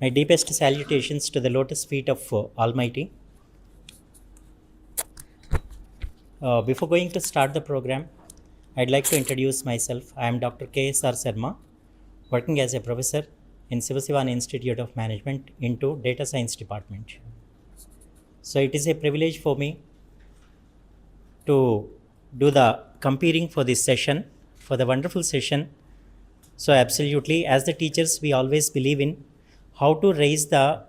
My deepest salutations to the lotus feet of Almighty. Before going to start the program, I'd like to introduce myself. I am Dr. K.S.R. Sarma, working as a professor in Sivasavan Institute of Management into Data Science Department. So it is a privilege for me to do the comparing for this session, for the wonderful session. So absolutely, as the teachers, we always believe in how to raise the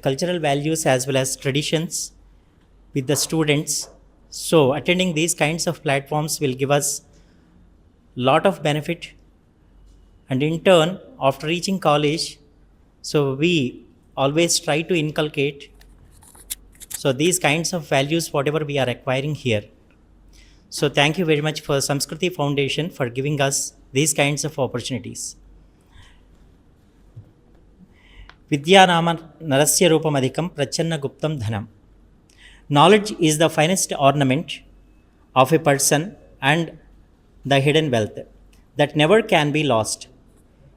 cultural values as well as traditions with the students. So attending these kinds of platforms will give us lot of benefit, and in turn after reaching college, so we always try to inculcate so these kinds of values whatever we are acquiring here. So thank you very much for Samskruti Foundation for giving us these kinds of opportunities. Vidya nama narasya rupamadikam prachanna guptam dhanam. Knowledge is the finest ornament of a person and the hidden wealth that never can be lost,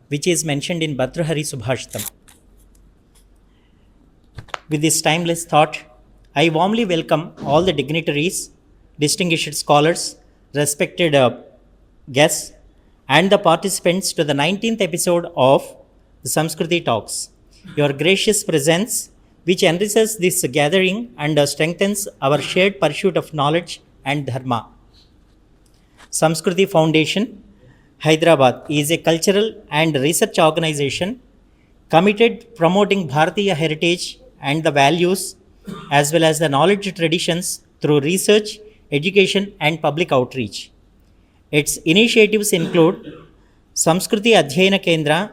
which is mentioned in Bhartrihari Subhashitam. With this timeless thought, I warmly welcome all the dignitaries, distinguished scholars, respected guests, and the participants to the 19th episode of the Samskruti Talks. Your gracious presence, which enriches this gathering and strengthens our shared pursuit of knowledge and dharma. Samskruti Foundation, Hyderabad, is a cultural and research organization committed to promoting Bharatiya heritage and the values as well as the knowledge traditions through research, education and public outreach. Its initiatives include Samskruti Adhyayana Kendra,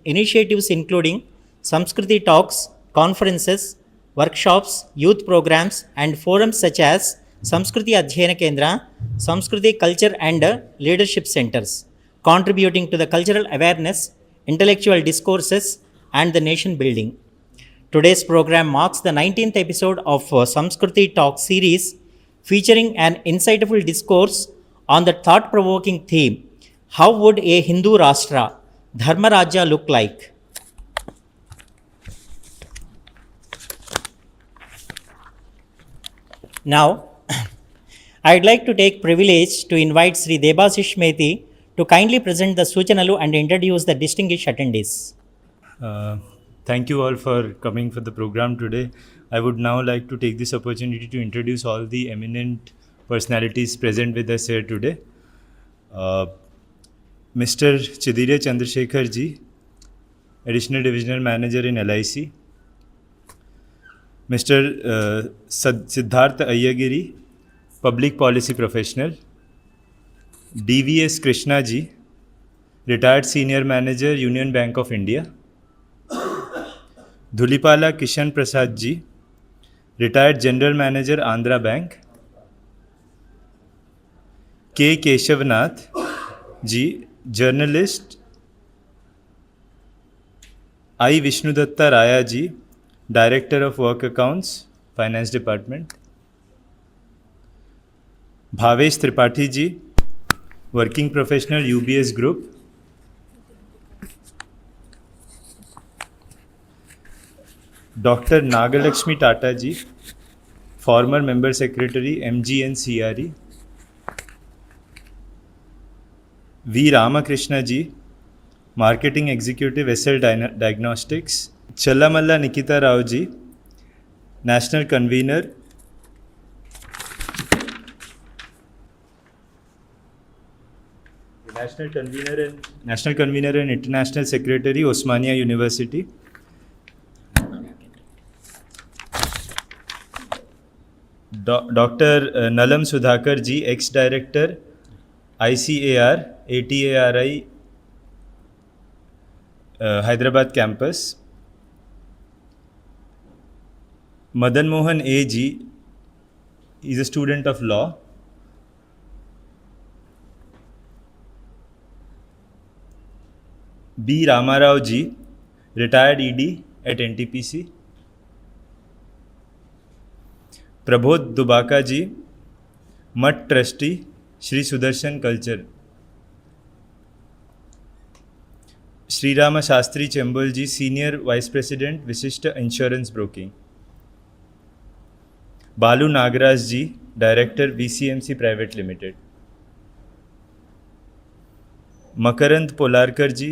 initiatives including Samskruti Talks, conferences, workshops, youth programs, and forums such as Samskruti Adhyayana Kendra, Samskruti Culture and Leadership Centers, contributing to the cultural awareness, intellectual discourses, and the nation building. Today's program marks the 19th episode of Samskruti Talks series, featuring an insightful discourse on the thought-provoking theme, how would a Hindu Rashtra, Dharma Rajya look like? Now, I'd like to take privilege to invite Sri Debasish Mehti to kindly present the Suchanalu and introduce the distinguished attendees. Thank you all for coming for the program today. I would now like to take this opportunity to introduce all the eminent personalities present with us here today. Mr. Chidirya Chandrasekhar ji, Additional Divisional Manager in LIC. Mr. Siddharth Ayyagiri, Public Policy Professional. DVS Krishna ji, Retired Senior Manager, Union Bank of India. Dhulipala Kishan Prasad ji, Retired General Manager, Andhra Bank. K. Keshavnath ji, Journalist. I. Vishnudatta Raya ji, Director of Work Accounts, Finance Department. Bhavesh Tripathi ji, Working Professional, UBS Group. Dr. Nagalakshmi Tata ji, Former Member Secretary, MGN CRE. V. Ramakrishna ji, Marketing Executive, SL Diagnostics. Challamalla Nikita Rao ji, National Convener. National Convener and International Secretary, Osmania University. Dr. Nalam Sudhakar ji, Ex-Director, ICAR, ATARI, Hyderabad Campus. Madan Mohan A ji is a student of law. B. Ramarao ji, retired ED at NTPC. Prabodh Dubaka ji, math trustee, Shri Sudarshan culture. Shri Ram Shastri Chembal ji, senior vice president, Vishisht insurance broking. Balu Nagaraj ji, director, VCMC private limited. Makarand Polarkar ji,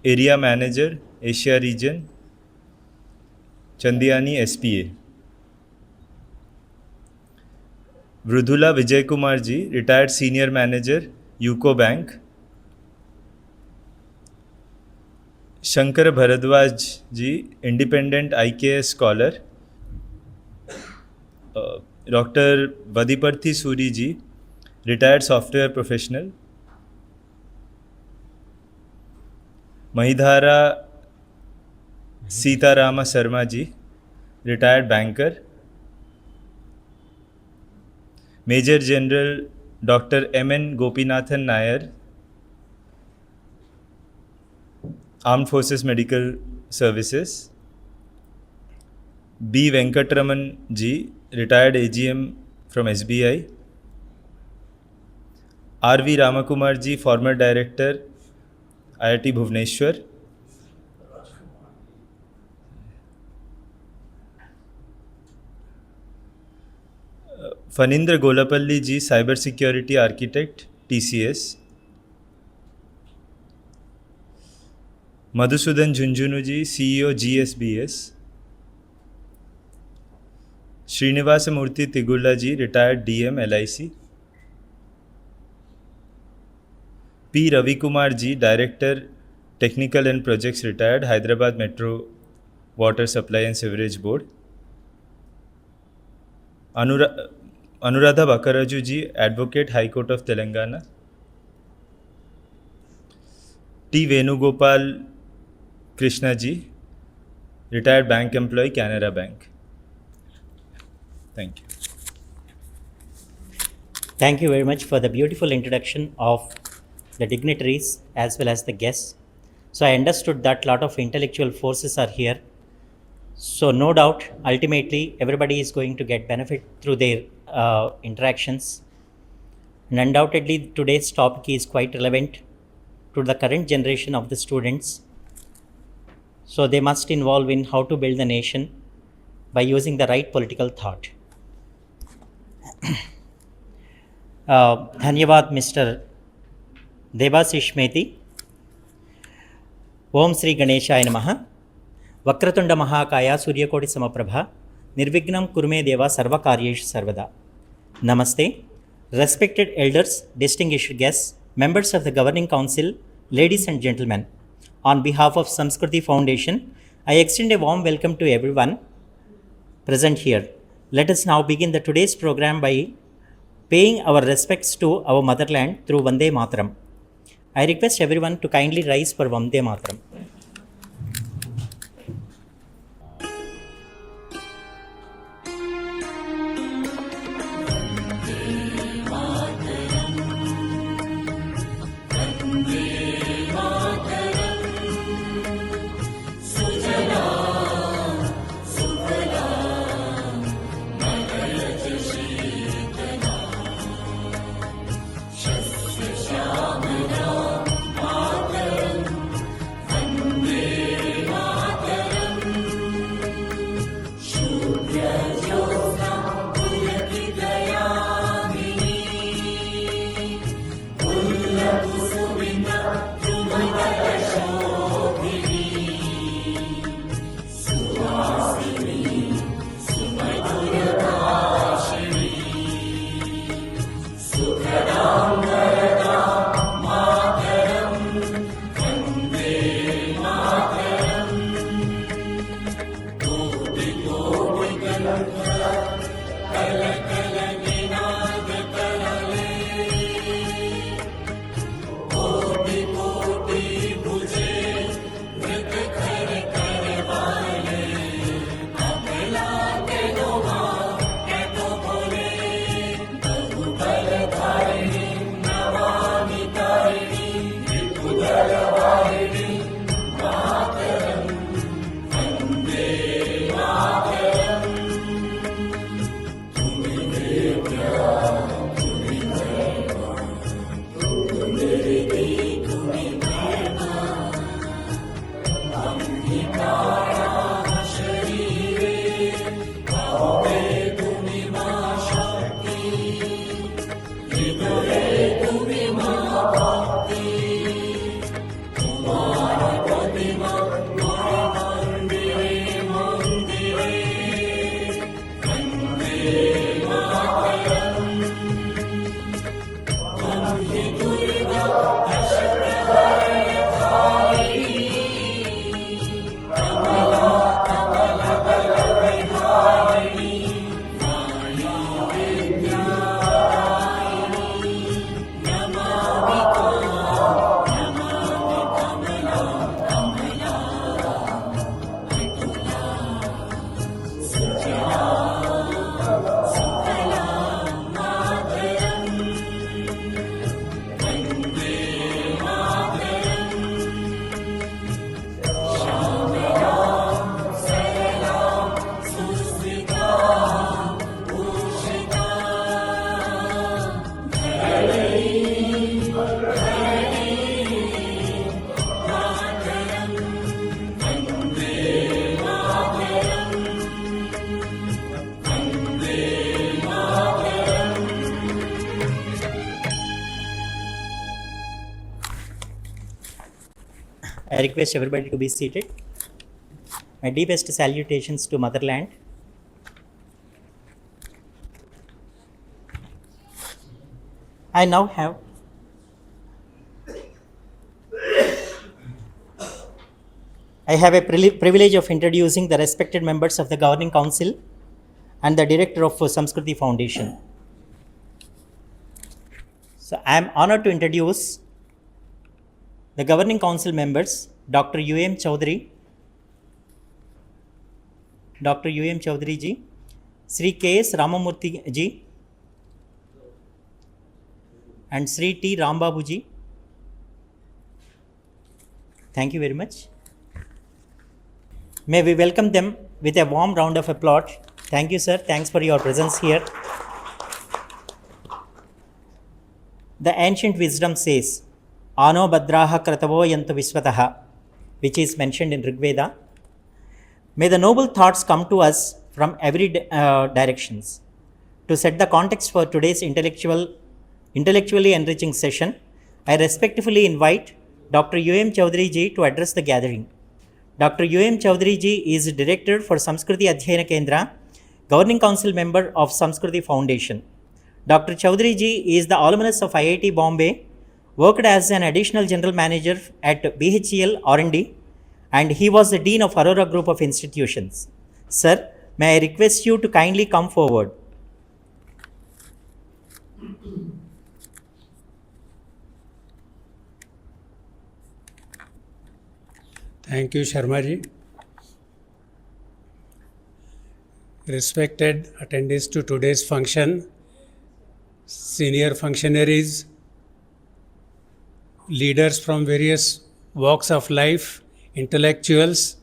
area manager, Asia region, Chandiyani SPA। Mridula Vijay Kumar ji, retired senior manager, UCO bank. Shankar Bharadwaj ji, independent IKS scholar. Doctor Vadiparthi Suri ji, retired software professional. Mahidhara Sitarama Sharma ji, retired banker. Major general doctor MN Gopinathan Nair, armed forces medical services. B Venkataraman ji, retired AGM from SBI। RV Ramkumar ji, former director, IIT Bhubaneswar. Phanindra Golapalli ji, cyber security architect, TCS। Madhusudan Jhunjhunu ji, CEO GSBS। Srinivas Murthy Tigulla ji, retired DM LIC। P Ravi Kumar ji, director technical and projects, retired, Hyderabad metro water supply and sewerage board. Anuradha Bakaraju ji, advocate, high court of Telangana. T Venugopal Krishna ji, retired bank employee, Canara bank. Thank you. Thank you very much for the beautiful introduction of the dignitaries as well as the guests. So I understood that lot of intellectual forces are here. So no doubt, ultimately, everybody is going to get benefit through their interactions. And undoubtedly, today's topic is quite relevant to the current generation of the students. So they must involve in how to build the nation by using the right political thought. धन्यवाद mister Debashish मेती. ओम श्री गणेशाय नमः. वक्रतुंड महाकाय सूर्यकोटि समप्रभा निर्विघ्नं कुरु मे देवा सर्वकार्येषु सर्वदा. Namaste. Respected elders, distinguished guests, members of the governing council, ladies and gentlemen. On behalf of Samskruti Foundation, I extend a warm welcome to everyone present here. Let us now begin the today's program by paying our respects to our motherland through Vande Mataram. I request everyone to kindly rise for Vande Mataram. I request everybody to be seated. My deepest salutations to Motherland. I now have a privilege of introducing the respected members of the Governing Council and the Director of Samskruti Foundation. So I am honored to introduce the Governing Council members, Dr. U.M. Chaudhary, ji, Sri K.S. Ramamurthy ji, and Sri T. Rambabu ji. Thank you very much. May we welcome them with a warm round of applause. Thank you, sir. Thanks for your presence here. The ancient wisdom says, Ano Badraha Kratavo Yantu Visvataha, which is mentioned in Rig Veda. May the noble thoughts come to us from every directions. To set the context for today's intellectually enriching session, I respectfully invite Dr. U.M. Chaudhary ji to address the gathering. Dr. U.M. Chaudhary ji is Director for Samskruti Adhyayana Kendra, Governing Council member of Samskruti Foundation. Dr. Chaudhary ji is the alumnus of IIT Bombay, worked as an additional general manager at BHEL R&D, and he was the Dean of Aurora Group of Institutions. Sir, may I request you to kindly come forward. Thank you, Sharma ji. Respected attendees to today's function, senior functionaries, leaders from various walks of life, intellectuals,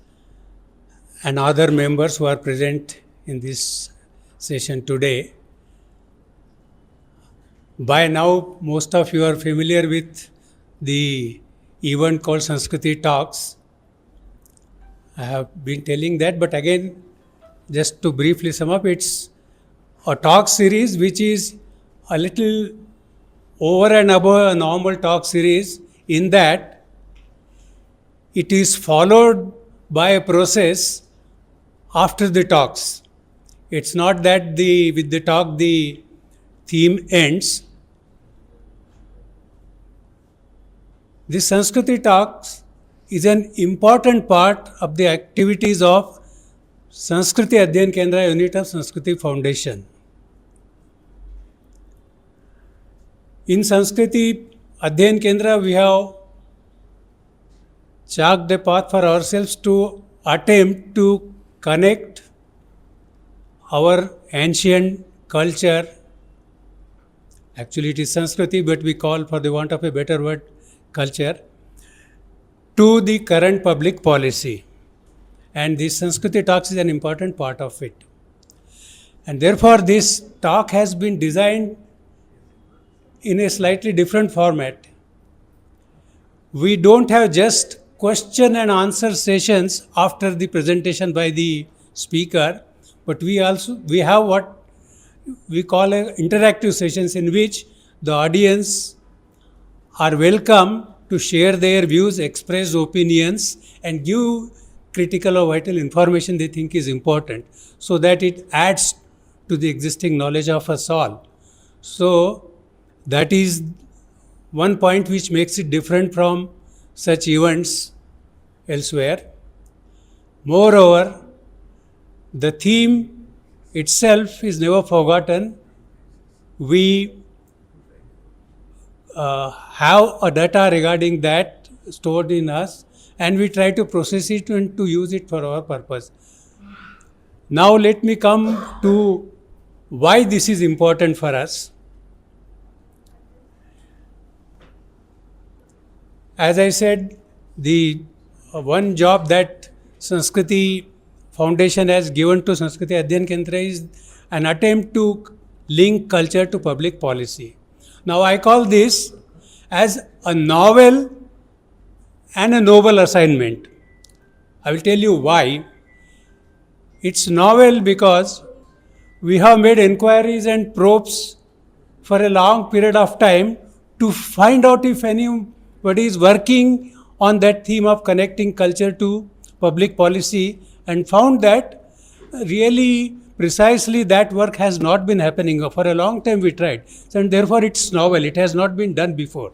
and other members who are present in this session today. By now, most of you are familiar with the event called Samskruti Talks. I have been telling that, but again, just to briefly sum up, it's a talk series which is a little over and above a normal talk series in that it is followed by a process after the talks. It's not that with the talk the theme ends. This Samskruti Talks is an important part of the activities of Samskruti Adhyayana Kendra unit of Samskruti Foundation. In Samskruti Adhyayana Kendra, we have chalked a path for ourselves to attempt to connect our ancient culture, actually it is Samskruti, but we call, for the want of a better word, culture, to the current public policy. And this Samskruti Talks is an important part of it. And therefore, this talk has been designed in a slightly different format. We don't have just question and answer sessions after the presentation by the speaker, but we have what we call interactive sessions in which the audience are welcome to share their views, express opinions, and give critical or vital information they think is important, so that it adds to the existing knowledge of us all. So that is one point which makes it different from such events elsewhere. Moreover, the theme itself is never forgotten. We have a data regarding that stored in us, and we try to process it and to use it for our purpose. Now let me come to why this is important for us. As I said, the one job that Samskruti Foundation has given to Samskruti Adhyayana Kendra is an attempt to link culture to public policy. Now I call this as a novel and a noble assignment. I will tell you why. It's novel because we have made inquiries and probes for a long period of time to find out if anybody is working on that theme of connecting culture to public policy, and found that really precisely that work has not been happening. For a long time we tried, and therefore it's novel. It has not been done before.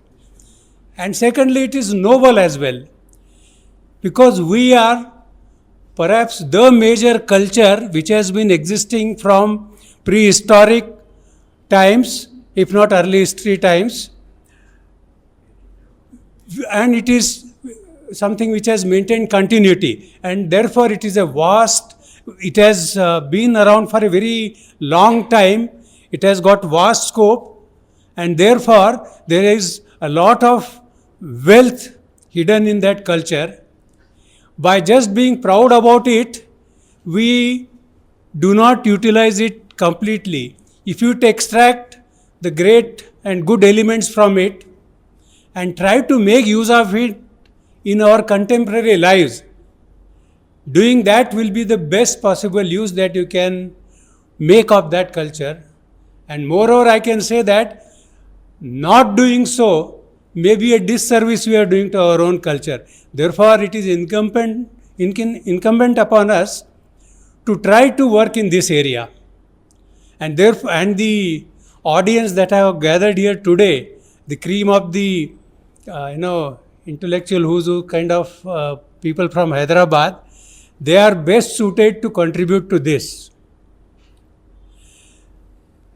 And secondly, it is novel as well, because we are perhaps the major culture which has been existing from prehistoric times, if not early history times, and it is something which has maintained continuity, and therefore it is a vast, it has been around for a very long time, it has got vast scope, and therefore there is a lot of wealth hidden in that culture. By just being proud about it, we do not utilize it completely. If you extract the great and good elements from it and try to make use of it in our contemporary lives, doing that will be the best possible use that you can make of that culture. And moreover, I can say that not doing so may be a disservice we are doing to our own culture. Therefore, it is incumbent upon us to try to work in this area. And therefore, and the audience that I have gathered here today, the cream of the intellectual who's who kind of people from Hyderabad, they are best suited to contribute to this.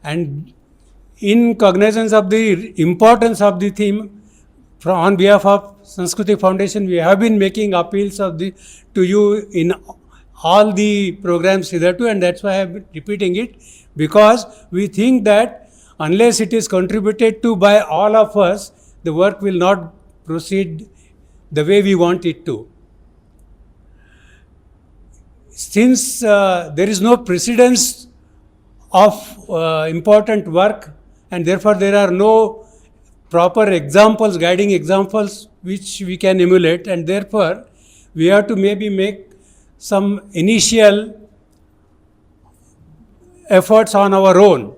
And in cognizance of the importance of the theme, on behalf of Samskruti Foundation, we have been making appeals to you in all the programs hitherto, and that's why I am repeating it, because we think that unless it is contributed to by all of us, the work will not proceed the way we want it to. Since there is no precedence of important work, and therefore there are no proper examples, guiding examples which we can emulate, and therefore we have to maybe make some initial efforts on our own.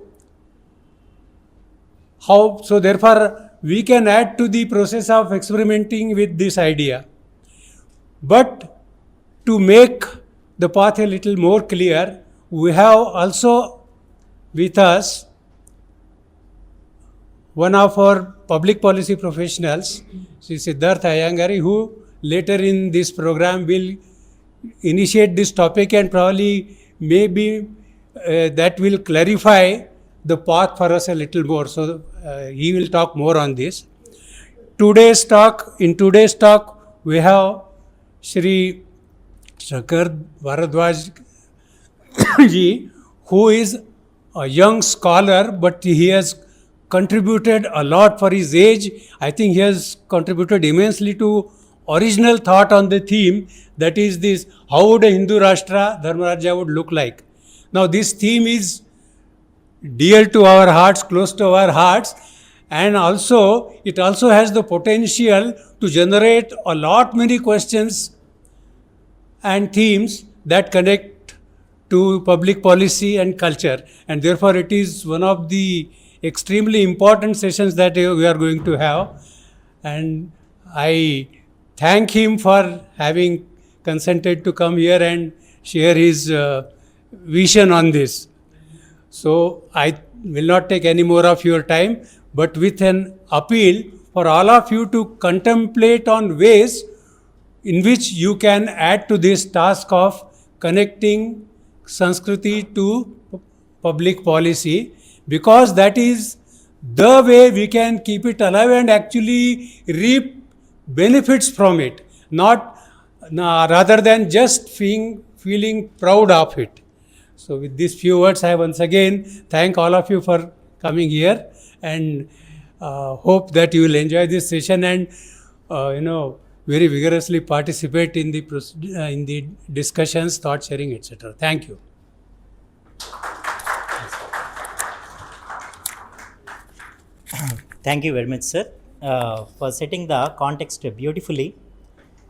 So therefore we can add to the process of experimenting with this idea. But to make the path a little more clear, we have also with us one of our public policy professionals, Sri Siddharth Ayangari, who later in this program will initiate this topic, and probably maybe that will clarify the path for us a little more. So he will talk more on this. In today's talk, we have Shri Shankara Bharadwaj ji, who is a young scholar, but he has contributed a lot for his age. I think he has contributed immensely to original thought on the theme, that is this, how would a Hindu Rashtra, Dharma Rajya would look like. Now this theme is dear to our hearts, close to our hearts, and also it also has the potential to generate a lot many questions and themes that connect to public policy and culture, and therefore it is one of the extremely important sessions that we are going to have, and I thank him for having consented to come here and share his vision on this. So I will not take any more of your time, but with an appeal for all of you to contemplate on ways in which you can add to this task of connecting Samskruti to public policy, because that is the way we can keep it alive and actually reap benefits from it, rather than just feeling proud of it. So with these few words, I once again thank all of you for coming here, and hope that you will enjoy this session and very vigorously participate in the discussions, thought sharing, etc. Thank you. Thank you very much, sir, for setting the context beautifully.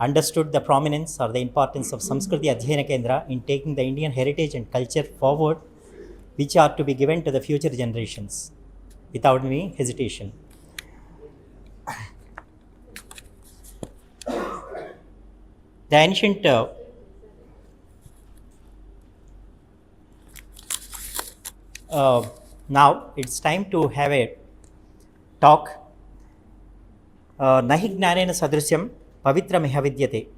Understood the prominence or the importance of Samskruti Adhyayana Kendra in taking the Indian heritage and culture forward, which are to be given to the future generations without any hesitation. the ancient now it's time to have a talk. Nahi gnanena sadrusyam pavitram vidyate.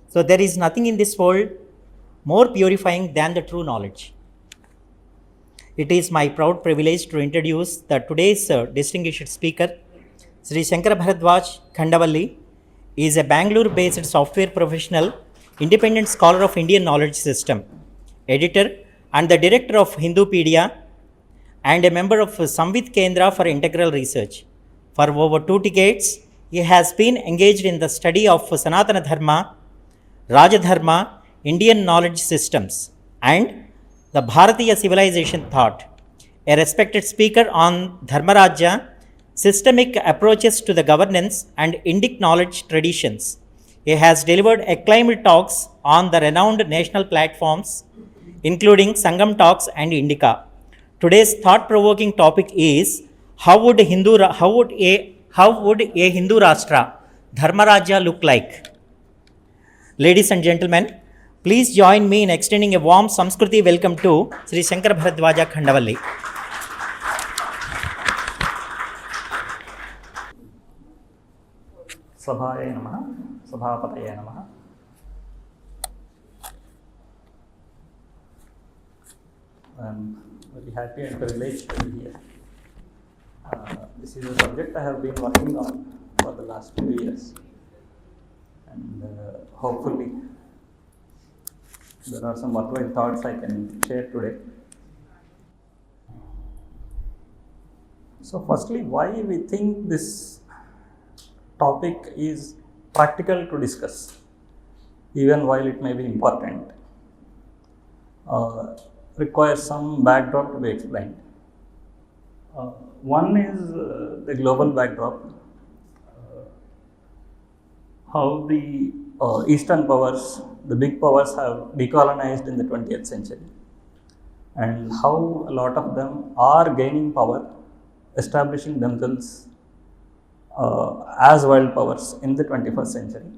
So there is nothing in this world more purifying than the true knowledge. It is my proud privilege to introduce the today's distinguished speaker, Sri Shankara Bharadwaj Khandavalli. He is a Bangalore-based software professional, independent scholar of Indian knowledge system, editor and the director of Hindupedia, and a member of Samvit Kendra for Integral Research. For over 2 decades, he has been engaged in the study of Sanatana Dharma, Rajya Dharma, Indian knowledge systems, and the Bharatiya civilization thought. A respected speaker on Dharma Rajya, systemic approaches to the governance, and Indic knowledge traditions. He has delivered acclaimed talks on the renowned national platforms, including Sangam Talks and Indica. Today's thought-provoking topic is how would a Hindu Rashtra, Dharma Rajya look like? Ladies and gentlemen, please join me in extending a warm Samskruti welcome to Sri Shankara Bharadwaj Khandavalli. Sabhaya Namaha, Sabhapataya Namaha. I'm very happy and privileged to be here. This is a subject I have been working on for the last few years, and hopefully there are some worthwhile thoughts I can share today. So firstly, why we think this topic is practical to discuss, even while it may be important, requires some backdrop to be explained. One is the global backdrop, how the Eastern powers, the big powers, have decolonized in the 20th century, and how a lot of them are gaining power, establishing themselves as world powers in the 21st century.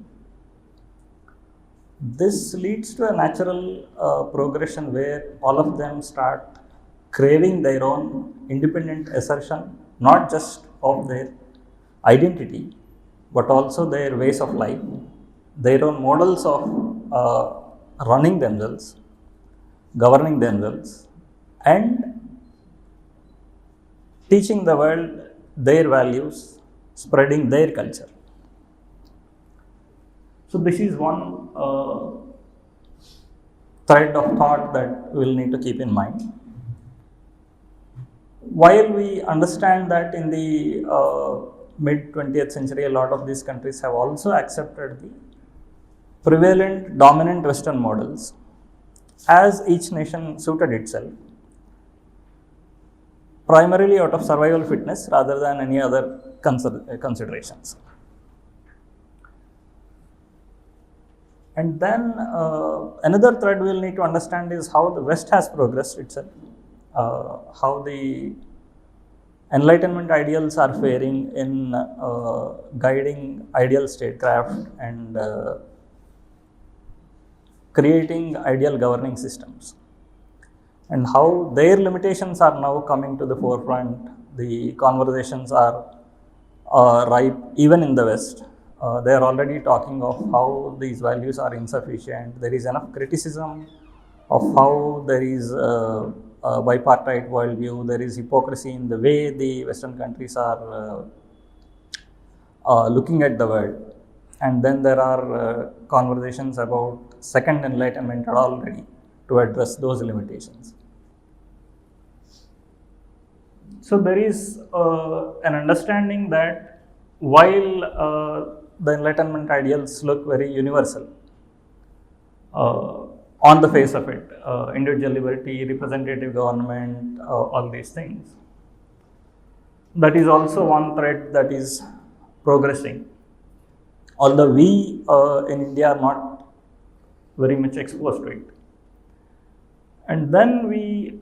This leads to a natural progression where all of them start craving their own independent assertion, not just of their identity, but also their ways of life, their own models of running themselves, governing themselves, and teaching the world their values, spreading their culture. So this is one thread of thought that we will need to keep in mind. While we understand that in the mid 20th century, a lot of these countries have also accepted the prevalent dominant Western models as each nation suited itself, primarily out of survival fitness rather than any other considerations. And then another thread we will need to understand is how the West has progressed itself, how the Enlightenment ideals are faring in guiding ideal statecraft and creating ideal governing systems, and how their limitations are now coming to the forefront. The conversations are ripe even in the West. They are already talking of how these values are insufficient. There is enough criticism of how there is a bipartite worldview, there is hypocrisy in the way the Western countries are looking at the world. And then there are conversations about second enlightenment already to address those limitations. So there is an understanding that while the Enlightenment ideals look very universal on the face of it, individual liberty, representative government, all these things, that is also one thread that is progressing, although we in India are not very much exposed to it. And then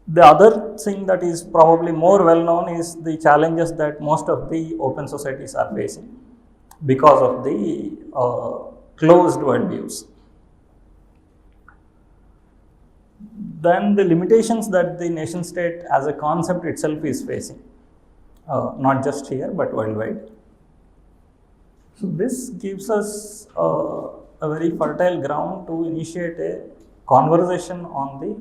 the other thing that is probably more well known is the challenges that most of the open societies are facing because of the closed worldviews. Then the limitations that the nation state as a concept itself is facing, not just here but worldwide. So this gives us a very fertile ground to initiate a conversation on the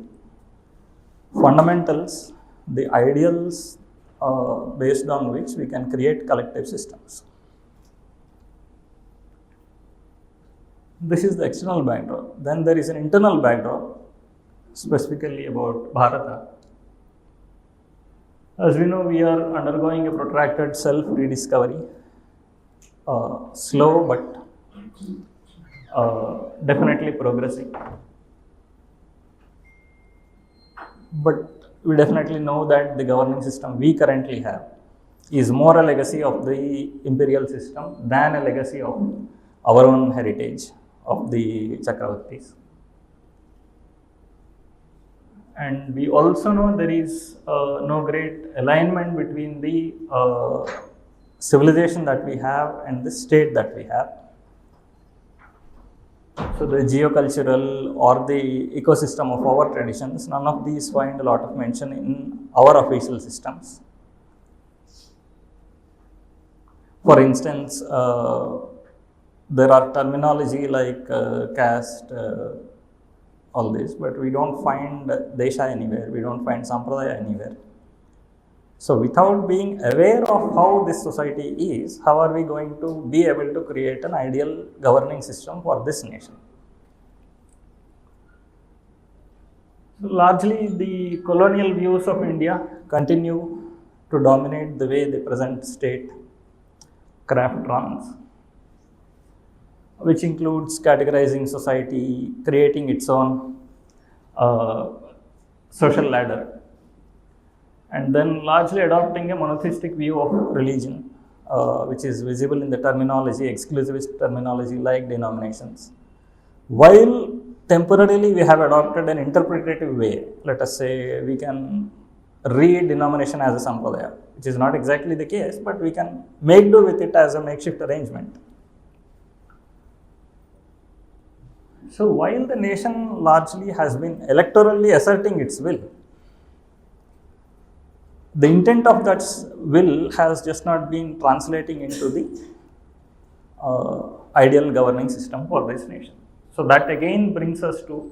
fundamentals, the ideals based on which we can create collective systems. This is the external backdrop. Then there is an internal backdrop, specifically about Bharata. As we know, we are undergoing a protracted self-rediscovery, slow but definitely progressing. But we definitely know that the governing system we currently have is more a legacy of the imperial system than a legacy of our own heritage of the Chakravartis. And we also know there is no great alignment between the civilization that we have and the state that we have. So the geocultural or the ecosystem of our traditions, none of these find a lot of mention in our official systems. For instance, there are terminology like caste, all this, but we don't find desha anywhere, we don't find sampradaya anywhere. So without being aware of how this society is, how are we going to be able to create an ideal governing system for this nation? So largely the colonial views of India continue to dominate the way the present state craft runs, which includes categorizing society, creating its own social ladder, and then largely adopting a monotheistic view of religion, which is visible in the terminology, exclusivist terminology like denominations. While temporarily we have adopted an interpretative way, let us say we can read denomination as a sampradaya, which is not exactly the case, but we can make do with it as a makeshift arrangement. So while the nation largely has been electorally asserting its will, the intent of that will has just not been translating into the ideal governing system for this nation. So that again brings us to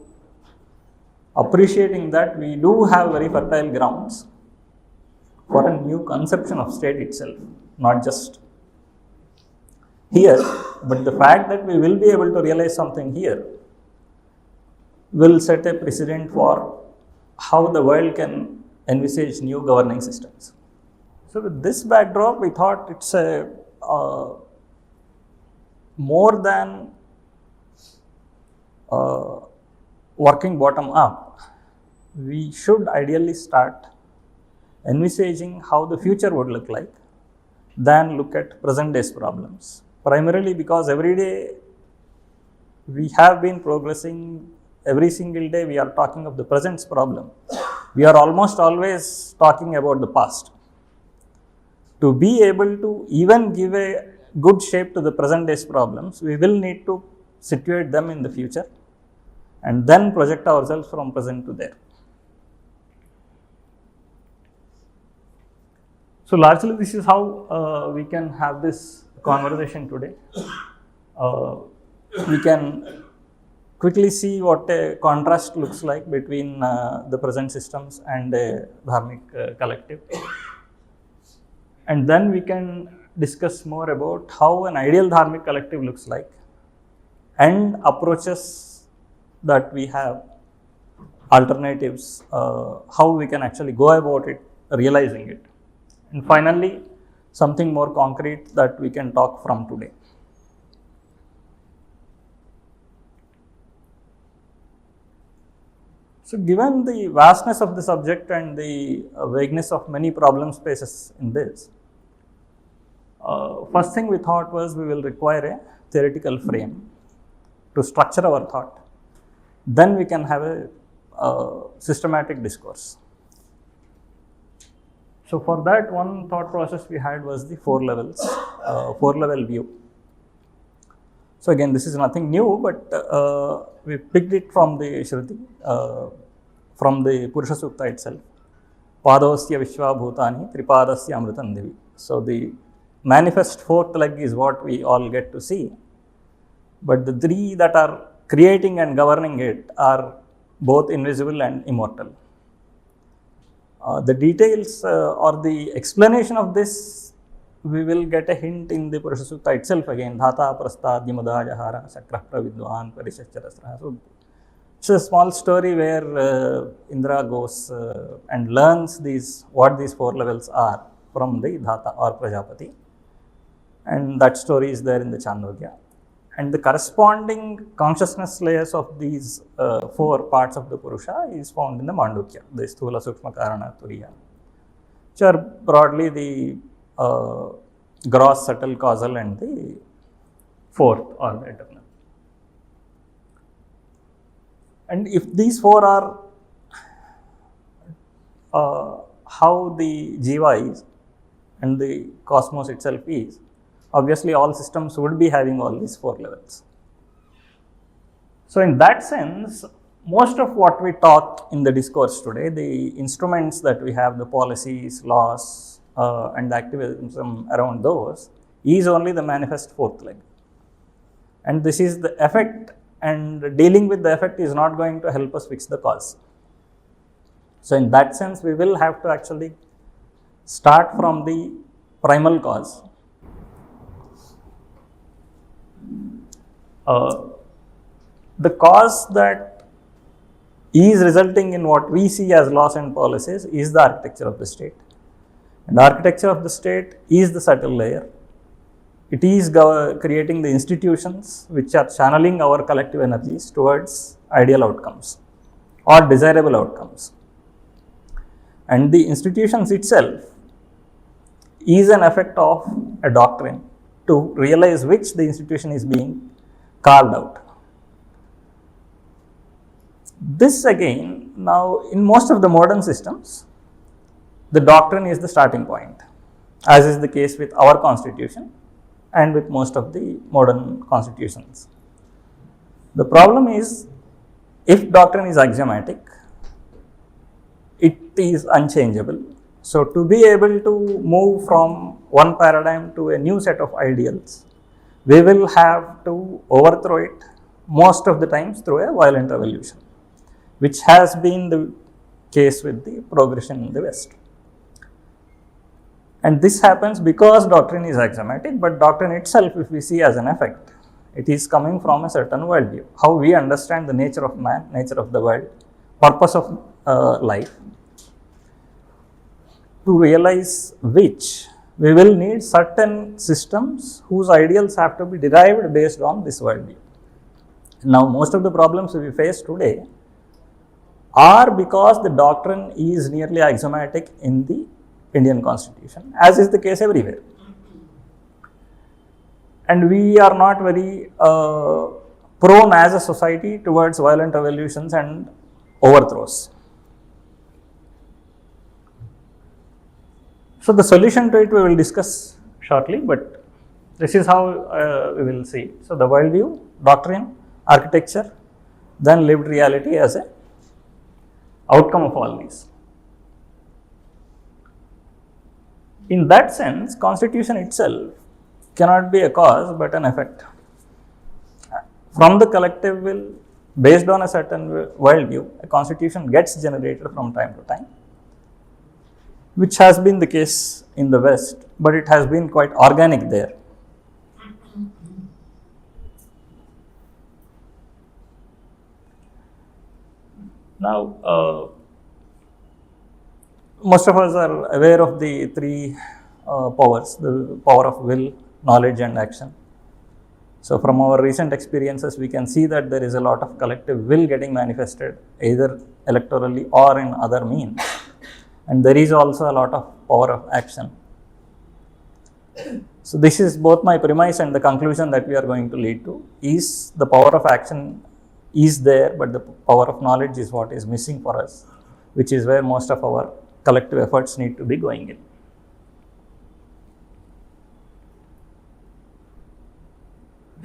appreciating that we do have very fertile grounds for a new conception of state itself, not just here, but the fact that we will be able to realize something here will set a precedent for how the world can envisage new governing systems. So with this backdrop, we thought it's a more than working bottom up, we should ideally start envisaging how the future would look like than look at present day's problems. Primarily because every day we have been progressing, every single day we are talking of the present's problem. We are almost always talking about the past. To be able to even give a good shape to the present day's problems, we will need to situate them in the future and then project ourselves from present to there. So largely this is how we can have this conversation today. We can quickly see what a contrast looks like between the present systems and a dharmic collective. And then we can discuss more about how an ideal dharmic collective looks like and approaches that we have, alternatives, how we can actually go about it, realizing it. And finally, something more concrete that we can talk from today. So given the vastness of the subject and the vagueness of many problem spaces in this, first thing we thought was we will require a theoretical frame to structure our thought. Then we can have a systematic discourse. So for that, one thought process we had was the four level view. So again, this is nothing new, but we picked it from the Shruti, from the Purusha Sukta itself. Padosya Vishwa Bhutani Tripadasya Amritam Divi. So the manifest fourth leg is what we all get to see, but the three that are creating and governing it are both invisible and immortal. The details or the explanation of this, we will get a hint in the Purusha Sukta itself again. Dhata Prastha Dimada Jahara Sakra Pravidwan Parishacharasra. So it's a small story where Indra goes and learns what these four levels are from the Dhata or Prajapati, and that story is there in the Chandogya. And the corresponding consciousness layers of these four parts of the Purusha is found in the Mandukya, the Sthula, Sukshma, Karana, Turiya, which are broadly the gross, subtle, causal, and the fourth or the eternal. And if these four are how the Jiva is and the cosmos itself is, obviously all systems would be having all these four levels. So in that sense, most of what we talk in the discourse today, the instruments that we have, the policies, laws, and the activism around those, is only the manifest fourth leg. And this is the effect, and dealing with the effect is not going to help us fix the cause. So in that sense, we will have to actually start from the primal cause. The cause that is resulting in what we see as laws and policies is the architecture of the state. And the architecture of the state is the subtle layer. It is creating the institutions which are channeling our collective energies towards ideal outcomes or desirable outcomes. And the institutions itself is an effect of a doctrine to realize which the institution is being carved out. This again, now in most of the modern systems, the doctrine is the starting point, as is the case with our constitution and with most of the modern constitutions. The problem is, if doctrine is axiomatic, it is unchangeable. So to be able to move from one paradigm to a new set of ideals, we will have to overthrow it most of the times through a violent revolution, which has been the case with the progression in the West. And this happens because doctrine is axiomatic, but doctrine itself, if we see as an effect, it is coming from a certain worldview, how we understand the nature of man, nature of the world, purpose of life. To realize which, we will need certain systems whose ideals have to be derived based on this worldview. Now, most of the problems we face today are because the doctrine is nearly axiomatic in the Indian constitution, as is the case everywhere. And we are not very prone as a society towards violent revolutions and overthrows. So the solution to it we will discuss shortly, but this is how we will see. So the worldview, doctrine, architecture, then lived reality as a outcome of all these. In that sense, constitution itself cannot be a cause but an effect. From the collective will, based on a certain worldview, a constitution gets generated from time to time, which has been the case in the West, but it has been quite organic there. Now, most of us are aware of the three powers, the power of will, knowledge and action. So from our recent experiences, we can see that there is a lot of collective will getting manifested either electorally or in other means. And there is also a lot of power of action. So this is both my premise and the conclusion that we are going to lead to, is the power of action is there, but the power of knowledge is what is missing for us, which is where most of our collective efforts need to be going in.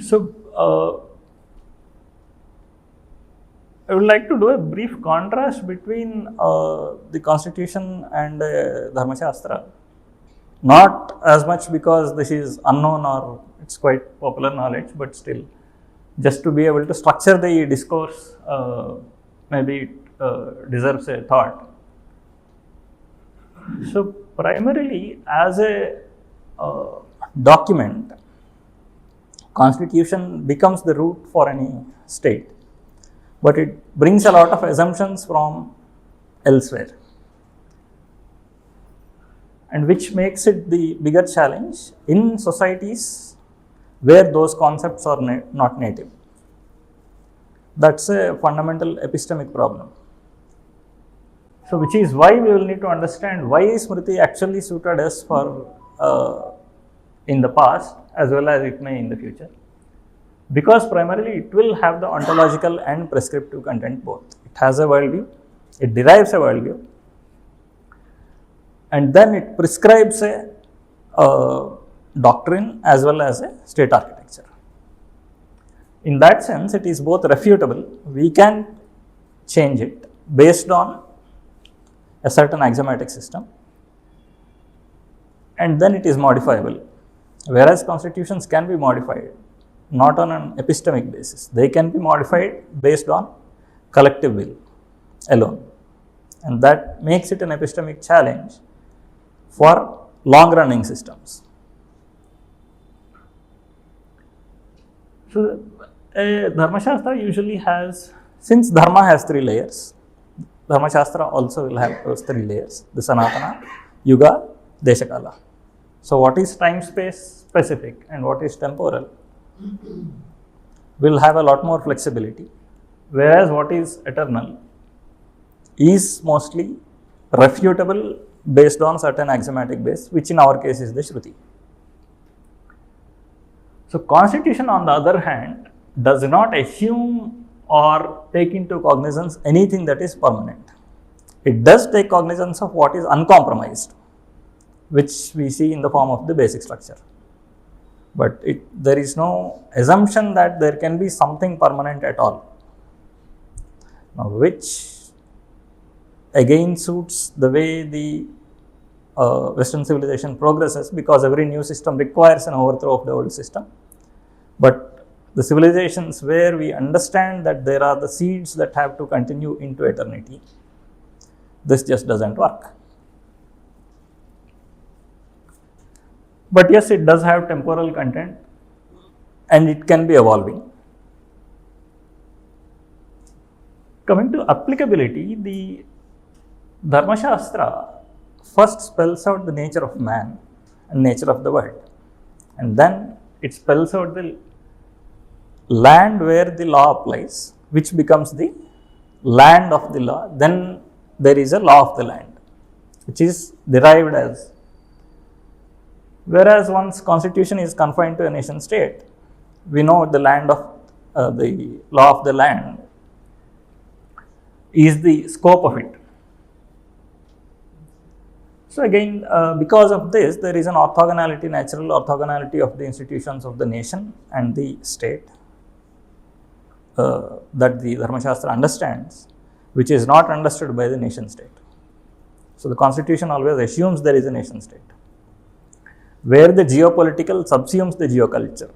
So I would like to do a brief contrast between the constitution and Dharma Shastra. Not as much because this is unknown or it's quite popular knowledge, but still, just to be able to structure the discourse, maybe it deserves a thought. So, primarily as a document, constitution becomes the root for any state, but it brings a lot of assumptions from elsewhere, and which makes it the bigger challenge in societies where those concepts are not native. That's a fundamental epistemic problem. So, which is why we will need to understand why Smriti actually suited us for in the past as well as it may in the future. Because primarily it will have the ontological and prescriptive content both. It has a worldview, it derives a worldview, and then it prescribes a doctrine as well as a state architecture. In that sense, it is both refutable, we can change it based on a certain axiomatic system, and then it is modifiable. Whereas constitutions can be modified not on an epistemic basis, they can be modified based on collective will alone, and that makes it an epistemic challenge for long running systems. So, a Dharma Shastra usually has, since Dharma has 3 layers, Dharma Shastra also will have those 3 layers, the Sanatana, Yuga, Deshakala. So, what is time space specific and what is temporal will have a lot more flexibility, whereas what is eternal is mostly refutable based on certain axiomatic base, which in our case is the Shruti. So, constitution on the other hand does not assume or take into cognizance anything that is permanent. It does take cognizance of what is uncompromised, which we see in the form of the basic structure. But there is no assumption that there can be something permanent at all, now, which again suits the way the Western civilization progresses, because every new system requires an overthrow of the old system. But the civilizations where we understand that there are the seeds that have to continue into eternity, this just doesn't work. But yes, it does have temporal content and it can be evolving. Coming to applicability, the Dharma Shastra first spells out the nature of man and nature of the world, and then it spells out the land where the law applies, which becomes the land of the law. Then there is a law of the land, which is derived as, whereas one's constitution is confined to a nation state, we know the land of the law of the land is the scope of it. So again, because of this, there is an orthogonality, natural orthogonality of the institutions of the nation and the state that the Dharma Shastra understands, which is not understood by the nation state. So the constitution always assumes there is a nation state, where the geopolitical subsumes the geoculture.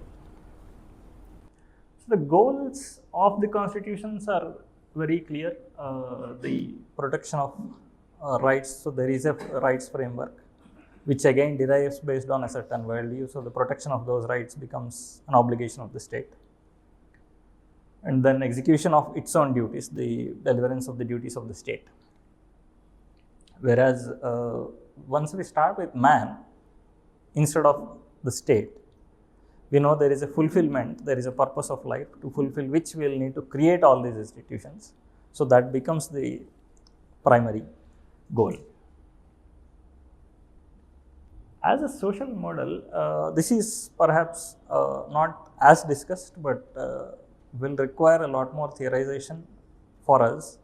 So the goals of the constitutions are very clear. The protection of rights, so there is a rights framework, which again derives based on a certain worldview. So the protection of those rights becomes an obligation of the state. And then execution of its own duties, the deliverance of the duties of the state. Whereas once we start with man instead of the state, we know there is a fulfillment, there is a purpose of life to fulfill which we will need to create all these institutions. So that becomes the primary goal. As a social model, this is perhaps not as discussed, but will require a lot more theorization for us,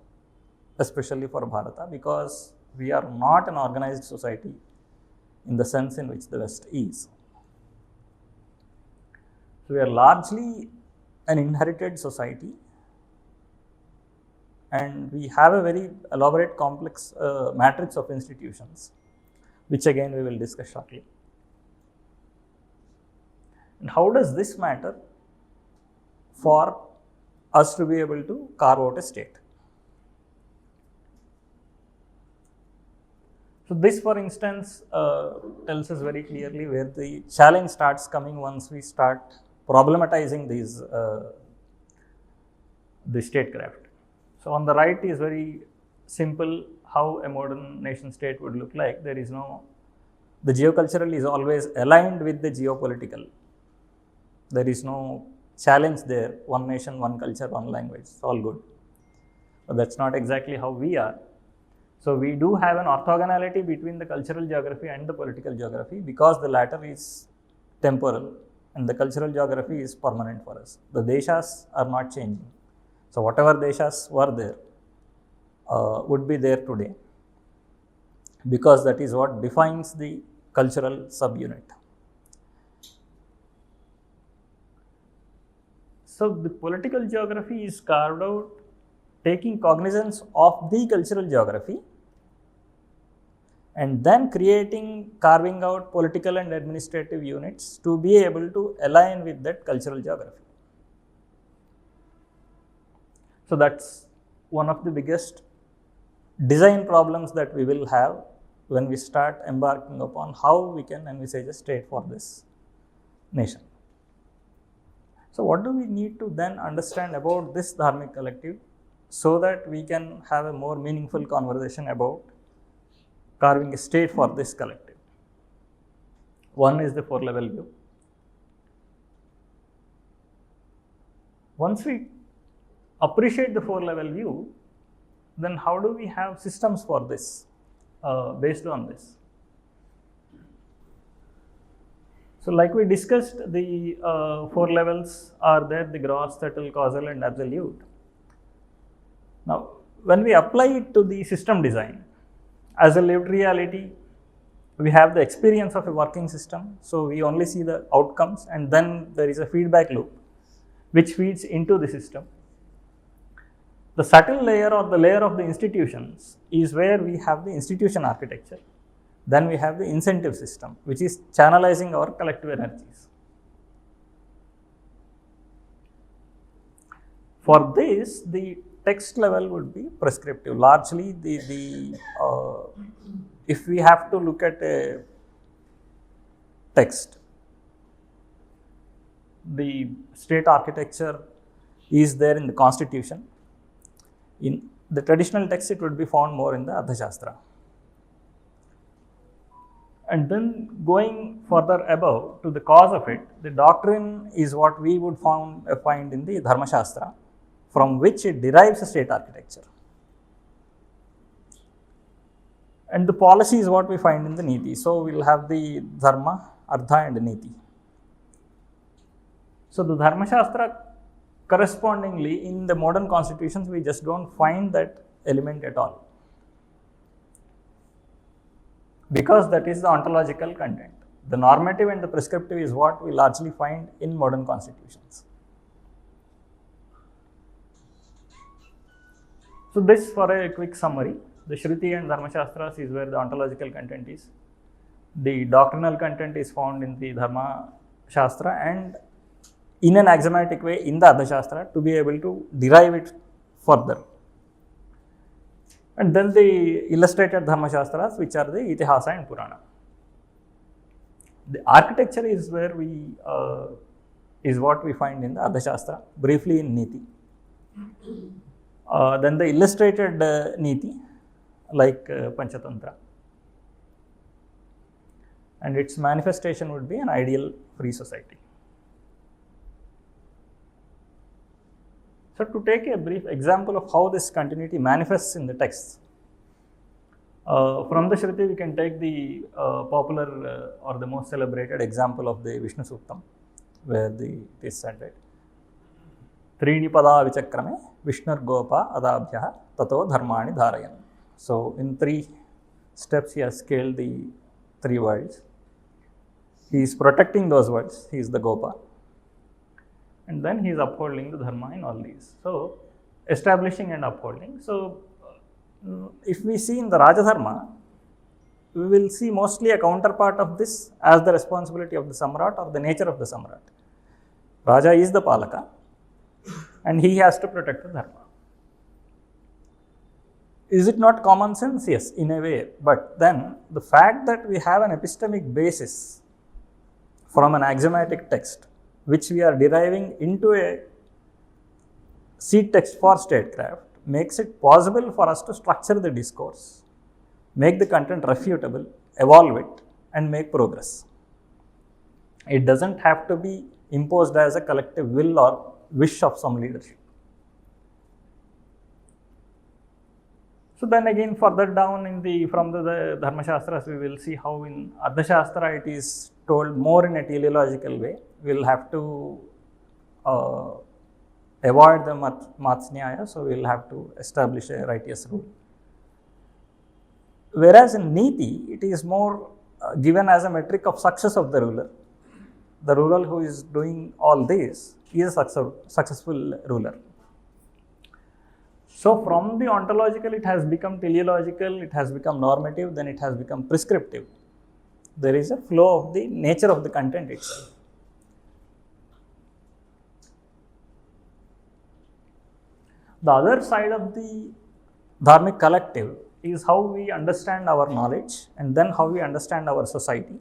especially for Bharata, because we are not an organized society in the sense in which the West is. So we are largely an inherited society, and we have a very elaborate complex matrix of institutions, which again we will discuss shortly. And how does this matter for us to be able to carve out a state? So this, for instance, tells us very clearly where the challenge starts coming once we start problematizing the statecraft. So on the right is very simple how a modern nation state would look like. There is no, the geocultural is always aligned with the geopolitical. There is no challenge there, one nation, one culture, one language, it's all good. But that's not exactly how we are. So we do have an orthogonality between the cultural geography and the political geography, because the latter is temporal and the cultural geography is permanent for us. The deshas are not changing. So whatever deshas were there would be there today, because that is what defines the cultural subunit. So the political geography is carved out taking cognizance of the cultural geography and then carving out political and administrative units to be able to align with that cultural geography. So that's one of the biggest design problems that we will have when we start embarking upon how we can envisage a state for this nation. So what do we need to then understand about this dharmic collective so that we can have a more meaningful conversation about carving a state for this collective? One is the four-level view. Once we appreciate the four-level view, then how do we have systems for this based on this? So like we discussed, the four levels are there: the gross, subtle, causal and absolute. Now when we apply it to the system design as a lived reality, we have the experience of a working system, so we only see the outcomes, and then there is a feedback loop which feeds into the system. The subtle layer or the layer of the institutions is where we have the institution architecture. Then we have the incentive system, which is channelizing our collective energies. For this, the text level would be prescriptive. Largely, if we have to look at a text, the state architecture is there in the constitution. In the traditional text, it would be found more in the Arthashastra. And then going further above to the cause of it, the doctrine is what we would find in the Dharma Shastra, from which it derives a state architecture. And the policy is what we find in the Niti. So we will have the Dharma, Artha and Niti. So the Dharma Shastra, correspondingly, in the modern constitutions, we just don't find that element at all, because that is the ontological content. The normative and the prescriptive is what we largely find in modern constitutions. So this, for a quick summary, the Shruti and Dharma Shastras is where the ontological content is. The doctrinal content is found in the Dharma Shastra and in an axiomatic way in the Arthashastra to be able to derive it further. And then the illustrated Dharma Shastras, which are the Itihasa and Purana. The architecture is where is what we find in the Arthashastra, briefly in Niti. Then the illustrated Niti, like Panchatantra. And its manifestation would be an ideal free society. So to take a brief example of how this continuity manifests in the texts, from the Shruti we can take the popular or the most celebrated example of the Vishnu Suktam, where it is said that Trini pada vichakrame Vishnur Gopa adabhya tato dharmani dharayan. So in 3 steps he has scaled the 3 worlds. He is protecting those worlds, he is the Gopa. and then he is upholding the dharma in all these. So, establishing and upholding. So, if we see in the Raja Dharma, we will see mostly a counterpart of this as the responsibility of the Samrat or the nature of the Samrat. Raja is the Palaka and he has to protect the Dharma. Is it not common sense? Yes, in a way. But then the fact that we have an epistemic basis from an axiomatic text, which we are deriving into a seed text for statecraft, makes it possible for us to structure the discourse, make the content refutable, evolve it, and make progress. It doesn't have to be imposed as a collective will or wish of some leadership. So then again, further down in from the Dharma Shastras, we will see how in Ardha Shastra it is told more in a teleological way. We will have to avoid the Matsnyaya, so we will have to establish a righteous rule. Whereas in Niti, it is more given as a metric of success of the ruler. The ruler who is doing all this is a successful ruler. So, from the ontological, it has become teleological, it has become normative, then it has become prescriptive. There is a flow of the nature of the content itself. The other side of the Dharmic collective is how we understand our knowledge and then how we understand our society,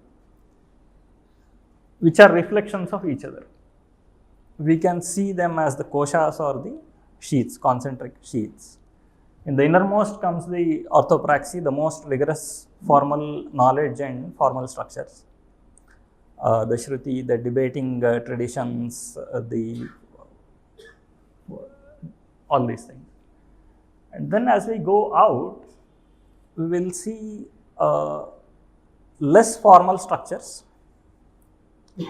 which are reflections of each other. We can see them as the koshas or the sheaths, concentric sheaths. In the innermost comes the orthopraxy, the most rigorous formal knowledge and formal structures. The Shruti, the debating traditions, all these things. And then as we go out, we will see less formal structures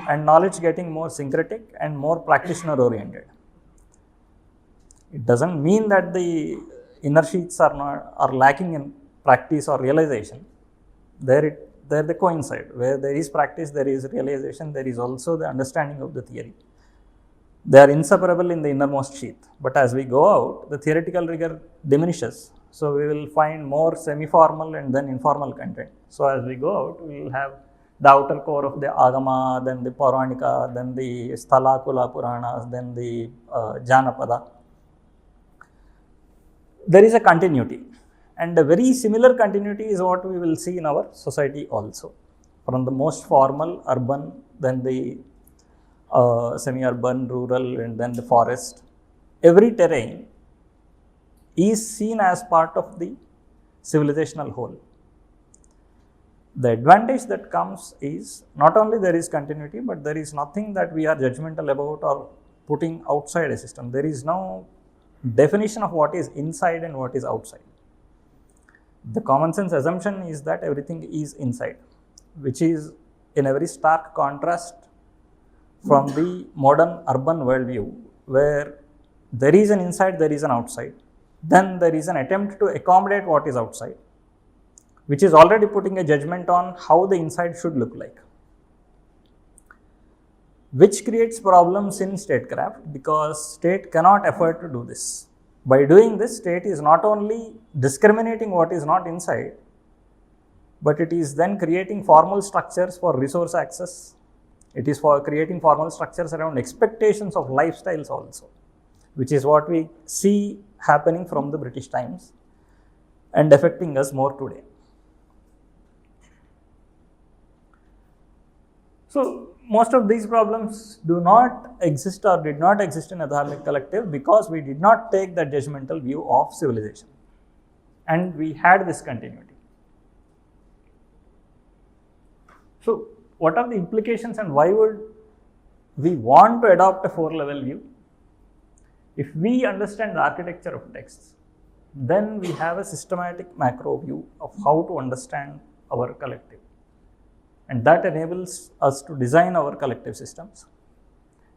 and knowledge getting more syncretic and more practitioner oriented. It doesn't mean that the inner sheaths are lacking in practice or realization. There they coincide. Where there is practice, there is realization, there is also the understanding of the theory. They are inseparable in the innermost sheath. But as we go out, the theoretical rigor diminishes. So, we will find more semi-formal and then informal content. So, as we go out, we will have the outer core of the Agama, then the Pauranika, then the Sthalakula Puranas, then the Janapada. There is a continuity, and a very similar continuity is what we will see in our society also. From the most formal, urban, then the semi-urban, rural, and then the forest. Every terrain is seen as part of the civilizational whole. The advantage that comes is not only there is continuity, but there is nothing that we are judgmental about or putting outside a system. There is no definition of what is inside and what is outside. The common sense assumption is that everything is inside, which is in a very stark contrast from the modern urban worldview, where there is an inside, there is an outside. Then there is an attempt to accommodate what is outside, which is already putting a judgment on how the inside should look like, which creates problems in statecraft because state cannot afford to do this. By doing this, state is not only discriminating what is not inside, but it is then creating formal structures for resource access. It is for creating formal structures around expectations of lifestyles also, which is what we see happening from the British times and affecting us more today. So, most of these problems do not exist or did not exist in a Dharmic collective because we did not take that judgmental view of civilization, and we had this continuity. So, what are the implications and why would we want to adopt a 4-level view? If we understand the architecture of texts, then we have a systematic macro view of how to understand our collective. And that enables us to design our collective systems.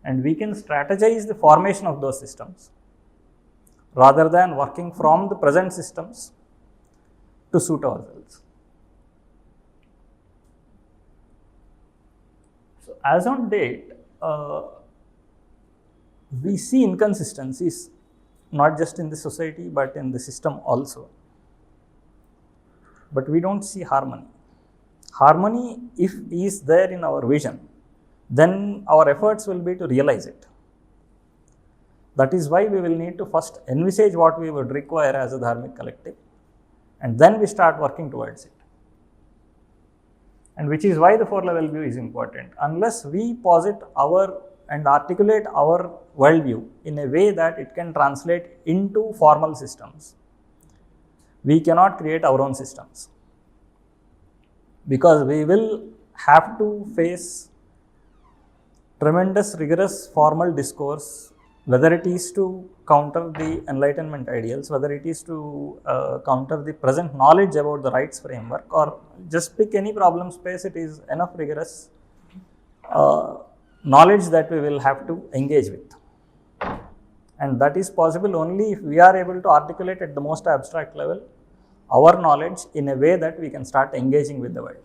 And we can strategize the formation of those systems rather than working from the present systems to suit ourselves. So, as on date, we see inconsistencies not just in the society but in the system also. But we don't see harmony. Harmony, if is there in our vision, then our efforts will be to realize it. That is why we will need to first envisage what we would require as a dharmic collective, and then we start working towards it. And which is why the four-level view is important. Unless we posit our and articulate our worldview in a way that it can translate into formal systems, we cannot create our own systems. Because we will have to face tremendous rigorous formal discourse, whether it is to counter the enlightenment ideals, whether it is to counter the present knowledge about the rights framework, or just pick any problem space, it is enough rigorous knowledge that we will have to engage with. And that is possible only if we are able to articulate at the most abstract level our knowledge in a way that we can start engaging with the world.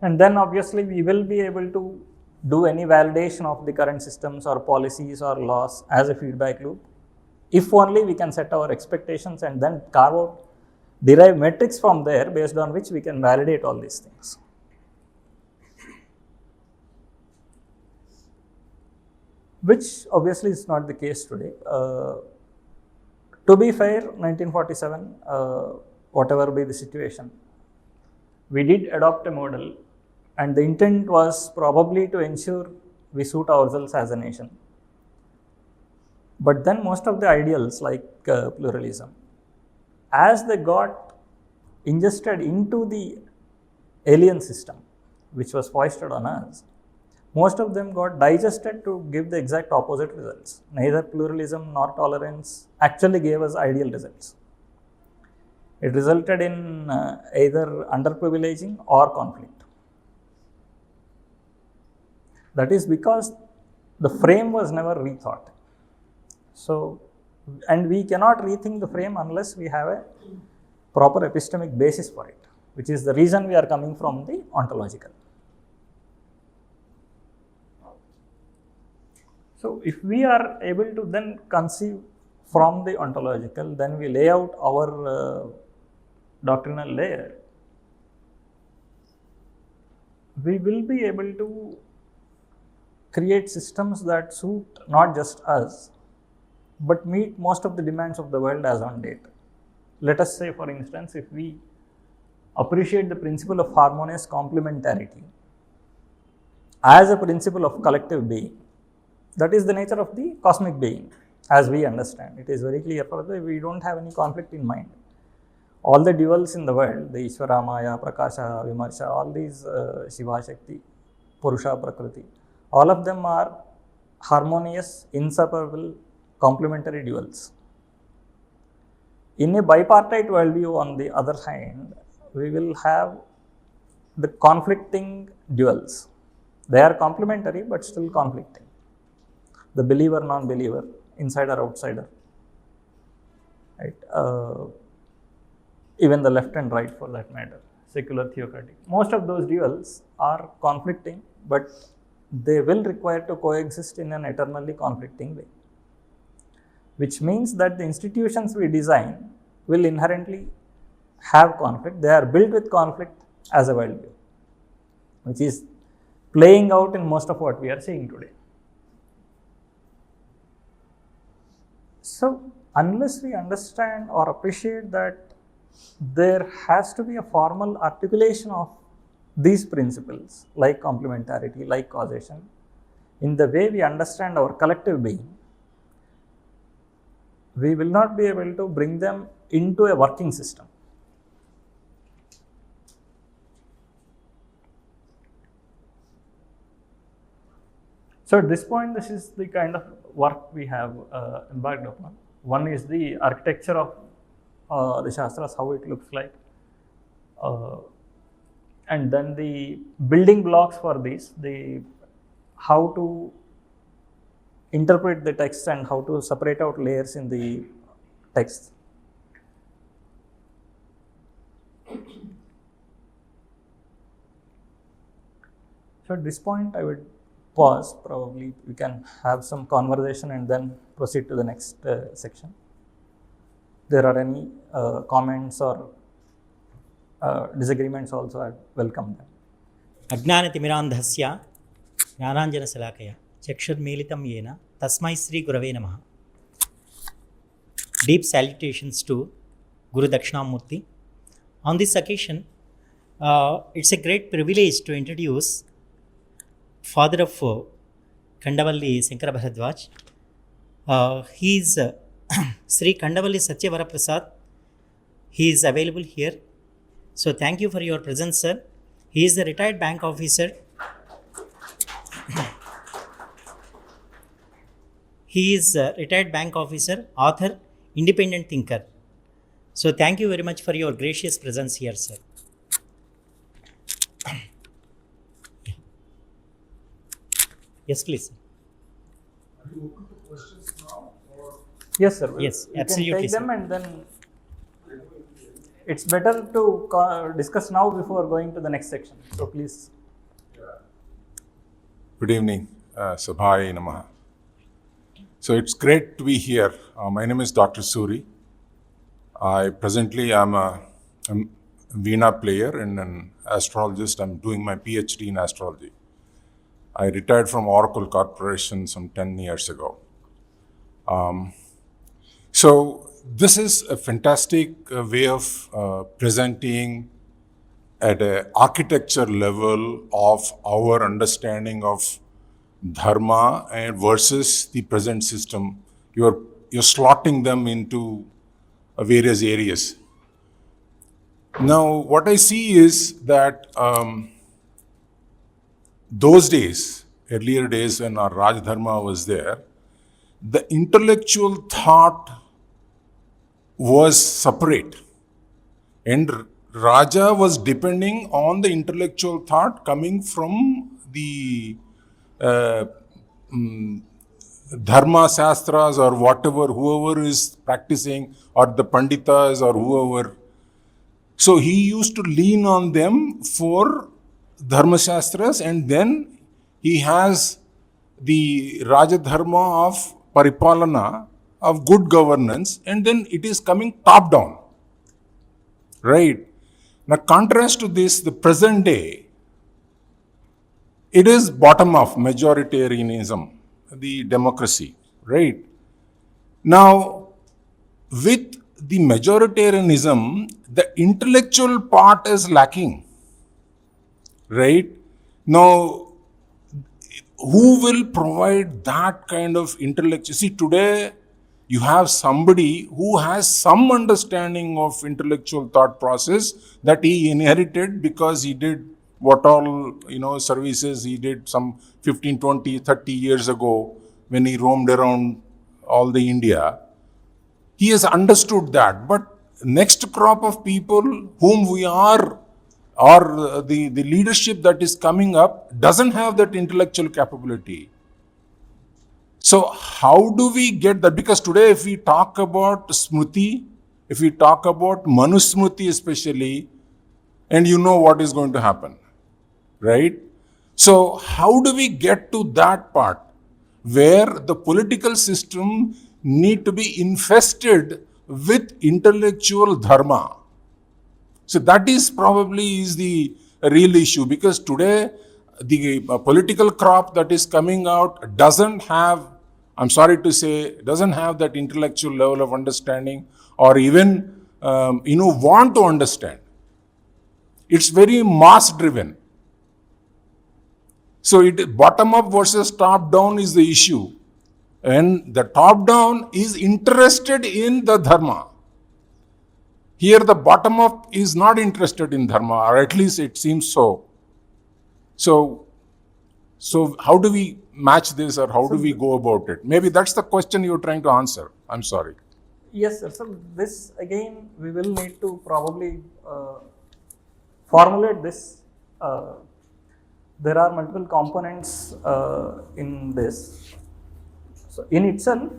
And then obviously we will be able to do any validation of the current systems or policies or laws as a feedback loop, if only we can set our expectations and then carve out, derive metrics from there based on which we can validate all these things. Which obviously is not the case today. To be fair, 1947, whatever be the situation, we did adopt a model, and the intent was probably to ensure we suit ourselves as a nation. But then most of the ideals like pluralism, as they got ingested into the alien system which was foisted on us, most of them got digested to give the exact opposite results. Neither pluralism nor tolerance actually gave us ideal results. It resulted in either underprivileging or conflict. That is because the frame was never rethought. So, and we cannot rethink the frame unless we have a proper epistemic basis for it, which is the reason we are coming from the ontological. So, if we are able to then conceive from the ontological, then we lay out our doctrinal layer, we will be able to create systems that suit not just us, but meet most of the demands of the world as on date. Let us say, for instance, if we appreciate the principle of harmonious complementarity as a principle of collective being, that is the nature of the cosmic being as we understand. It is very clear for us, we do not have any conflict in mind. All the duals in the world, the Ishvara, Maya, Prakasha, Vimarsha, all these Shiva, Shakti, Purusha, Prakriti, all of them are harmonious, inseparable, complementary duals. In a bipartite worldview, on the other hand, we will have the conflicting duals. They are complementary but still conflicting. The believer, non-believer, insider, outsider, right? Even the left and right for that matter, secular, theocratic. Most of those duals are conflicting, but they will require to coexist in an eternally conflicting way, which means that the institutions we design will inherently have conflict. They are built with conflict as a worldview, which is playing out in most of what we are seeing today. So, unless we understand or appreciate that there has to be a formal articulation of these principles like complementarity, like causation, in the way we understand our collective being, we will not be able to bring them into a working system. So, at this point, this is the kind of work we have embarked upon. One is the architecture of the Shastras, how it looks like, and then the building blocks for this, how to interpret the text and how to separate out layers in the text. So, at this point, I would pause. Probably we can have some conversation and then proceed to the next section. There are any comments or disagreements also, I welcome them. अज्ञानतिमिरान्धस्य ज्ञानाञ्जनशलाकया चक्षुर्मीलितं येन तस्मै श्रीगुरवे नमः. Deep salutations to Guru Dakshinamurti. On this occasion, it's a great privilege to introduce father of Khandavalli, Shankara Bharadwaj. He is Sri Khandavalli Satyavara Prasad. He is available here. So thank you for your presence, sir. He is the retired bank officer. He is a retired bank officer, author, independent thinker. So thank you very much for your gracious presence here, sir. Yes, please. Are you open to questions now? Or Yes, sir. Yes, You absolutely, can take sir. them, and then it's better to discuss now before going to the next section. So please. Good evening, Sabhai Namaha. So it's great to be here. My name is Dr. Suri. I presently am a Veena player and an astrologist. I'm doing my PhD in astrology. I retired from Oracle Corporation some 10 years ago. So this is a fantastic way of presenting at an architecture level of our understanding of dharma and versus the present system. You're slotting them into various areas. Now, what I see is that those days, earlier days when our Raj Dharma was there, the intellectual thought was separate. And Raja was depending on the intellectual thought coming from the Dharma Shastras or whatever, whoever is practicing, or the Panditas or whoever. So he used to lean on them for Dharma Shastras, and then he has the Raja Dharma of Paripalana, of good governance, and then it is coming top down. Right? Now, contrast to this, the present day, it is bottom up, majoritarianism, the democracy, right? Now, with the majoritarianism, the intellectual part is lacking, right? Now, who will provide that kind of intellectual? See, today you have somebody who has some understanding of intellectual thought process that he inherited because he did what all, services he did some 15, 20, 30 years ago when he roamed around all the India. He has understood that. But next crop of people whom we are, or the leadership that is coming up doesn't have that intellectual capability. So how do we get that? Because today if we talk about Smriti, if we talk about Manusmriti especially, and you know what is going to happen, right? So how do we get to that part where the political system need to be infested with intellectual dharma? So that is probably the real issue, because today the political crop that is coming out doesn't have, I'm sorry to say, doesn't have that intellectual level of understanding or even, want to understand. It's very mass driven. So bottom up versus top down is the issue. And the top down is interested in the dharma. Here the bottom up is not interested in dharma, or at least it seems so. So how do we match this, or how do we go about it? Maybe that's the question you're trying to answer. I'm sorry. Yes, sir. So this again, we will need to probably formulate this. There are multiple components in this. So in itself,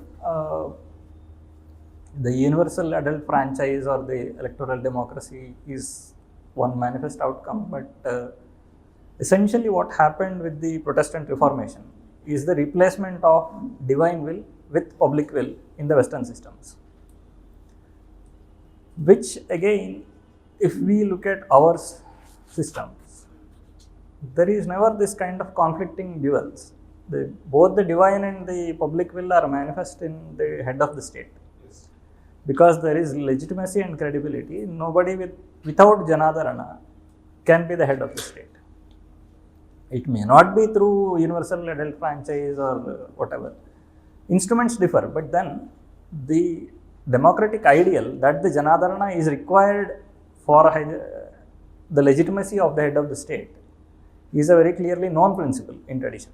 the universal adult franchise or the electoral democracy is one manifest outcome, but Essentially, what happened with the Protestant Reformation is the replacement of divine will with public will in the Western systems. Which again, if we look at our systems, there is never this kind of conflicting duels. Both the divine and the public will are manifest in the head of the state. Because there is legitimacy and credibility, nobody without Janadharana can be the head of the state. It may not be through universal adult franchise or whatever. Instruments differ, but then the democratic ideal that the Janadharana is required for the legitimacy of the head of the state is a very clearly known principle in tradition.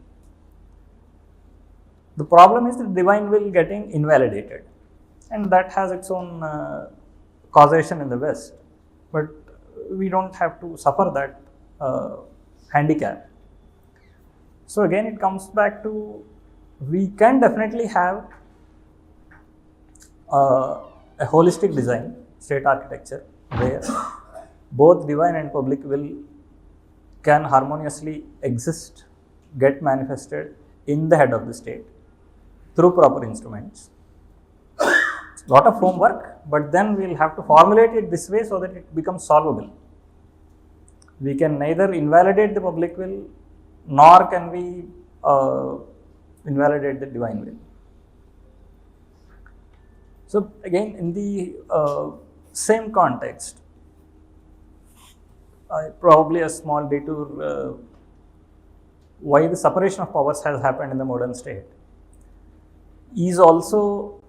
The problem is the divine will getting invalidated, and that has its own causation in the West, but we don't have to suffer that handicap. So again, it comes back to, we can definitely have a holistic design, state architecture, where both divine and public will can harmoniously exist, get manifested in the head of the state through proper instruments. Lot of homework, but then we'll have to formulate it this way so that it becomes solvable. We can neither invalidate the public will, nor can we invalidate the divine will. So again, in the same context, probably a small detour, why the separation of powers has happened in the modern state is also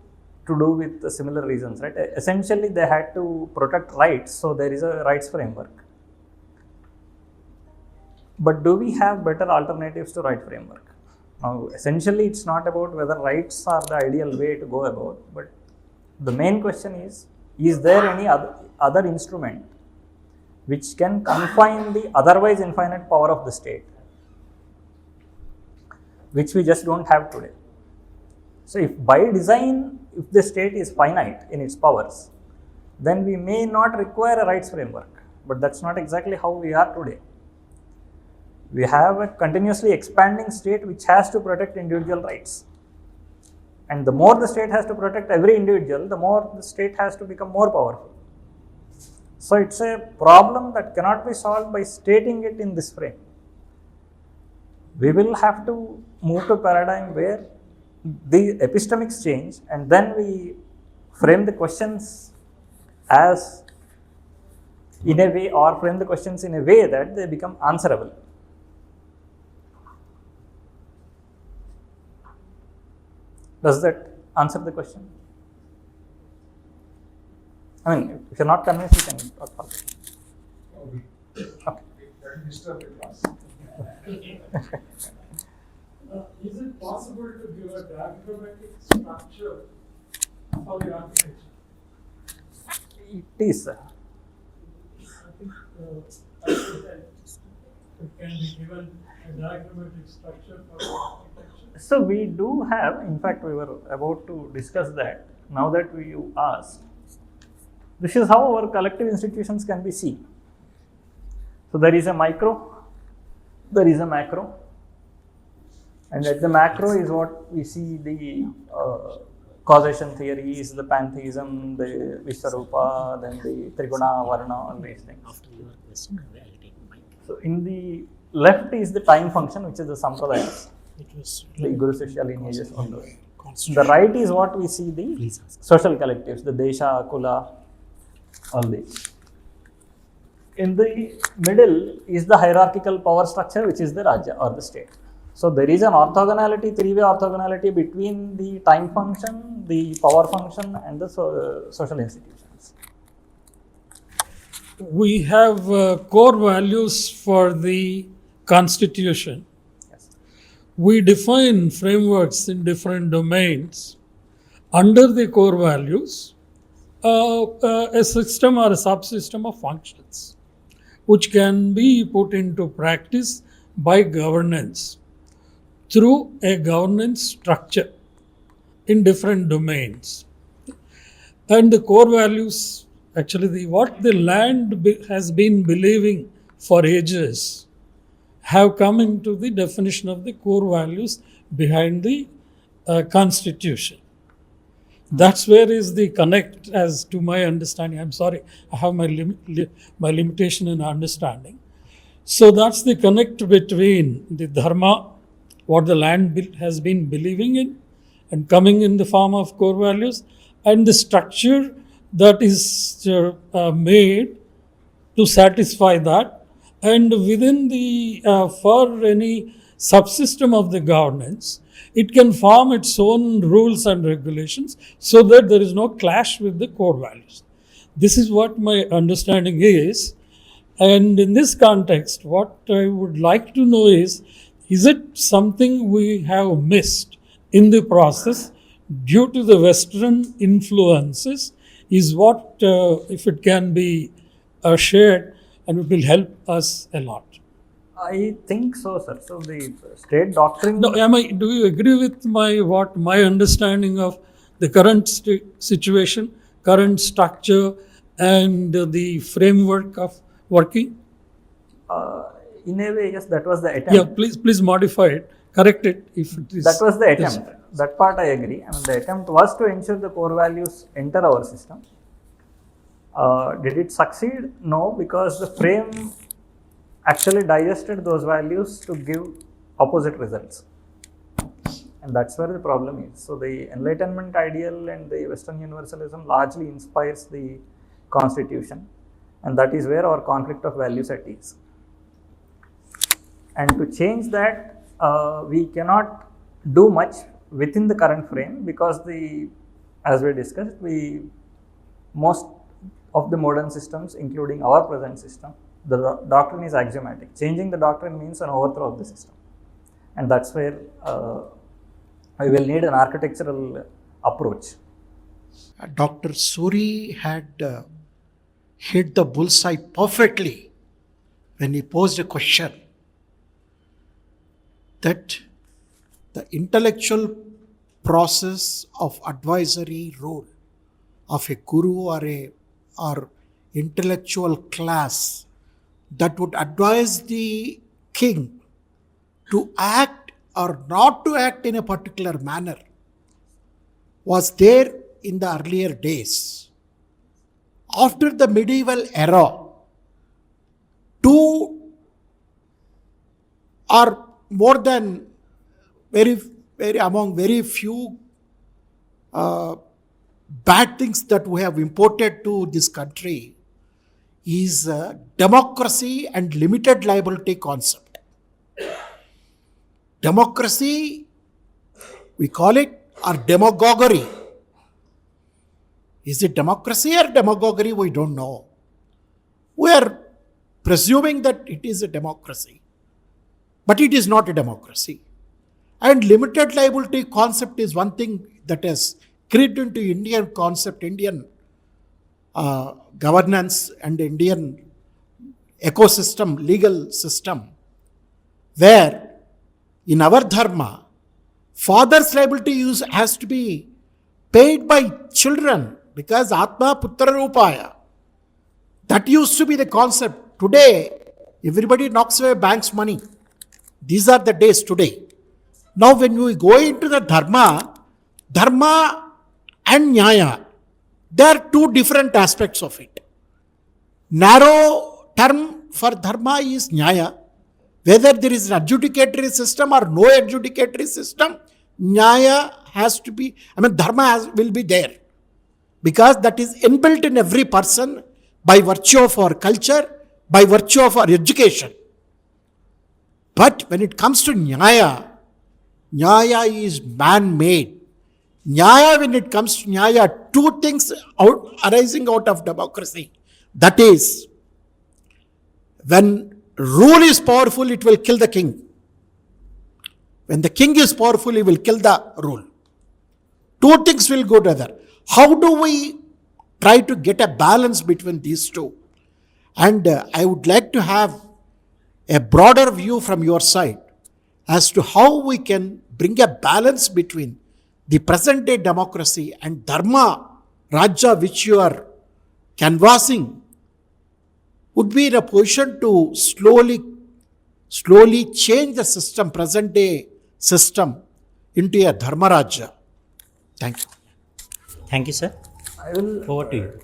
to do with the similar reasons, right? Essentially, they had to protect rights, so there is a rights framework. But do we have better alternatives to right framework? Now, essentially, it's not about whether rights are the ideal way to go about, but the main question is there any other instrument which can confine the otherwise infinite power of the state, which we just don't have today? So, if by design, if the state is finite in its powers, then we may not require a rights framework, but that's not exactly how we are today. We have a continuously expanding state which has to protect individual rights. And the more the state has to protect every individual, the more the state has to become more powerful. So it's a problem that cannot be solved by stating it in this frame. We will have to move to a paradigm where the epistemics change, and then we frame the questions as in a way, or frame the questions in a way that they become answerable. Does that answer the question? I mean, if you're not convinced, you can talk further. Okay. Is it possible to give a diagrammatic structure for the architecture? It is. I think it can be given a diagrammatic structure for the architecture. So we do have, in fact, we were about to discuss that. Now that you asked, this is how our collective institutions can be seen. So there is a micro, there is a macro, and at the macro is what we see the causation theories, the pantheism, the Vishwarupa, then the Triguna, Varna, all these things. After your question, I'll take mic. So in the left is the time function, which is the sampradayas, It was the Guru Sishya lineages, all those. constant. The right is what we see the Please ask. social collectives, the Desha, Kula, all these. In the middle is the hierarchical power structure, which is the Rajya or the state. So there is an orthogonality, three-way orthogonality between the time function, the power function, and the social institutions. We have core values for the constitution. Yes. We define frameworks in different domains. Under the core values, a system or a subsystem of functions, which can be put into practice by governance through a governance structure in different domains. And the core values, actually what the land has been believing for ages, have come into the definition of the core values behind the constitution. That's where is the connect, as to my understanding. I'm sorry, I have my limitation in understanding. So that's the connect between the dharma, what the land has been believing in and coming in the form of core values, and the structure that is made to satisfy that. And within the, for any subsystem of the governance, it can form its own rules and regulations so that there is no clash with the core values. This is what my understanding is. And in this context, what I would like to know is it something we have missed in the process due to the Western influences? Is what, if it can be shared, and it will help us a lot. I think so, sir. So the state doctrine. No, do you agree with my understanding of the current situation, current structure, and the framework of working? In a way, yes, that was the attempt. Yeah, please modify it, correct it if it is. That was the attempt. That part I agree. I mean, the attempt was to ensure the core values enter our system. Did it succeed? No, because the frame actually digested those values to give opposite results. And that's where the problem is. So the Enlightenment ideal and the Western universalism largely inspires the constitution, and that is where our conflict of values is. And to change that, we cannot do much within the current frame, because as we discussed, most of the modern systems, including our present system, the doctrine is axiomatic. Changing the doctrine means an overthrow of the system, and that's where we will need an architectural approach. Dr. Suri had hit the bullseye perfectly when he posed a question that the intellectual process of advisory role of a guru or intellectual class that would advise the king to act or not to act in a particular manner was there in the earlier days. After the medieval era, two or more than among very few bad things that we have imported to this country is democracy and limited liability concept. Democracy, we call it, or demagoguery. Is it democracy or demagoguery? We don't know. We are presuming that it is a democracy, but it is not a democracy. And limited liability concept is one thing that has crept into Indian concept, Indian governance and Indian ecosystem, legal system, where in our dharma, father's liability has to be paid by children because Atma Putra Rupaya. That used to be the concept. Today, everybody knocks away bank's money. These are the days today. Now when we go into the dharma and nyaya, there are two different aspects of it. Narrow term for dharma is nyaya. Whether there is an adjudicatory system or no adjudicatory system, nyaya has to be, dharma will be there. Because that is inbuilt in every person by virtue of our culture, by virtue of our education. But when it comes to nyaya is man-made. Nyaya, when it comes to nyaya, two things arising out of democracy. That is, when rule is powerful, it will kill the king. When the king is powerful, he will kill the rule. Two things will go together. How do we try to get a balance between these two? And I would like to have a broader view from your side as to how we can bring a balance between the present day democracy and Dharma Rajya, which you are canvassing, would be in a position to slowly slowly change the system, present day system, into a Dharma Rajya. Thank you. Thank you, sir. I will Over to you.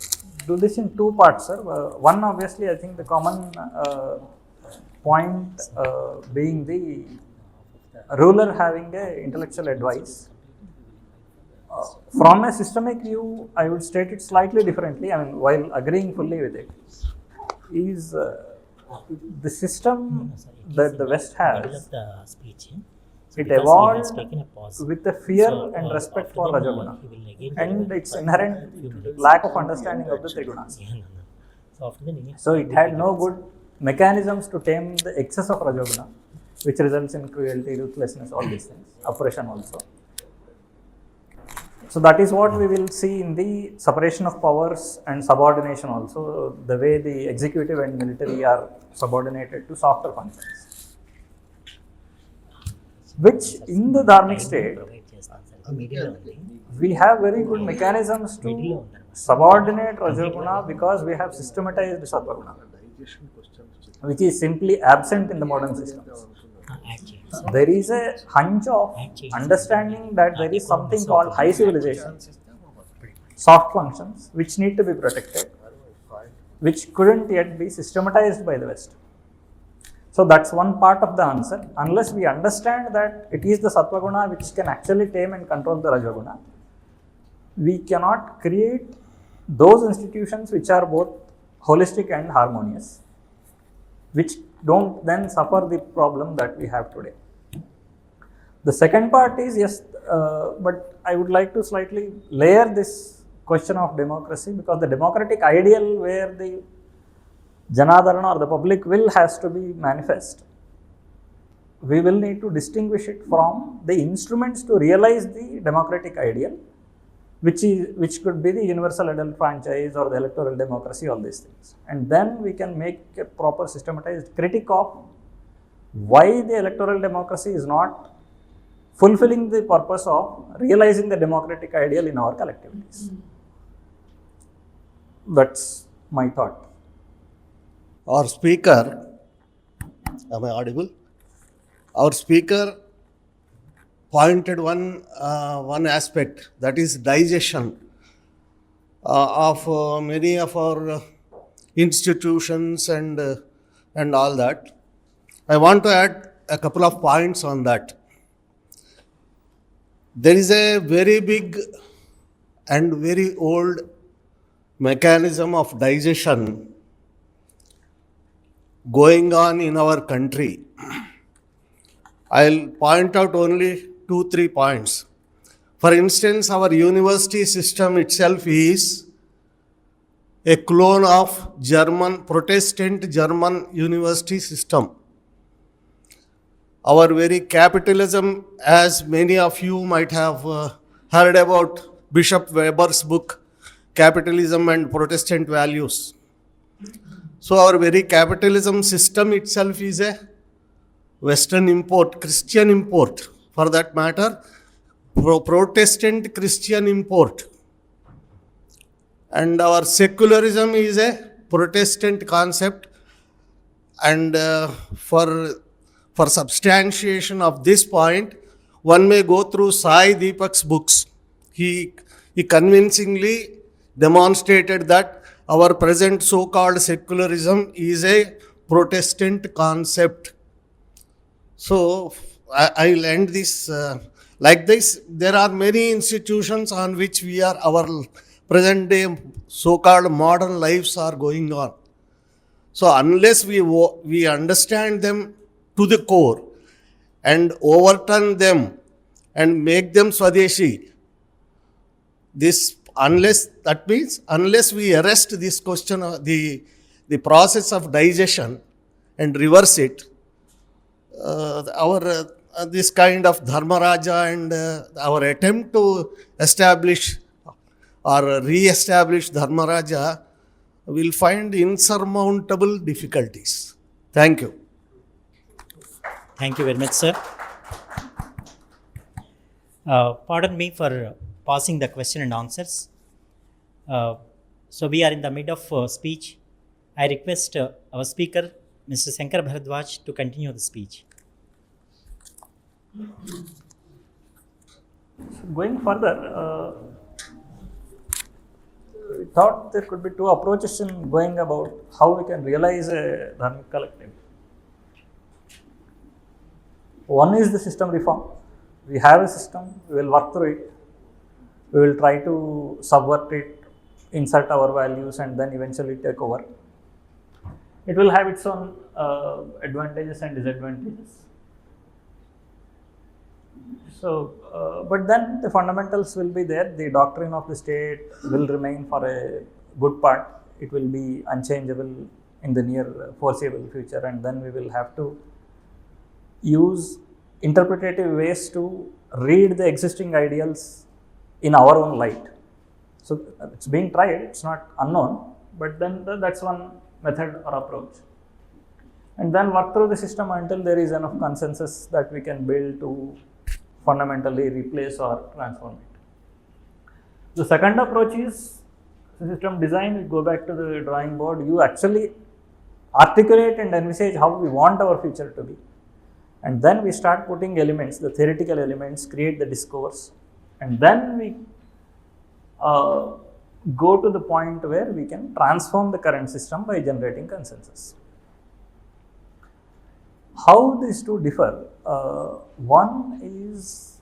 do this in two parts, sir. One, obviously, I think the common point being the ruler having a intellectual advice. From a systemic view, I would state it slightly differently. I mean, while agreeing fully with it, is the system that the West has. It evolved with a fear and respect for Rajaguna, and its inherent lack of understanding of the Trigunas. So it had no good mechanisms to tame the excess of Rajaguna, which results in cruelty, ruthlessness, all these things, oppression also. So that is what we will see in the separation of powers and subordination also, the way the executive and military are subordinated to softer functions, which in the Dharmic state, we have very good mechanisms to subordinate Rajaguna because we have systematized Sattva-guna, which is simply absent in the modern systems. There is a hunch of understanding that there is something called high civilization, soft functions, which need to be protected, which couldn't yet be systematized by the West. So that's one part of the answer. Unless we understand that it is the Sattva-guna which can actually tame and control the Rajaguna, we cannot create those institutions which are both holistic and harmonious, which don't then suffer the problem that we have today. The second part is, yes, but I would like to slightly layer this question of democracy, because the democratic ideal where the Janadharana or the public will has to be manifest, we will need to distinguish it from the instruments to realize the democratic ideal, which could be the universal adult franchise or the electoral democracy, all these things. And then we can make a proper systematized critique of why the electoral democracy is not fulfilling the purpose of realizing the democratic ideal in our collectivities. That's my thought. Our speaker, am I audible? Our speaker pointed one aspect, that is digestion of many of our institutions and all that. I want to add a couple of points on that. There is a very big and very old mechanism of digestion going on in our country. I'll point out only 2-3 points. For instance, our university system itself is a clone of Protestant German university system. Our very capitalism, as many of you might have heard about Bishop Weber's book, Capitalism and Protestant Values. So our very capitalism system itself is a Western import, Christian import, for that matter, Protestant Christian import. And our secularism is a Protestant concept. And for substantiation of this point, one may go through Sai Deepak's books. He convincingly demonstrated that our present so-called secularism is a Protestant concept. So I'll end this like this. There are many institutions on which our present day so-called modern lives are going on. So unless we understand them to the core and overturn them and make them Swadeshi, unless we arrest this question, the process of digestion and reverse it, this kind of Dharma Rajya and our attempt to establish or re-establish Dharma Rajya will find insurmountable difficulties. Thank you. Thank you very much, sir. Pardon me for pausing the question and answers. So we are in the mid of speech. I request our speaker Mr. Shankara Bharadwaj to continue the speech. Going further, we thought there could be two approaches in going about how we can realize a dharmic collective. One is the system reform. We have a system, we will work through it, we will try to subvert it, insert our values, and then eventually take over. It will have its own advantages and disadvantages. So, but then the fundamentals will be there. The doctrine of the state will remain for a good part. It will be unchangeable in the near foreseeable future, and then we will have to use interpretative ways to read the existing ideals in our own light. So, it's being tried, it's not unknown, but then that's one method or approach. And then work through the system until there is enough consensus that we can build to fundamentally replace or transform it. The second approach is system design. We go back to the drawing board. You actually articulate and envisage how we want our future to be. And then we start putting elements, the theoretical elements, create the discourse. And then we go to the point where we can transform the current system by generating consensus. How these two differ? One is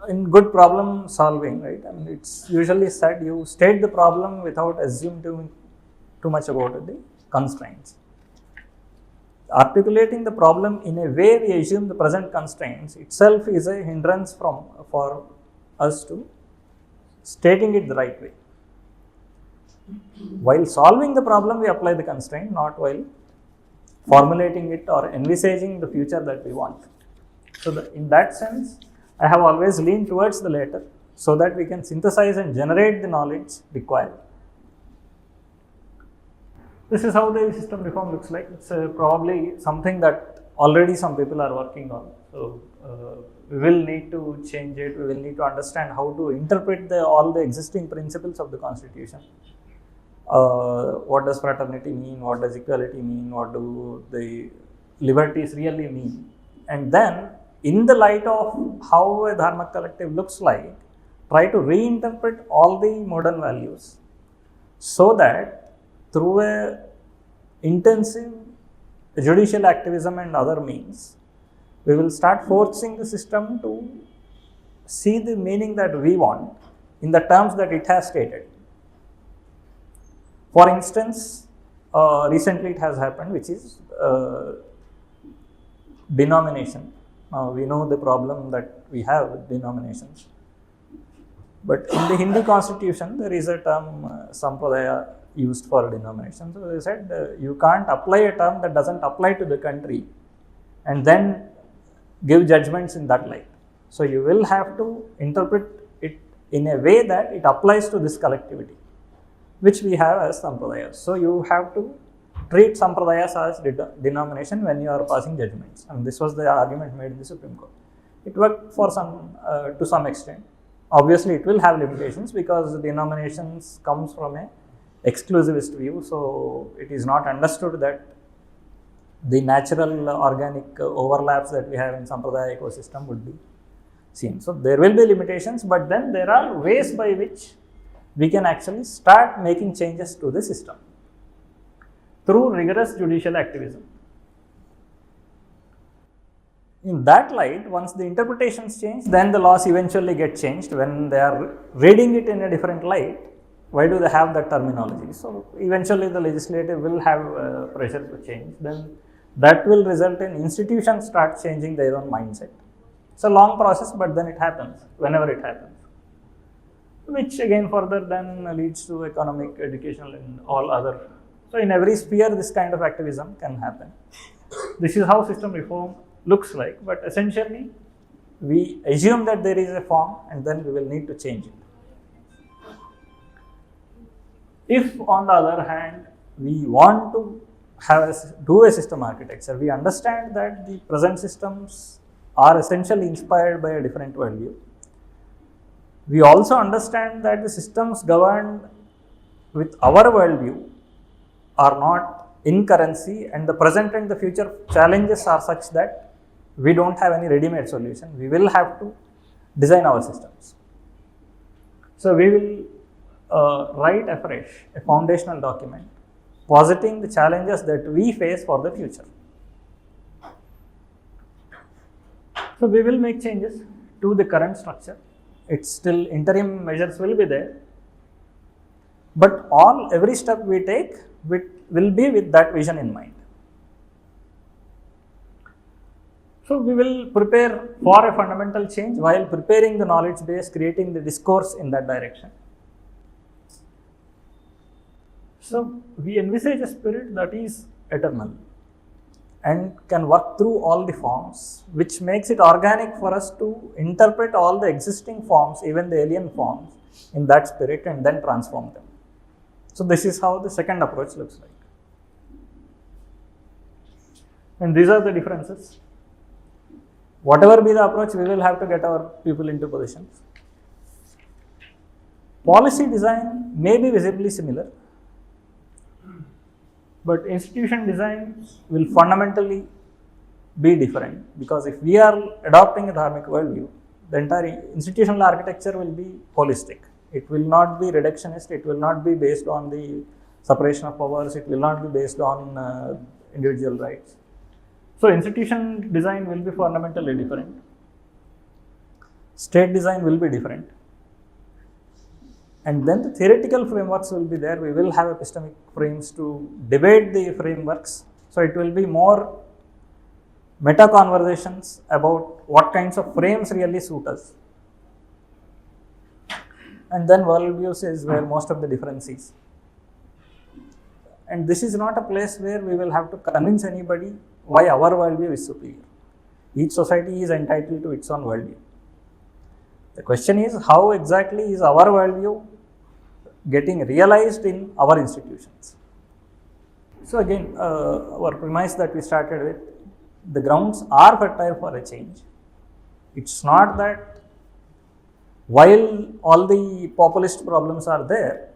in good problem solving, right? I mean, it's usually said you state the problem without assuming too much about the constraints. Articulating the problem in a way we assume the present constraints itself is a hindrance for us to stating it the right way. While solving the problem, we apply the constraint, not while formulating it or envisaging the future that we want. So, in that sense, I have always leaned towards the latter so that we can synthesize and generate the knowledge required. This is how the system reform looks like. It's probably something that already some people are working on. So, we will need to change it. We will need to understand how to interpret all the existing principles of the Constitution. What does fraternity mean? What does equality mean? What do the liberties really mean? And then, in the light of how a Dharma collective looks like, try to reinterpret all the modern values so that through a intensive judicial activism and other means, we will start forcing the system to see the meaning that we want in the terms that it has stated. For instance, recently it has happened, which is denomination. Now we know the problem that we have with denominations. But in the Hindu constitution, there is a term sampradaya used for denomination. So they said you can't apply a term that doesn't apply to the country and then give judgments in that light. So you will have to interpret it in a way that it applies to this collectivity, which we have as sampradayas. So you have to treat sampradayas as denomination when you are passing judgments. And this was the argument made in the Supreme Court. It worked for to some extent. Obviously, it will have limitations because denominations comes from a exclusivist view. So it is not understood that the natural organic overlaps that we have in sampradaya ecosystem would be seen. So there will be limitations, but then there are ways by which we can actually start making changes to the system through rigorous judicial activism. In that light, once the interpretations change, then the laws eventually get changed. When they are reading it in a different light, why do they have that terminology? So eventually the legislative will have pressure to change. Then that will result in institutions start changing their own mindset. It's a long process, but then it happens whenever it happens, which again further then leads to economic, educational and all other. So in every sphere this kind of activism can happen. This is how system reform looks like, but essentially we assume that there is a form and then we will need to change it. If on the other hand we want to do a system architecture, we understand that the present systems are essentially inspired by a different worldview. We also understand that the systems governed with our worldview are not in currency, and the present and the future challenges are such that we don't have any ready-made solution. We will have to design our systems. So we will write afresh a foundational document positing the challenges that we face for the future. So we will make changes to the current structure. It's still interim measures will be there, but every step we take will be with that vision in mind. So we will prepare for a fundamental change while preparing the knowledge base, creating the discourse in that direction. So we envisage a spirit that is eternal and can work through all the forms, which makes it organic for us to interpret all the existing forms, even the alien forms, in that spirit and then transform them. So this is how the second approach looks like. And these are the differences. Whatever be the approach, we will have to get our people into positions. Policy design may be visibly similar, but institution design will fundamentally be different, because if we are adopting a dharmic worldview, the entire institutional architecture will be holistic. It will not be reductionist, it will not be based on the separation of powers, it will not be based on individual rights. So institution design will be fundamentally different. State design will be different. And then the theoretical frameworks will be there. We will have epistemic frames to debate the frameworks. So it will be more meta conversations about what kinds of frames really suit us. And then worldviews is where most of the difference is. And this is not a place where we will have to convince anybody why our worldview is superior. Each society is entitled to its own worldview. The question is, how exactly is our worldview getting realized in our institutions? So again, our premise that we started with, the grounds are fertile for a change. It's not that while all the populist problems are there,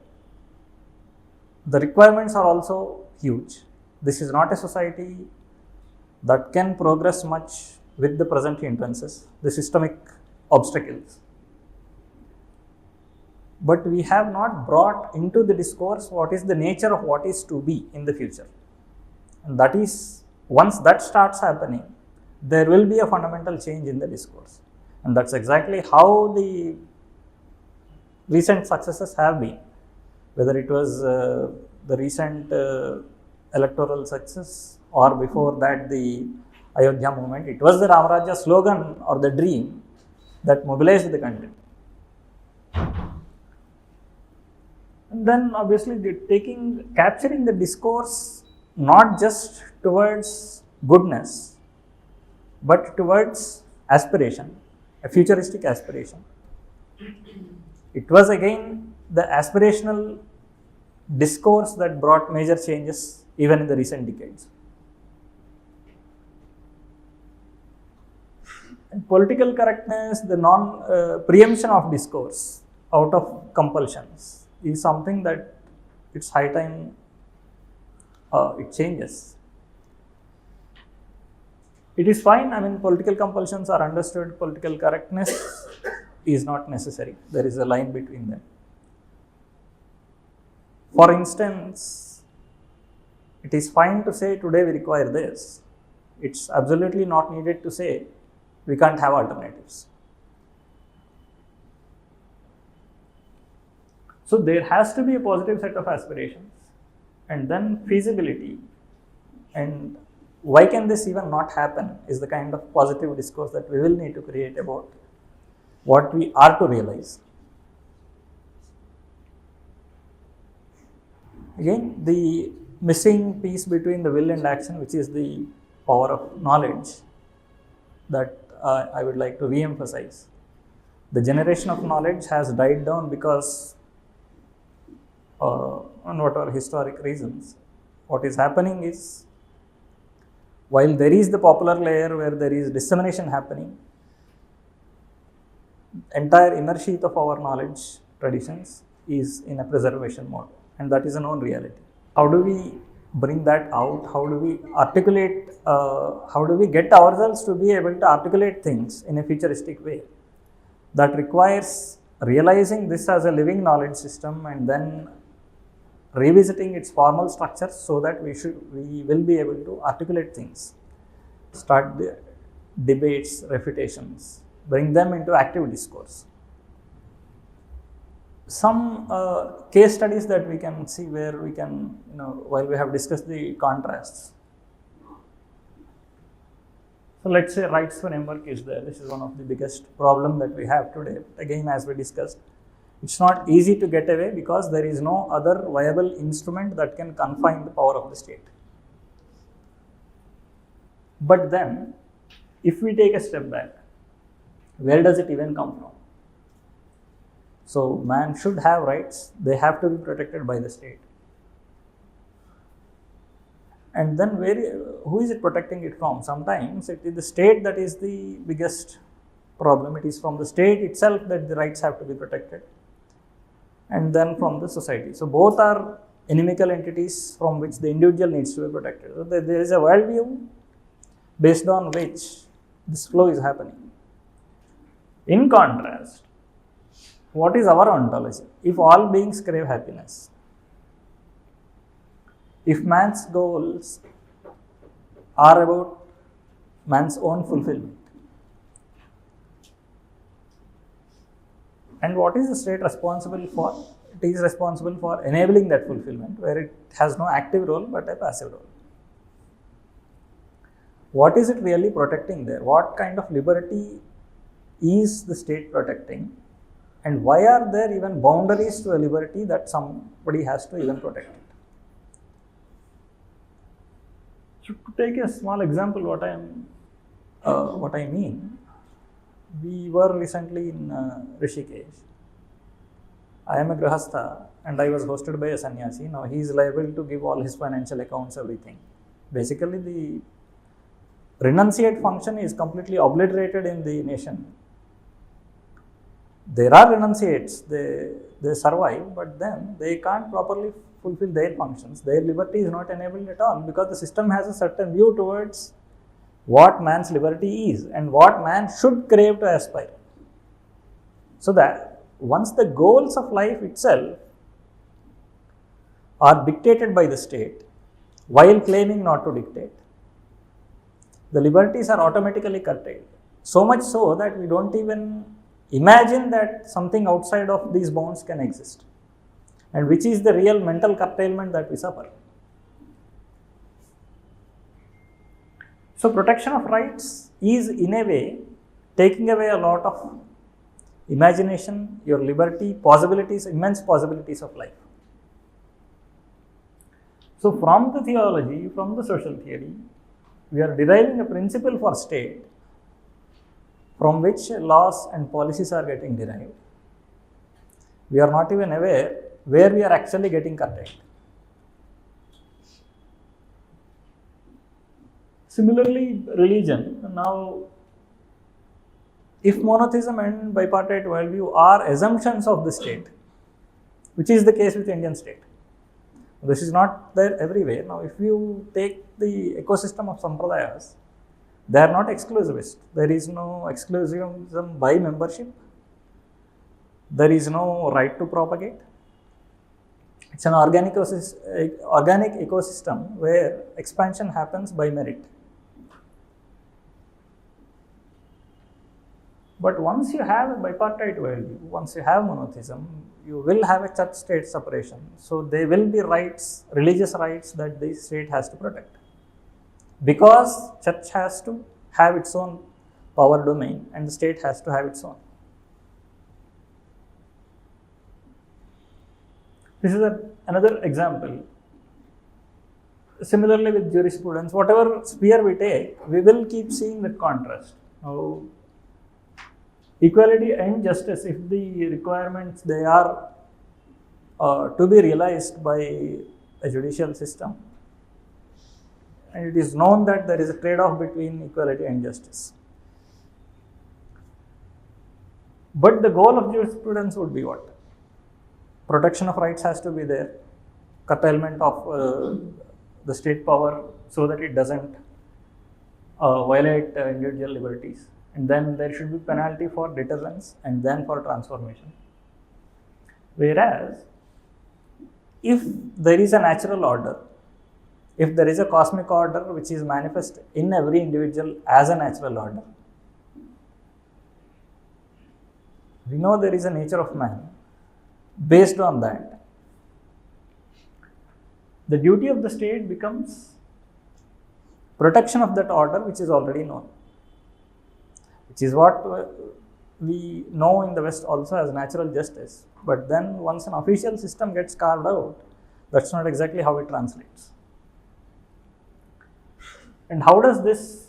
the requirements are also huge. This is not a society that can progress much with the present hindrances, the systemic obstacles. But we have not brought into the discourse what is the nature of what is to be in the future. And that is, once that starts happening, there will be a fundamental change in the discourse. And that's exactly how the recent successes have been. Whether it was the recent electoral success or before that the Ayodhya movement, it was the Dharma Rajya slogan or the dream that mobilized the country. And then obviously capturing the discourse not just towards goodness, but towards aspiration, a futuristic aspiration. It was again the aspirational discourse that brought major changes even in the recent decades. And political correctness, the preemption of discourse out of compulsions is something that it's high time it changes. It is fine, political compulsions are understood, political correctness is not necessary. There is a line between them. For instance, it is fine to say today we require this. It's absolutely not needed to say we can't have alternatives. So there has to be a positive set of aspirations, and then feasibility, and why can this even not happen is the kind of positive discourse that we will need to create about what we are to realize. Again, the missing piece between the will and action, which is the power of knowledge, that I would like to re-emphasize. The generation of knowledge has died down because on whatever historic reasons. What is happening is, while there is the popular layer where there is dissemination happening, entire inner sheath of our knowledge traditions is in a preservation mode, and that is a known reality. How do we bring that out? How do we articulate, how do we get ourselves to be able to articulate things in a futuristic way? That requires realizing this as a living knowledge system and then revisiting its formal structures so that we will be able to articulate things, start the debates, refutations, bring them into active discourse. Some case studies that we can see where we can, while we have discussed the contrasts. So let's say rights framework is there. This is one of the biggest problem that we have today. Again, as we discussed, it's not easy to get away because there is no other viable instrument that can confine the power of the state. But then, if we take a step back, where does it even come from? So, man should have rights, they have to be protected by the state. And then, who is it protecting it from? Sometimes it is the state that is the biggest problem. It is from the state itself that the rights have to be protected, and then from the society. So, both are inimical entities from which the individual needs to be protected. So, there is a worldview based on which this flow is happening. In contrast, what is our ontology? If all beings crave happiness, if man's goals are about man's own fulfillment, and what is the state responsible for? It is responsible for enabling that fulfillment, where it has no active role but a passive role. What is it really protecting there? What kind of liberty is the state protecting? And why are there even boundaries to a liberty that somebody has to even protect it? So to take a small example, what I mean, we were recently in Rishikesh. I am a grahastha and I was hosted by a sannyasi. Now he is liable to give all his financial accounts, everything. Basically, the renunciate function is completely obliterated in the nation. There are renunciates, they survive, but then they can't properly fulfill their functions. Their liberty is not enabled at all because the system has a certain view towards what man's liberty is and what man should crave to aspire. So that once the goals of life itself are dictated by the state while claiming not to dictate, the liberties are automatically curtailed. So much so that we don't even imagine that something outside of these bounds can exist, and which is the real mental curtailment that we suffer. So protection of rights is in a way taking away a lot of imagination, your liberty, possibilities, immense possibilities of life. So from the theology, from the social theory, we are deriving a principle for state from which laws and policies are getting derived. We are not even aware where we are actually getting curtailed. Similarly, religion. Now, if monotheism and bipartite worldview are assumptions of the state, which is the case with the Indian state, this is not there everywhere. Now, if you take the ecosystem of sampradayas, they are not exclusivist. There is no exclusivism by membership. There is no right to propagate. It's an organic ecosystem where expansion happens by merit. But once you have a bipartite worldview, once you have monotheism, you will have a church-state separation. So there will be rights, religious rights that the state has to protect. Because church has to have its own power domain and the state has to have its own. This is another example. Similarly with jurisprudence, whatever sphere we take, we will keep seeing that contrast. Now, equality and justice, if the requirements they are to be realized by a judicial system, and it is known that there is a trade-off between equality and justice. But the goal of jurisprudence would be what? Protection of rights has to be there, curtailment of the state power so that it doesn't violate individual liberties. And then there should be penalty for deterrence and then for transformation. Whereas, if there is a natural order, if there is a cosmic order which is manifest in every individual as a natural order, we know there is a nature of man. Based on that, the duty of the state becomes protection of that order which is already known, which is what we know in the West also as natural justice. But then once an official system gets carved out, that's not exactly how it translates. And how does this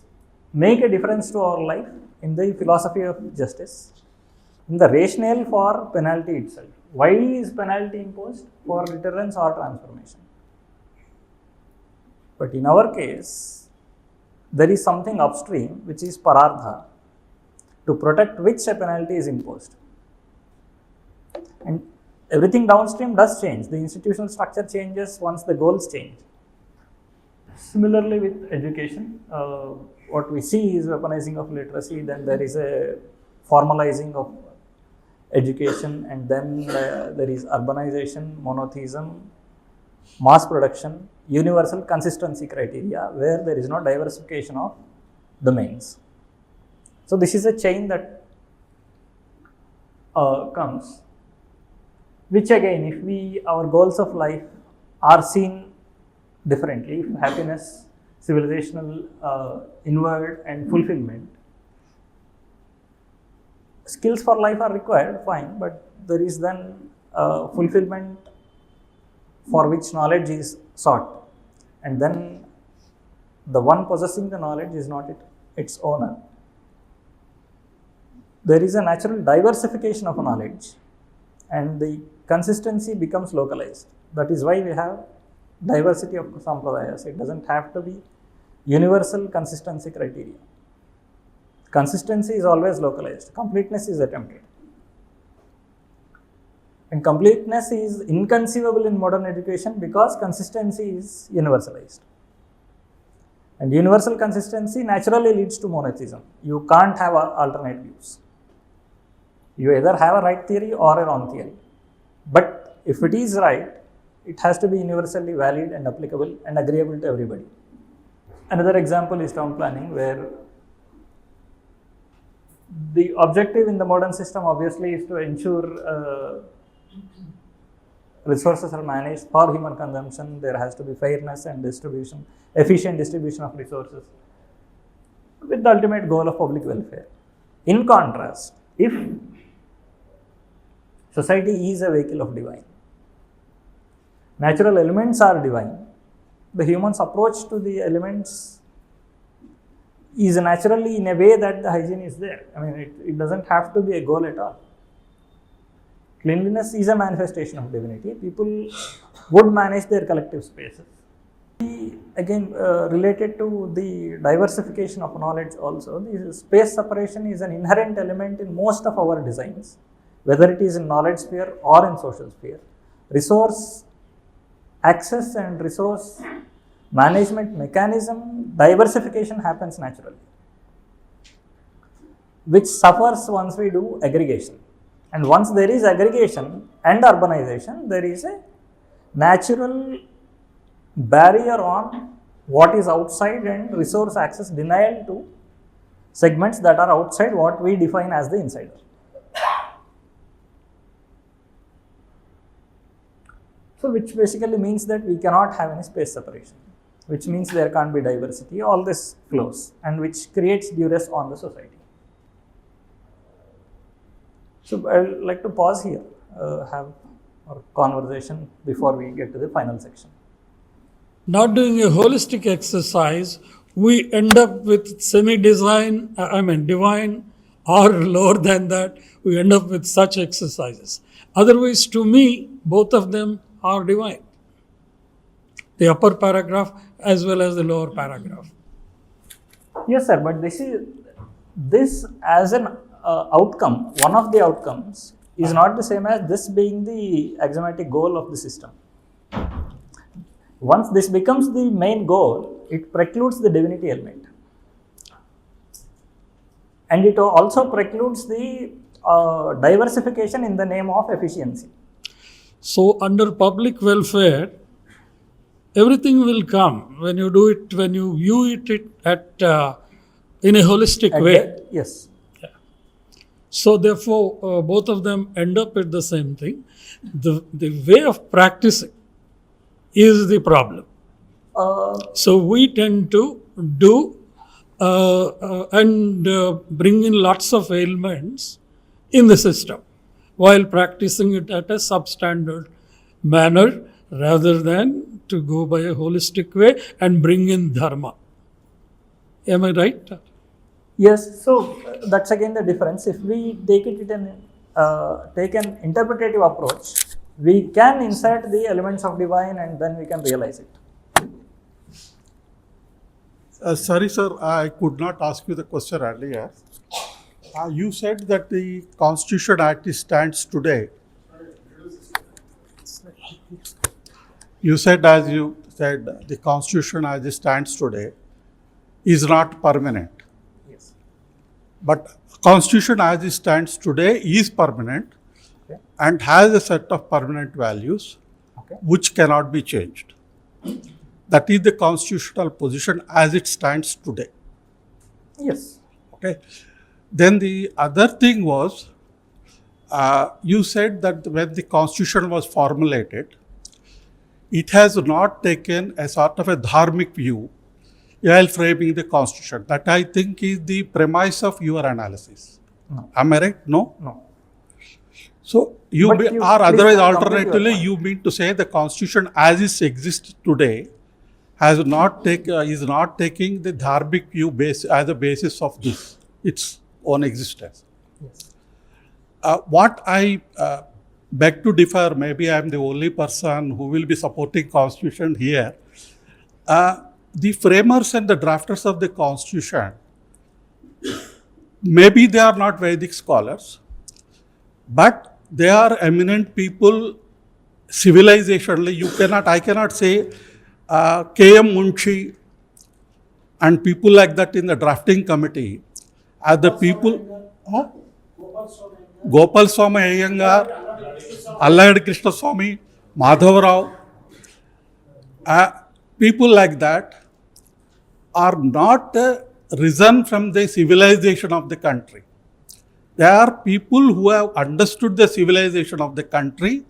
make a difference to our life in the philosophy of justice? In the rationale for penalty itself. Why is penalty imposed? For deterrence or transformation. But in our case, there is something upstream which is parardha, to protect which a penalty is imposed. And everything downstream does change. The institutional structure changes once the goals change. Similarly with education, what we see is weaponizing of literacy, then there is a formalizing of education, and then there is urbanization, monotheism, mass production, universal consistency criteria, where there is no diversification of domains. So this is a chain that comes, which again, if our goals of life are seen differently, if happiness, civilizational, inward and fulfillment, skills for life are required, fine, but there is then fulfillment for which knowledge is sought, and then the one possessing the knowledge is not its owner. There is a natural diversification of knowledge, and the consistency becomes localized. That is why we have diversity of sampradayas. It doesn't have to be universal consistency criteria. Consistency is always localized. Completeness is attempted. And completeness is inconceivable in modern education because consistency is universalized. And universal consistency naturally leads to monotheism. You can't have alternate views. You either have a right theory or a wrong theory. But if it is right, it has to be universally valid and applicable and agreeable to everybody. Another example is town planning, where the objective in the modern system obviously is to ensure resources are managed for human consumption. There has to be fairness and distribution, efficient distribution of resources, with the ultimate goal of public welfare. In contrast, if society is a vehicle of divine, natural elements are divine, the human's approach to the elements is naturally in a way that the hygiene is there. I mean, it doesn't have to be a goal at all. Cleanliness is a manifestation of divinity. People would manage their collective spaces. Again, related to the diversification of knowledge also, the space separation is an inherent element in most of our designs, whether it is in knowledge sphere or in social sphere. Resource access and resource management mechanism, diversification happens naturally, which suffers once we do aggregation. And once there is aggregation and urbanization, there is a natural barrier on what is outside and resource access denial to segments that are outside what we define as the insider. So which basically means that we cannot have any space separation, which means there can't be diversity. All this flows, and which creates duress on the society. So I would like to pause here, have our conversation before we get to the final section. Not doing a holistic exercise, we end up with divine or lower than that, we end up with such exercises. Otherwise, to me, both of them are divine. The upper paragraph as well as the lower paragraph. Yes, sir, but this as an outcome, one of the outcomes is not the same as this being the axiomatic goal of the system. Once this becomes the main goal, it precludes the divinity element. And it also precludes the diversification in the name of efficiency. So, under public welfare, everything will come when you do it, when you view it in a holistic way. Yes. So, therefore, both of them end up at the same thing. The way of practicing is the problem. So, we tend to do and bring in lots of ailments in the system while practicing it at a substandard manner rather than to go by a holistic way and bring in dharma. Am I right? Yes, so that's again the difference. If we take take an interpretative approach, we can insert the elements of divine and then we can realize it. Sorry, sir, I could not ask you the question earlier. You said that the Constitution Act stands today. You said, as you said, the Constitution as it stands today is not permanent. Yes. But Constitution as it stands today is permanent, Okay. and has a set of permanent values, Okay. which cannot be changed. That is the constitutional position as it stands today. Yes. Okay. Then the other thing was, you said that when the Constitution was formulated, it has not taken a sort of a dharmic view while framing the Constitution. That I think is the premise of your analysis. No. Am I right? No? No. So But or please otherwise, complete your alternatively, point. you mean to say the Constitution as it exists today has not is not taking the dharmic view as a basis of its own existence. Yes. What I beg to differ, maybe I am the only person who will be supporting Constitution here. The framers and the drafters of the Constitution, maybe they are not Vedic scholars, but they are eminent people civilizationally. I cannot say K.M. Munshi and people like that in the drafting committee are the people. Gopal Swami Iyengar, Allayad Krishna Swami, Madhav Rao, people like that are not risen from the civilization of the country. They are people who have understood the civilization of the country,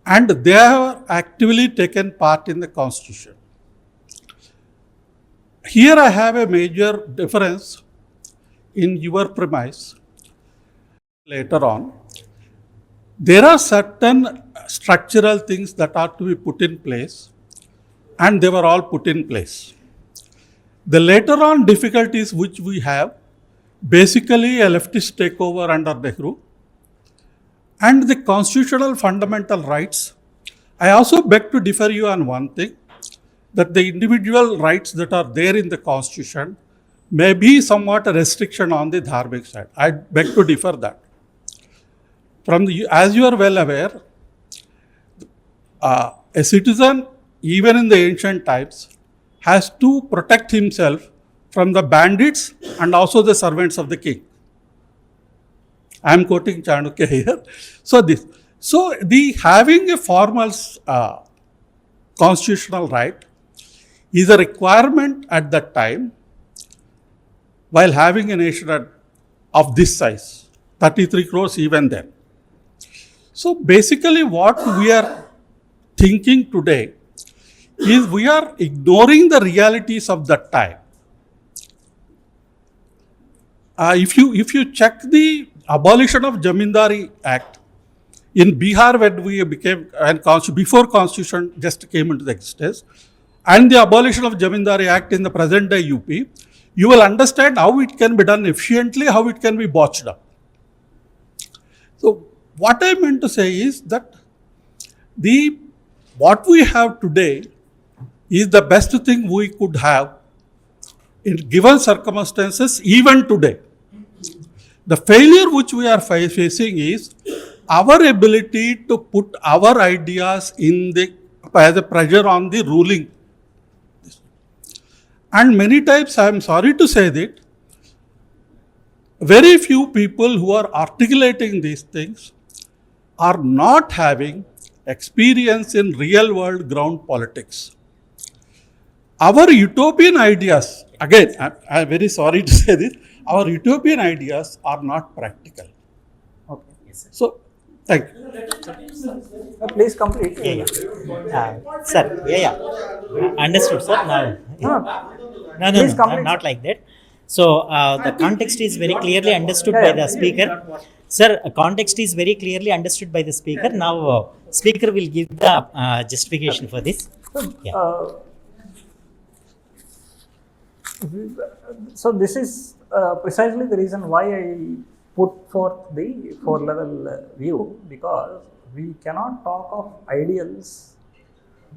and they have actively taken part in the Constitution. Here I have a major difference in your premise. Later on, there are certain structural things that are to be put in place, and they were all put in place. The later on difficulties which we have, basically a leftist takeover under Nehru, and the constitutional fundamental rights. I also beg to differ you on one thing, that the individual rights that are there in the Constitution may be somewhat a restriction on the dharmic side. I beg to differ that. As you are well aware, a citizen, even in the ancient times, has to protect himself from the bandits and also the servants of the king. I am quoting Chanukya here. So the having a formal constitutional right is a requirement at that time, while having a nation of this size, 33 crores even then. So basically what we are thinking today is we are ignoring the realities of that time. If you check the abolition of Jamindari Act in Bihar, when we became, and before Constitution just came into existence, and the abolition of Jamindari Act in the present day UP, you will understand how it can be done efficiently, how it can be botched up. So what I meant to say is that what we have today is the best thing we could have in given circumstances even today. The failure which we are facing is our ability to put our ideas in the as a pressure on the ruling. And many times, I am sorry to say that, very few people who are articulating these things are not having experience in real world ground politics. Our utopian ideas, again, I'm very sorry to say this, our utopian ideas are not practical. Okay. So, thank you. Please complete. Sir, understood, sir. No, Please complete. not like that. So, the context is very clearly understood by the speaker. Sir, context is very clearly understood by the speaker. Now, speaker will give the justification for this. So this is precisely the reason why I put forth the 4-level view, because we cannot talk of ideals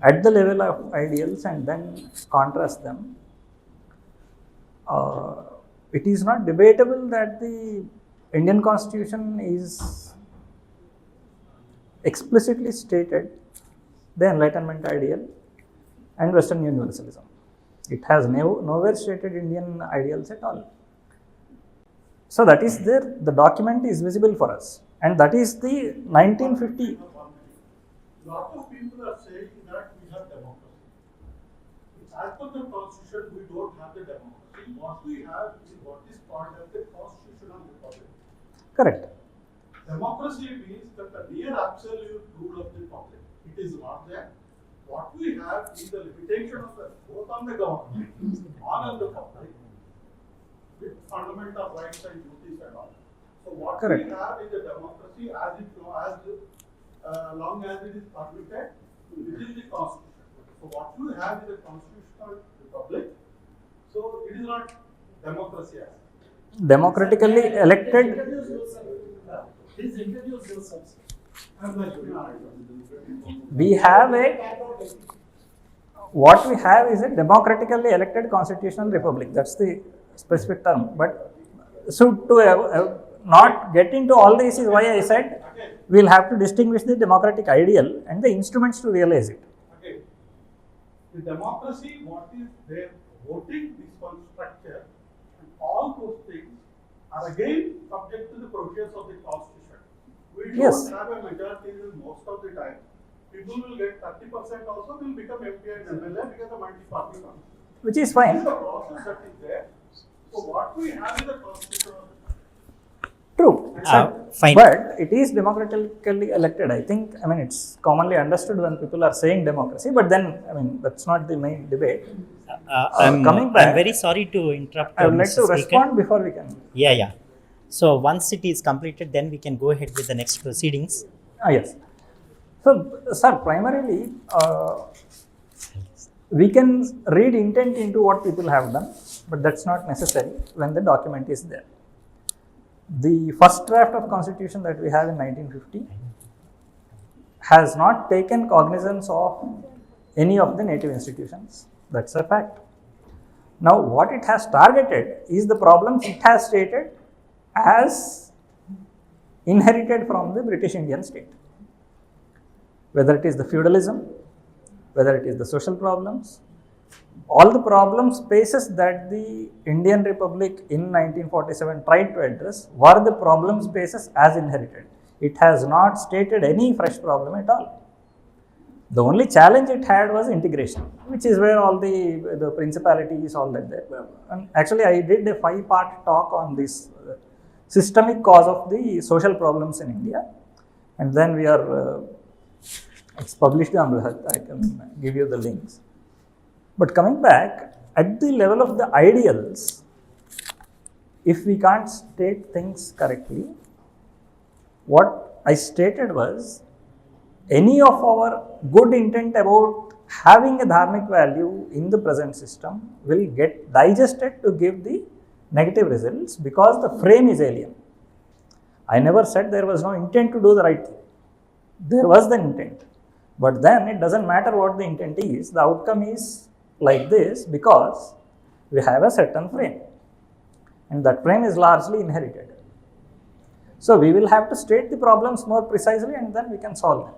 at the level of ideals and then contrast them. It is not debatable that the Indian Constitution is explicitly stated the Enlightenment ideal and Western universalism. It has nowhere stated Indian ideals at all. So that is there, the document is visible for us, and that is the 1950. Lot of people are saying that we have democracy. As per the constitution, we don't have the democracy. What we have is what is called as the constitutional republic. Correct. Democracy means that the near absolute rule of the public. It is not there. What we have is the limitation of the both on the government, on the public, with fundamental rights and duties and all. So what Correct. we have is a democracy as long as it is permitted within the constitution. So what we have is a constitutional republic. So it is not democracy as Democratically elected. Please introduce yourselves. We have what we have is a democratically elected constitutional republic. That's the specific term. But so to not get into all this is why I said we'll have to distinguish the democratic ideal and the instruments to realize it. Okay. The democracy, what is their voting, this one structure, and all those things are again subject to the provisions of the constitution. We don't Yes. have a majority rule most of the time. People will get 30% also will become MP and MLA because of multi-party government. Which is This fine. is the process that is there. So what we have is a constitution. True. Fine. But it is democratically elected. I think, it's commonly understood when people are saying democracy, but then, that's not the main debate. Coming back, I'm very sorry to interrupt. I would like Mr. to Speaker. respond before we can. Yeah. So once it is completed, then we can go ahead with the next proceedings. Yes. So, sir, primarily, we can read intent into what people have done, but that's not necessary when the document is there. The first draft of constitution that we have in 1950 has not taken cognizance of any of the native institutions. That's a fact. Now, what it has targeted is the problems it has stated as inherited from the British Indian state. Whether it is the feudalism, whether it is the social problems, all the problem spaces that the Indian Republic in 1947 tried to address were the problem spaces as inherited. It has not stated any fresh problem at all. The only challenge it had was integration, which is where all the principalities, all that there. And actually, I did a 5-part talk on this systemic cause of the social problems in India, and then we are it's published on Bharat. I can give you the links. But coming back, at the level of the ideals, if we can't state things correctly, what I stated was any of our good intent about having a dharmic value in the present system will get digested to give the negative results because the frame is alien. I never said there was no intent to do the right thing. There was the intent. But then it doesn't matter what the intent is, the outcome is like this because we have a certain frame, and that frame is largely inherited. So we will have to state the problems more precisely and then we can solve them.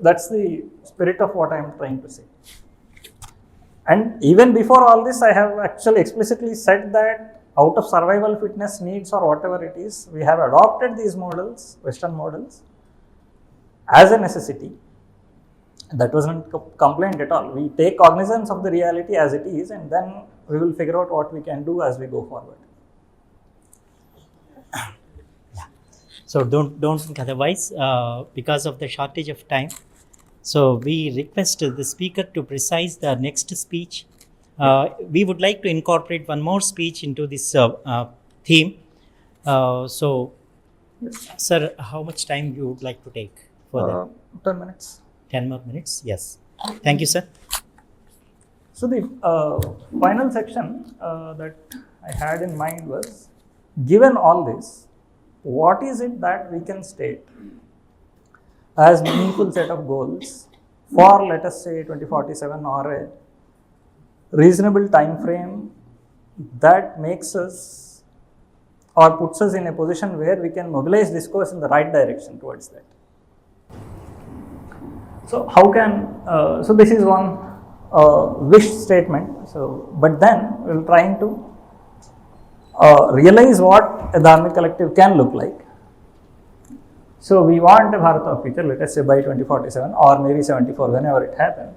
That's the spirit of what I am trying to say. And even before all this, I have actually explicitly said that out of survival fitness needs or whatever it is, we have adopted these models, Western models, as a necessity. That wasn't complaint at all. We take cognizance of the reality as it is, and then we will figure out what we can do as we go forward. So don't think otherwise because of the shortage of time. So we request the speaker to precise the next speech. We would like to incorporate one more speech into this theme. So, sir, how much time you would like to take for that? 10 minutes. 10 more minutes? Yes. Thank you, sir. So the final section that I had in mind was, given all this, what is it that we can state as meaningful set of goals for, let us say, 2047 or a reasonable time frame that makes us or puts us in a position where we can mobilize discourse in the right direction towards that. So how can, so this is one wish statement, so, but then we will trying to realize what a Dharmic collective can look like. So we want a Bharat of future, let us say by 2047 or maybe 74, whenever it happens.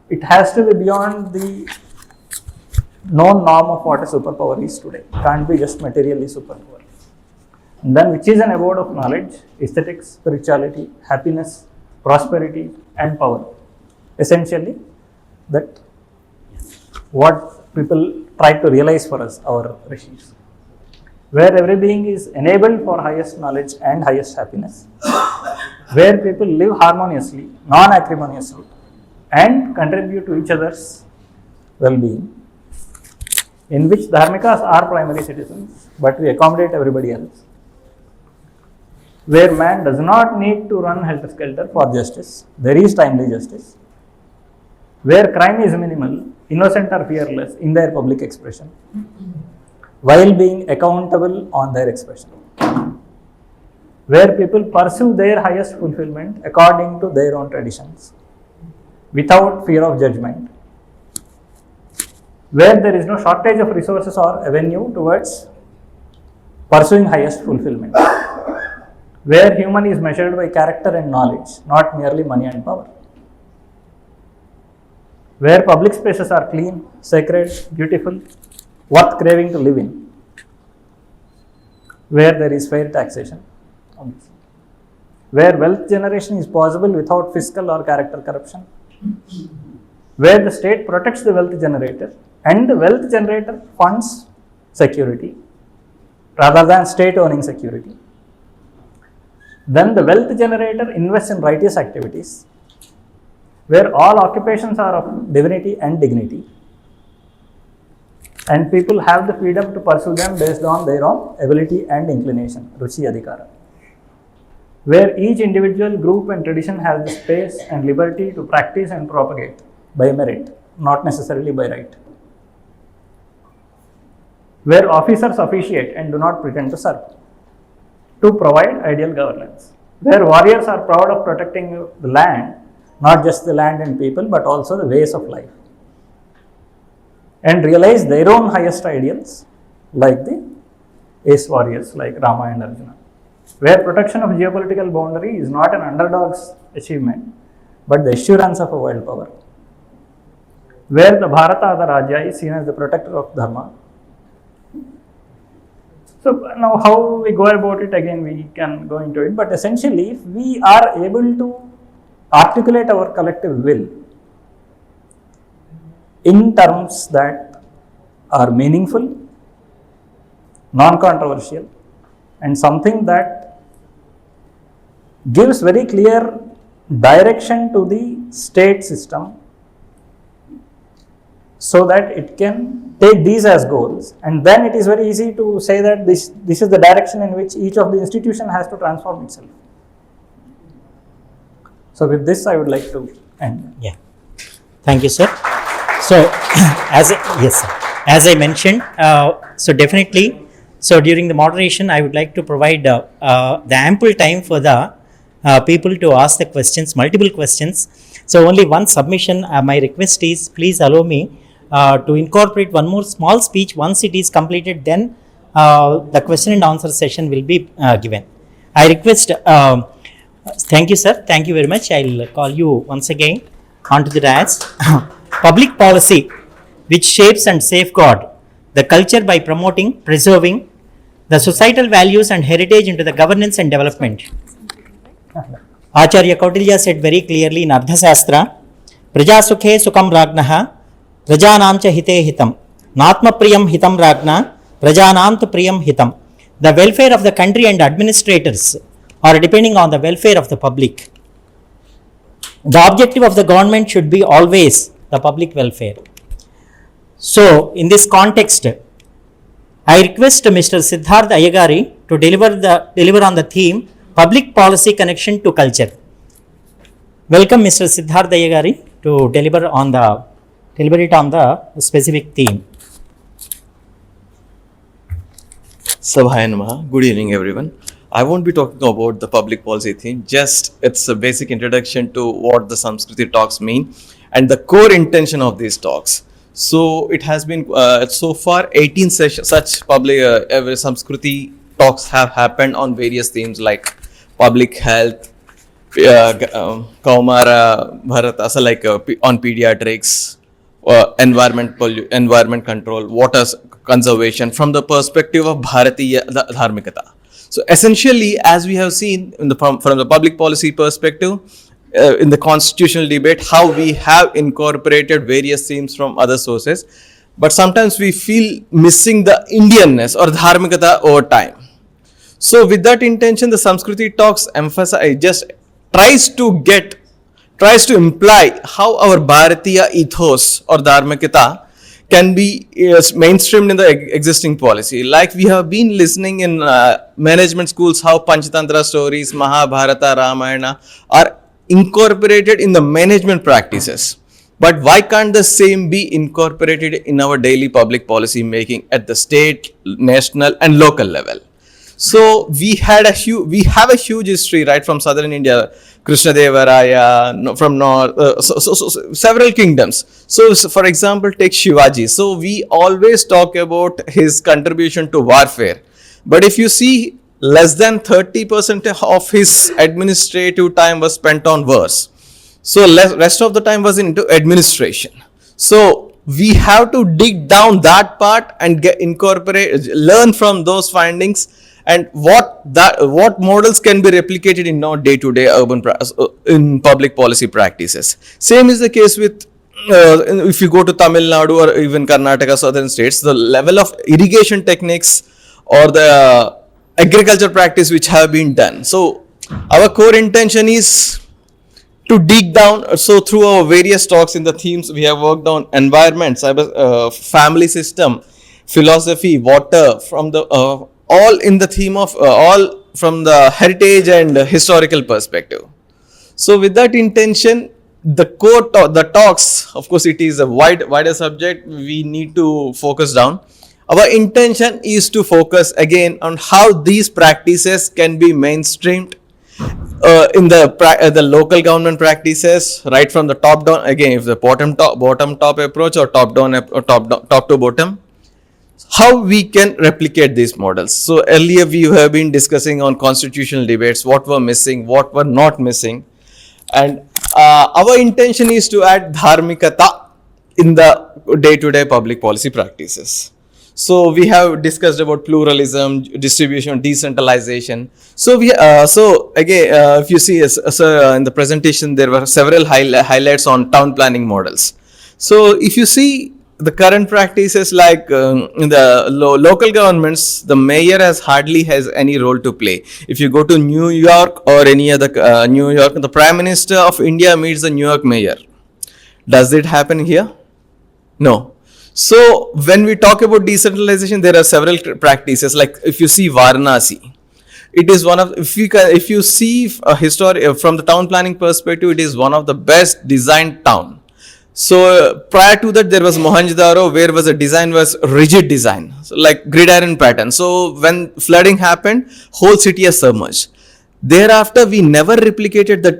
It has to be beyond the known norm of what a superpower is today. It can't be just materially superpower. And then which is an abode of knowledge, aesthetics, spirituality, happiness, prosperity and power. Essentially, that what people try to realize for us, our rishis. Where every being is enabled for highest knowledge and highest happiness. Where people live harmoniously, non-acrimoniously and contribute to each other's well-being. In which Dharmikas are primary citizens, but we accommodate everybody else. Where man does not need to run helter-skelter for justice, there is timely justice. Where crime is minimal, innocent are fearless in their public expression, while being accountable on their expression. Where people pursue their highest fulfillment according to their own traditions, without fear of judgment. Where there is no shortage of resources or avenue towards pursuing highest fulfillment. Where human is measured by character and knowledge, not merely money and power. Where public spaces are clean, sacred, beautiful, worth craving to live in. Where there is fair taxation. Where wealth generation is possible without fiscal or character corruption. Where the state protects the wealth generator and the wealth generator funds security rather than state owning security. Then the wealth generator invests in righteous activities where all occupations are of divinity and dignity and people have the freedom to pursue them based on their own ability and inclination, ruchi adhikara. Where each individual, group and tradition has the space and liberty to practice and propagate by merit, not necessarily by right. Where officers officiate and do not pretend to serve, to provide ideal governance. Where warriors are proud of protecting the land, not just the land and people, but also the ways of life. And realize their own highest ideals, like the ace warriors like Rama and Arjuna. Where protection of geopolitical boundary is not an underdog's achievement, but the assurance of a world power. Where the Bharata, the Rajya, is seen as the protector of Dharma. So now how we go about it, again we can go into it, but essentially if we are able to articulate our collective will in terms that are meaningful, non-controversial and something that gives very clear direction to the state system so that it can take these as goals, and then it is very easy to say that this is the direction in which each of the institution has to transform itself. So with this I would like to end. Yeah. Thank you, sir. So yes, sir. As I mentioned, so definitely, so during the moderation I would like to provide the ample time for the people to ask the questions, multiple questions. So only one submission. My request is, please allow me to incorporate one more small speech. Once it is completed, then the question and answer session will be given. I request, thank you sir, thank you very much. I'll call you once again onto the dais. Public policy which shapes and safeguard the culture by promoting, preserving the societal values and heritage into the governance and development. Acharya Kautilya said very clearly in Ardhasastra, Praja Sukhe Sukham Ragnaha, Prajanam cha hite hitam, Natma Priyam hitam Ragna, Prajanam tu Priyam hitam. The welfare of the country and administrators are depending on the welfare of the public. The objective of the government should be always the public welfare. So, in this context, I request Mr. Siddharth Ayyagari to deliver on the theme Public Policy Connection to Culture. Welcome Mr. Siddharth Ayyagari to deliver it on the specific theme. Sabhaya Namaha. Good evening, everyone. I won't be talking about the public policy theme, just it's a basic introduction to what the Samskruti Talks mean and the core intention of these talks. So it has been, so far 18 such public Samskruti Talks have happened on various themes like public health, Kaumara, Bharat, so like on pediatrics, environment control, water conservation from the perspective of Bharatiya Dharmikata. So essentially, as we have seen from the public policy perspective, in the constitutional debate, how we have incorporated various themes from other sources, but sometimes we feel missing the Indianness or Dharmikata over time. So with that intention, the Samskruti Talks tries to imply how our Bharatiya ethos or Dharmikata can be mainstreamed in the existing policy. Like we have been listening in management schools how Panchatantra stories, Mahabharata, Ramayana are incorporated in the management practices. But why can't the same be incorporated in our daily public policy making at the state, national and local level? So we have a huge history right from southern India, Krishnadevaraya, from north, several kingdoms. So for example, take Shivaji. So we always talk about his contribution to warfare. But if you see, less than 30% of his administrative time was spent on wars. So rest of the time was into administration. So we have to dig down that part and learn from those findings and what models can be replicated in our day-to-day in public policy practices. Same is the case with if you go to Tamil Nadu or even Karnataka, southern states, the level of irrigation techniques or the agriculture practice which have been done. So our core intention is to dig down. So through our various talks in the themes, we have worked on environment, family system, philosophy, water, from the all in the theme of all from the heritage and historical perspective. So with that intention, the talks, of course it is a wider subject, we need to focus down. Our intention is to focus again on how these practices can be mainstreamed in the local government practices, right from the top down, again if the bottom top approach or top to bottom, how we can replicate these models. So earlier we have been discussing on constitutional debates, what were missing, what were not missing, and our intention is to add dharmikata in the day-to-day public policy practices. So we have discussed about pluralism, distribution, decentralization. So again, if you see in the presentation, there were several highlights on town planning models. So if you see the current practices like in the local governments, the mayor hardly has any role to play. If you go to New York or any other New York, the Prime Minister of India meets the New York mayor. Does it happen here? No. So when we talk about decentralization, there are several practices. Like if you see Varanasi, it is one of, if you see a history from the town planning perspective, it is one of the best designed town. So prior to that, there was Mohenjo-daro, where was a design was rigid design, so like gridiron pattern. So when flooding happened, whole city is submerged. Thereafter, we never replicated the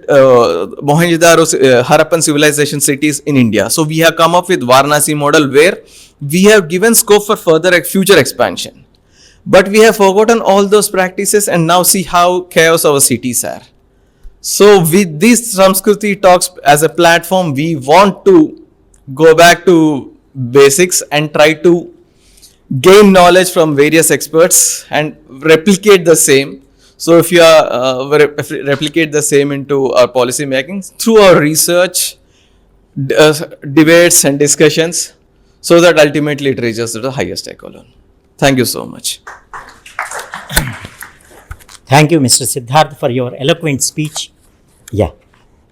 Mohenjo-daro, Harappan civilization cities in India. So we have come up with Varanasi model where we have given scope for further future expansion. But we have forgotten all those practices and now see how chaos our cities are. So with this Samskruti Talks as a platform, we want to go back to basics and try to gain knowledge from various experts and replicate the same. So if you replicate the same into our policy making through our research, debates and discussions, so that ultimately it reaches to the highest echelon. Thank you so much. Thank you, Mr. Siddharth, for your eloquent speech. Yeah.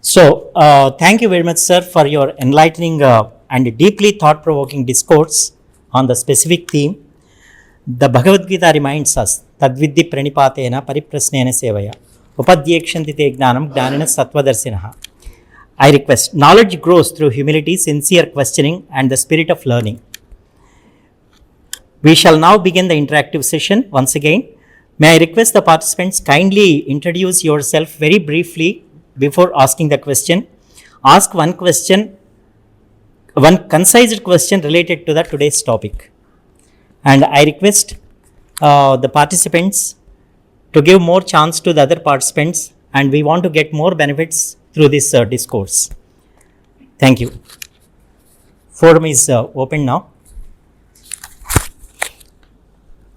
So, thank you very much, sir, for your enlightening and deeply thought-provoking discourse on the specific theme. The Bhagavad Gita reminds us, Tadvidhi pranipatena pariprasnena sevaya, upadhyekshantite gnanam gnanina sattvadarshinaha. I request, knowledge grows through humility, sincere questioning, and the spirit of learning. We shall now begin the interactive session once again. May I request the participants kindly introduce yourself very briefly before asking the question. Ask one question, one concise question related to the today's topic. And I request the participants to give more chance to the other participants, and we want to get more benefits through this discourse. Thank you. Forum is open now.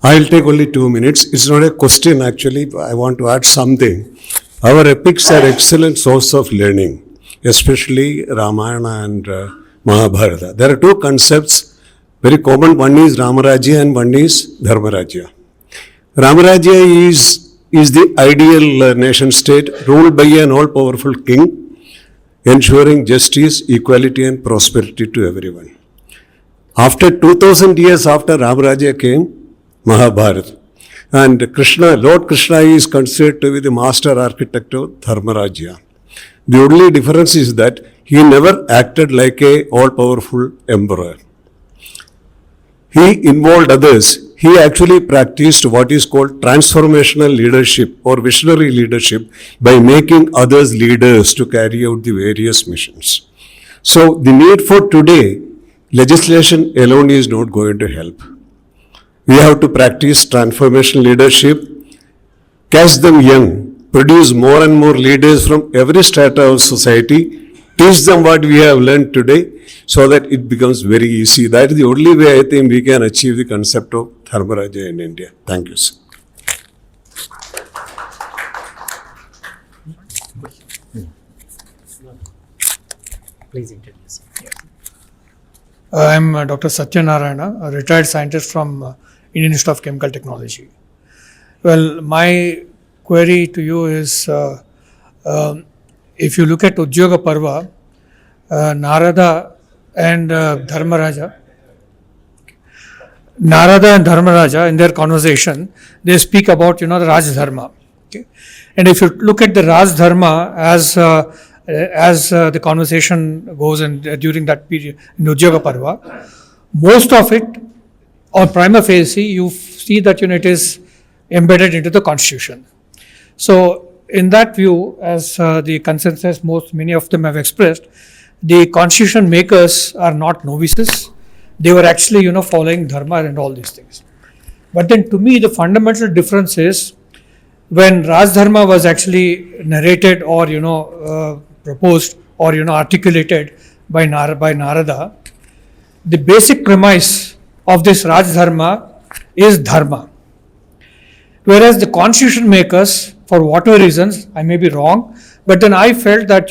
I'll take only 2 minutes. It's not a question actually. I want to add something. Our epics are excellent source of learning, especially Ramayana and Mahabharata. There are two concepts very common. One is Dharma Rajya and one is Dharma Rajya. Dharma Rajya is the ideal nation state ruled by an all-powerful king, ensuring justice, equality and prosperity to everyone. After 2000 years after Dharma Rajya came, Mahabharata. And Lord Krishna is considered to be the master architect of Dharma Rajya. The only difference is that he never acted like a all-powerful emperor. He involved others. He actually practiced what is called transformational leadership or visionary leadership by making others leaders to carry out the various missions. So the need for today, legislation alone is not going to help. We have to practice transformational leadership, catch them young, produce more and more leaders from every strata of society, teach them what we have learned today so that it becomes very easy. That is the only way I think we can achieve the concept of Dharma Rajya in India. Thank you, sir. Please introduce. I am Dr. Satyanarayana, a retired scientist from Indian Institute of Chemical Technology. Well, my query to you is, if you look at Udyoga Parva, Narada and Dharma Rajya in their conversation, they speak about, the Raj Dharma. Okay? And if you look at the Raj Dharma as the conversation goes and during that period in Udyoga Parva, most of it, on prima facie, you see that it is embedded into the constitution. So, in that view, as the consensus many of them have expressed, the constitution makers are not novices. They were actually, following dharma and all these things. But then, to me, the fundamental difference is when Raj Dharma was actually narrated or proposed or articulated by Narada, the basic premise of this Raj Dharma is dharma. Whereas the constitution makers, for whatever reasons, I may be wrong, but then I felt that,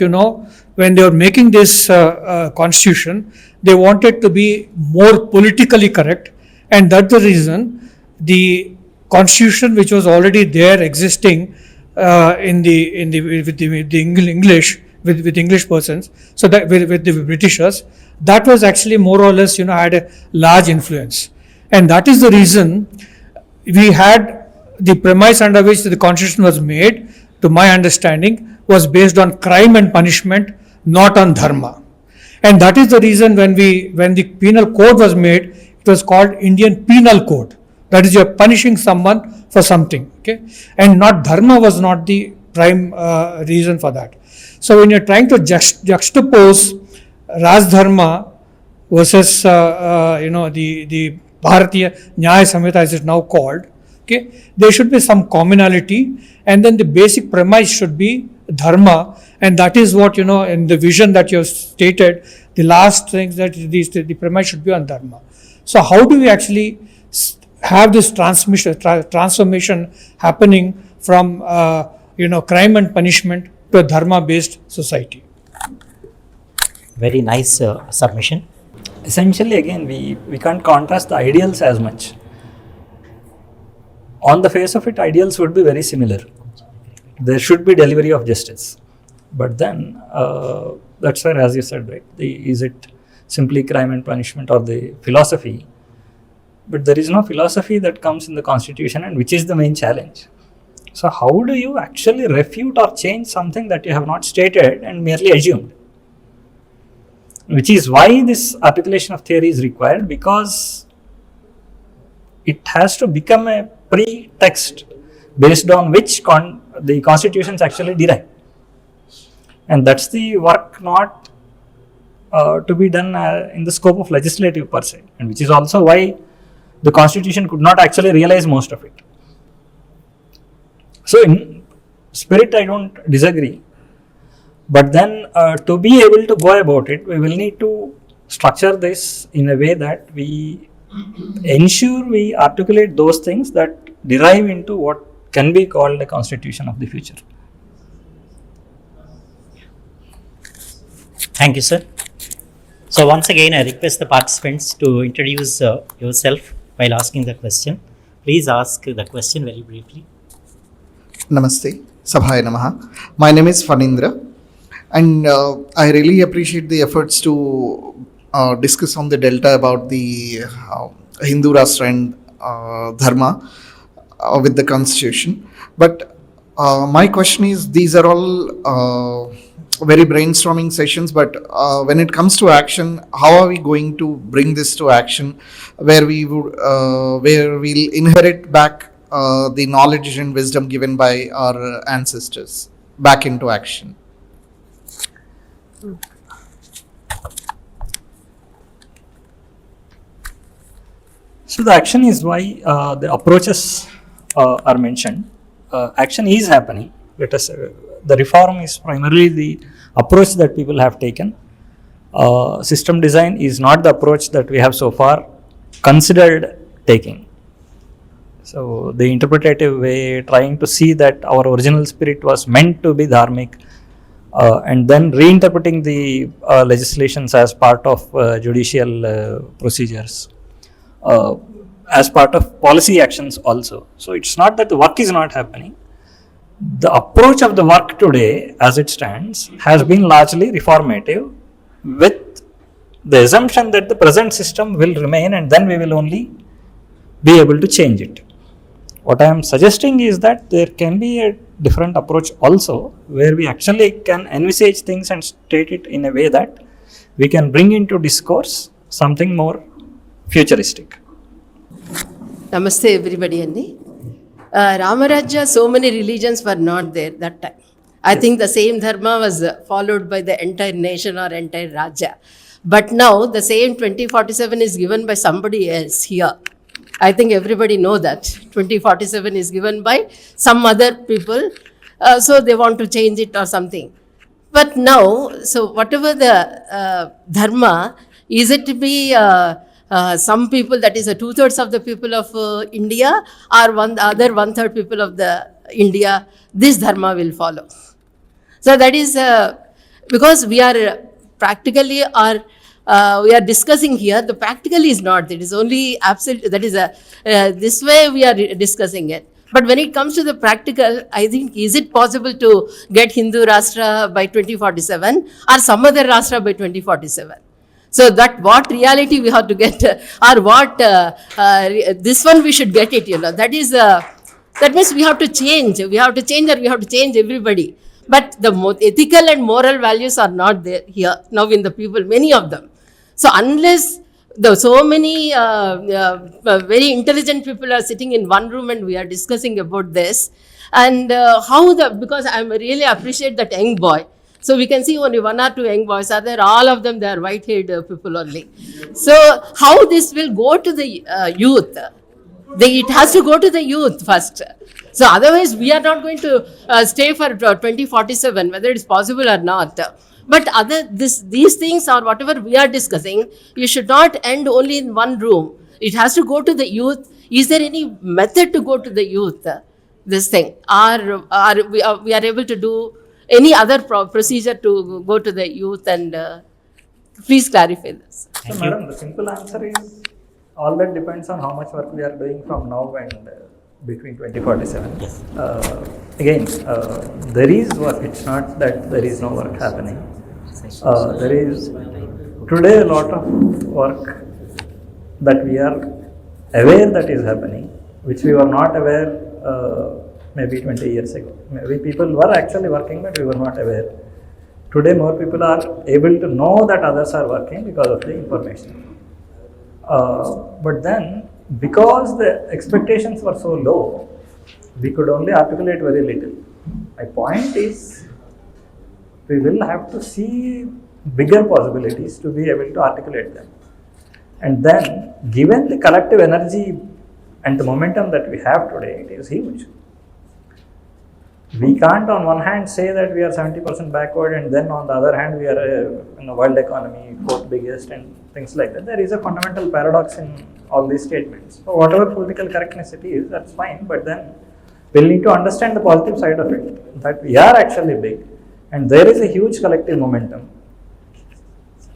when they were making this constitution, they wanted to be more politically correct, and that's the reason the constitution which was already there existing with English persons, so that with the Britishers, that was actually more or less had a large influence, and that is the reason we had the premise under which the constitution was made, to my understanding, was based on crime and punishment, not on dharma. And that is the reason when the penal code was made, it was called Indian Penal Code. That is, you are punishing someone for something, okay? And not dharma was not the prime reason for that. So when you're trying to juxtapose Raj Dharma versus the Bharatiya Nyaya Samhita as it's now called, okay, there should be some commonality, and then the basic premise should be Dharma, and that is what, in the vision that you have stated, the last thing that the premise should be on Dharma. So how do we actually have this transformation happening from crime and punishment to a Dharma-based society? Very nice submission. Essentially, again, we can't contrast the ideals as much. On the face of it, ideals would be very similar. There should be delivery of justice. But then, that's where, as you said, right, is it simply crime and punishment or the philosophy? But there is no philosophy that comes in the constitution, and which is the main challenge. So how do you actually refute or change something that you have not stated and merely assumed? Which is why this articulation of theory is required, because it has to become a pretext based on which the constitutions actually derive. And that's the work not to be done in the scope of legislative per se, and which is also why the constitution could not actually realize most of it. So in spirit, I don't disagree. But then to be able to go about it, we will need to structure this in a way that we ensure we articulate those things that derive into what can be called a constitution of the future. Thank you, sir. So once again, I request the participants to introduce yourself while asking the question. Please ask the question very briefly. Namaste, Sabhaya Namaha. My name is Fanindra, and I really appreciate the efforts to discuss on the delta about the Hindu Rashtra and Dharma with the constitution. But my question is, these are all very brainstorming sessions, but when it comes to action, how are we going to bring this to action where we'll inherit back the knowledge and wisdom given by our ancestors back into action? So the action is why the approaches are mentioned. Action is happening. Let us say the reform is primarily the approach that people have taken. System design is not the approach that we have so far considered taking. So the interpretative way, trying to see that our original spirit was meant to be dharmic, and then reinterpreting the legislations as part of judicial procedures, as part of policy actions also. So it's not that the work is not happening. The approach of the work today, as it stands, has been largely reformative, with the assumption that the present system will remain and then we will only be able to change it. What I am suggesting is that there can be a different approach also, where we actually can envisage things and state it in a way that we can bring into discourse something more futuristic. Namaste everybody. Dharma Rajya, so many religions were not there that time. I think the same dharma was followed by the entire nation or entire Rajya. But now the same 2047 is given by somebody else here. I think everybody know that 2047 is given by some other people, so they want to change it or something. But now, so whatever the dharma, is it to be some people, that is a 2/3 of the people of India, or other 1/3 people of the India, this dharma will follow. So that is because we are practically we are discussing here, the practical is not, it is only absolute, that is this way we are discussing it. But when it comes to the practical, I think, is it possible to get Hindu Rashtra by 2047 or some other Rashtra by 2047? So that what reality we have to get, or what this one we should get it, that is, that means we have to change, or we have to change everybody. But the ethical and moral values are not there here now in the people, many of them. So unless Though so many very intelligent people are sitting in one room and we are discussing about this, and because I really appreciate that young boy. So we can see only one or two young boys are there. All of them, they are white-haired people only. So how this will go to the youth? It has to go to the youth first. So otherwise, we are not going to stay for 2047, whether it's possible or not. But these things or whatever we are discussing, you should not end only in one room. It has to go to the youth. Is there any method to go to the youth? This thing, or we are able to do any other procedure to go to the youth? And please clarify this. So, madam, the simple answer is all that depends on how much work we are doing from now and between 2047. Yes. Again, there is work. It's not that there is no work happening. There is today a lot of work that we are aware that is happening, which we were not aware maybe 20 years ago. Maybe people were actually working, but we were not aware. Today, more people are able to know that others are working because of the information. But then, because the expectations were so low, we could only articulate very little. My point is, we will have to see bigger possibilities to be able to articulate them. And then, given the collective energy and the momentum that we have today, it is huge. We can't on one hand say that we are 70% backward and then on the other hand we are in the world economy, fourth biggest and things like that. There is a fundamental paradox in all these statements. So whatever political correctness it is, that's fine, but then we'll need to understand the positive side of it, that we are actually big and there is a huge collective momentum.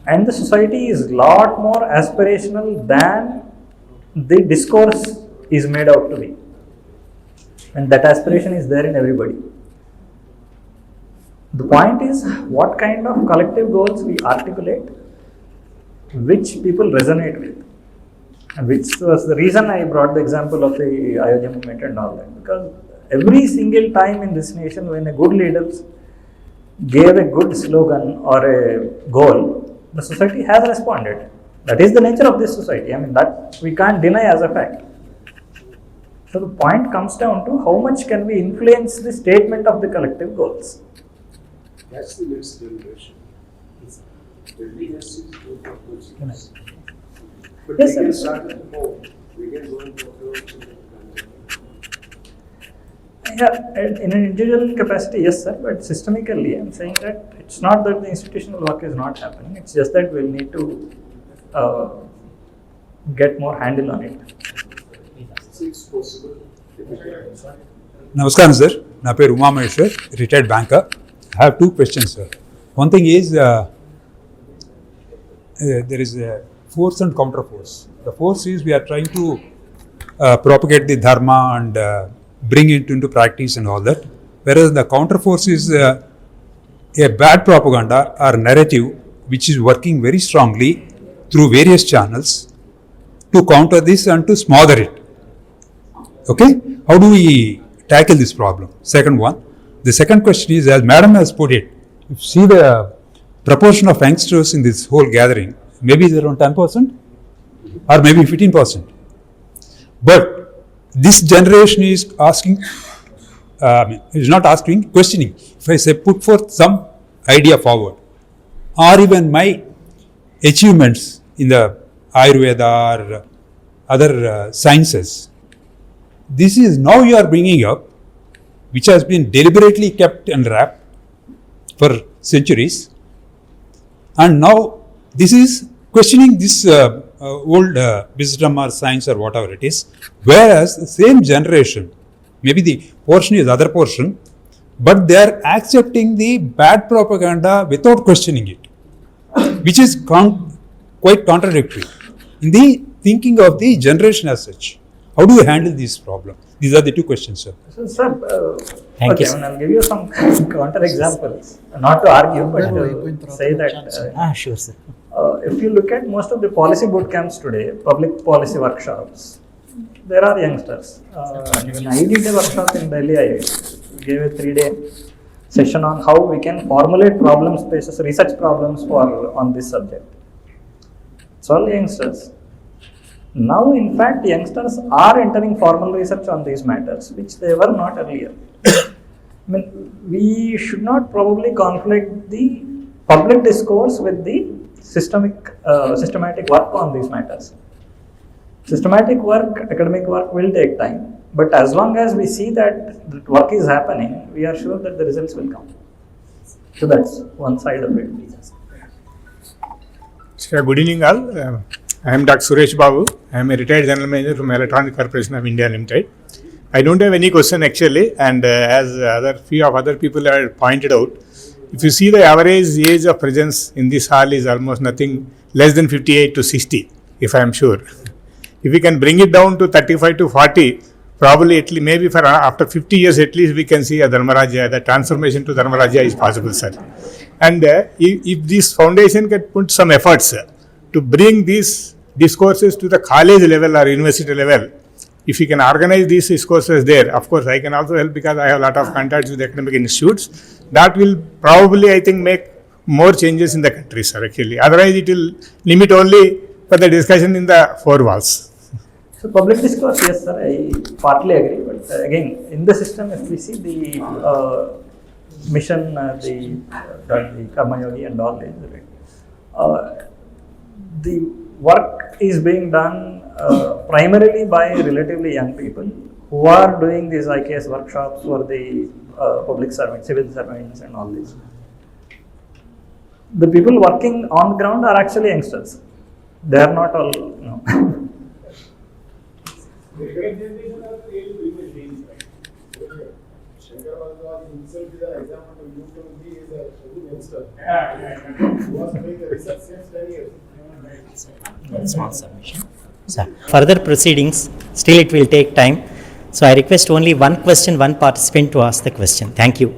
And the society is a lot more aspirational than the discourse is made out to be. And that aspiration is there in everybody. The point is what kind of collective goals we articulate, which people resonate with. And which was the reason I brought the example of the Ayodhya movement and all that. Because every single time in this nation when a good leader gave a good slogan or a goal, the society has responded. That is the nature of this society. I mean, that we can't deny as a fact. So the point comes down to how much can we influence the statement of the collective goals. That's the next generation. But Yes, we can sir. start at home. We can go and propagate. Yeah, in an individual capacity, yes, sir. But systemically, I'm saying that it's not that the institutional work is not happening. It's just that we'll need to get more handle on it. It's possible. Namaskaram, sir. Na peru Umameshwar, retired banker. I have two questions, sir. One thing is there is a force and counter force. The force is we are trying to propagate the dharma and bring it into practice and all that. Whereas the counter force is a bad propaganda or narrative which is working very strongly through various channels to counter this and to smother it. Okay, how do we tackle this problem? Second one, the second question is, as Madam has put it, if you see the proportion of youngsters in this whole gathering, maybe it's around 10% or maybe 15%. But this generation is asking, is not asking, questioning. If I say put forth some idea forward, or even my achievements in the Ayurveda or other sciences, this is now you are bringing up, which has been deliberately kept and wrapped for centuries, and now this is questioning this old wisdom or science or whatever it is, whereas the same generation, maybe the portion is other portion, but they are accepting the bad propaganda without questioning it, which is quite contradictory in the thinking of the generation as such. How do you handle this problem? These are the two questions, sir. So, sir, Thank you, sir. I'll give you some counter examples, not to argue, but to say that sure, sir. if you look at most of the policy boot camps today, public policy workshops, there are youngsters. When I did a workshop in Delhi, I gave a 3-day session on how we can formulate problem spaces, research problems on this subject. It's all youngsters. Now, in fact, youngsters are entering formal research on these matters, which they were not earlier. I mean, we should not probably conflict the public discourse with the systematic work on these matters. Systematic work, academic work will take time, but as long as we see that the work is happening, we are sure that the results will come. So that's one side of it. Good evening all. I am Dr. Suresh Babu. I am a retired general manager from Electronic Corporation of India Limited. I don't have any question actually, and as few of other people have pointed out, if you see the average age of presence in this hall is almost nothing less than 58 to 60, if I am sure. If we can bring it down to 35 to 40, probably at least maybe for after 50 years at least we can see a Dharma Rajya, the transformation to Dharma Rajya is possible, sir. And if this foundation can put some efforts to bring these discourses to the college level or university level, if you can organize these discourses there, of course I can also help because I have a lot of contacts with academic institutes. That will probably, I think, make more changes in the country, sir, actually. Otherwise it will limit only for the discussion in the four walls. So public discourse, yes sir, I partly agree, but again, in the system, if we see the mission, the Karma Yogi and all this, the work is being done primarily by relatively young people who are doing these IKS workshops for the public servants, civil servants and all this. The people working on the ground are actually youngsters. They are not all, you know. Shankara Bharadwaj himself is an example to you to be a youngster. Who was doing the research since 10 years. Small submission. So, further proceedings, still it will take time. So I request only one question, one participant to ask the question. Thank you.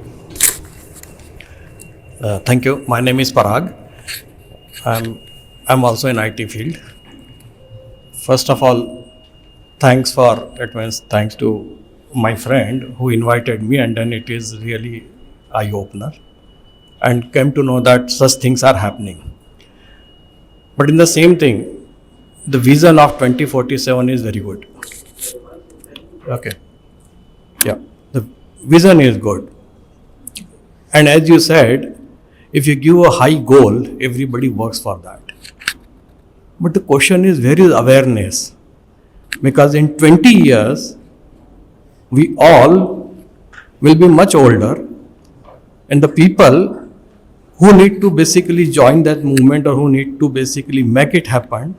Thank you. My name is Parag. I'm also in IT field. First of all, thanks to my friend who invited me, and then it is really eye-opener and came to know that such things are happening. But in the same thing, the vision of 2047 is very good. Okay. Yeah, the vision is good. And as you said, if you give a high goal, everybody works for that. But the question is, where is awareness? Because in 20 years, we all will be much older, and the people who need to basically join that movement or who need to basically make it happen,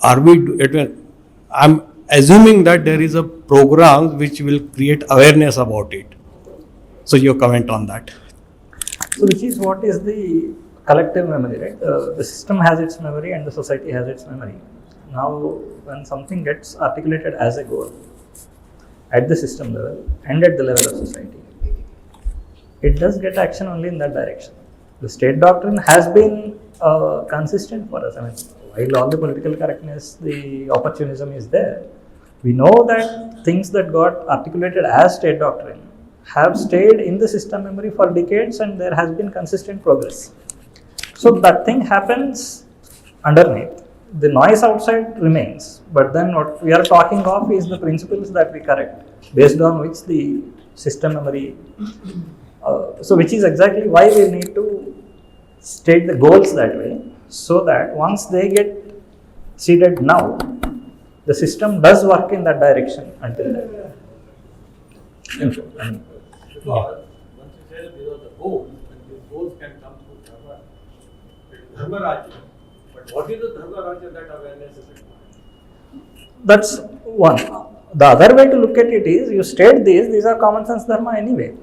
I'm assuming that there is a program which will create awareness about it. So your comment on that. So which is what is the collective memory, right? The system has its memory and the society has its memory. Now, when something gets articulated as a goal at the system level and at the level of society, it does get action only in that direction. The state doctrine has been consistent for us. I mean, while all the political correctness, the opportunism is there, we know that things that got articulated as state doctrine have stayed in the system memory for decades, and there has been consistent progress. So that thing happens underneath. The noise outside remains, but then what we are talking of is the principles that we correct, based on which the system memory, so which is exactly why we need to state the goals that way, so that once they get seated now, the system does work in that direction until then. Once you say that these are the goals, and these goals can come through Dharma Rajya. But what is the Dharma Rajya that awareness is required? That's one. The other way to look at it is, you state these are common sense dharma anyway.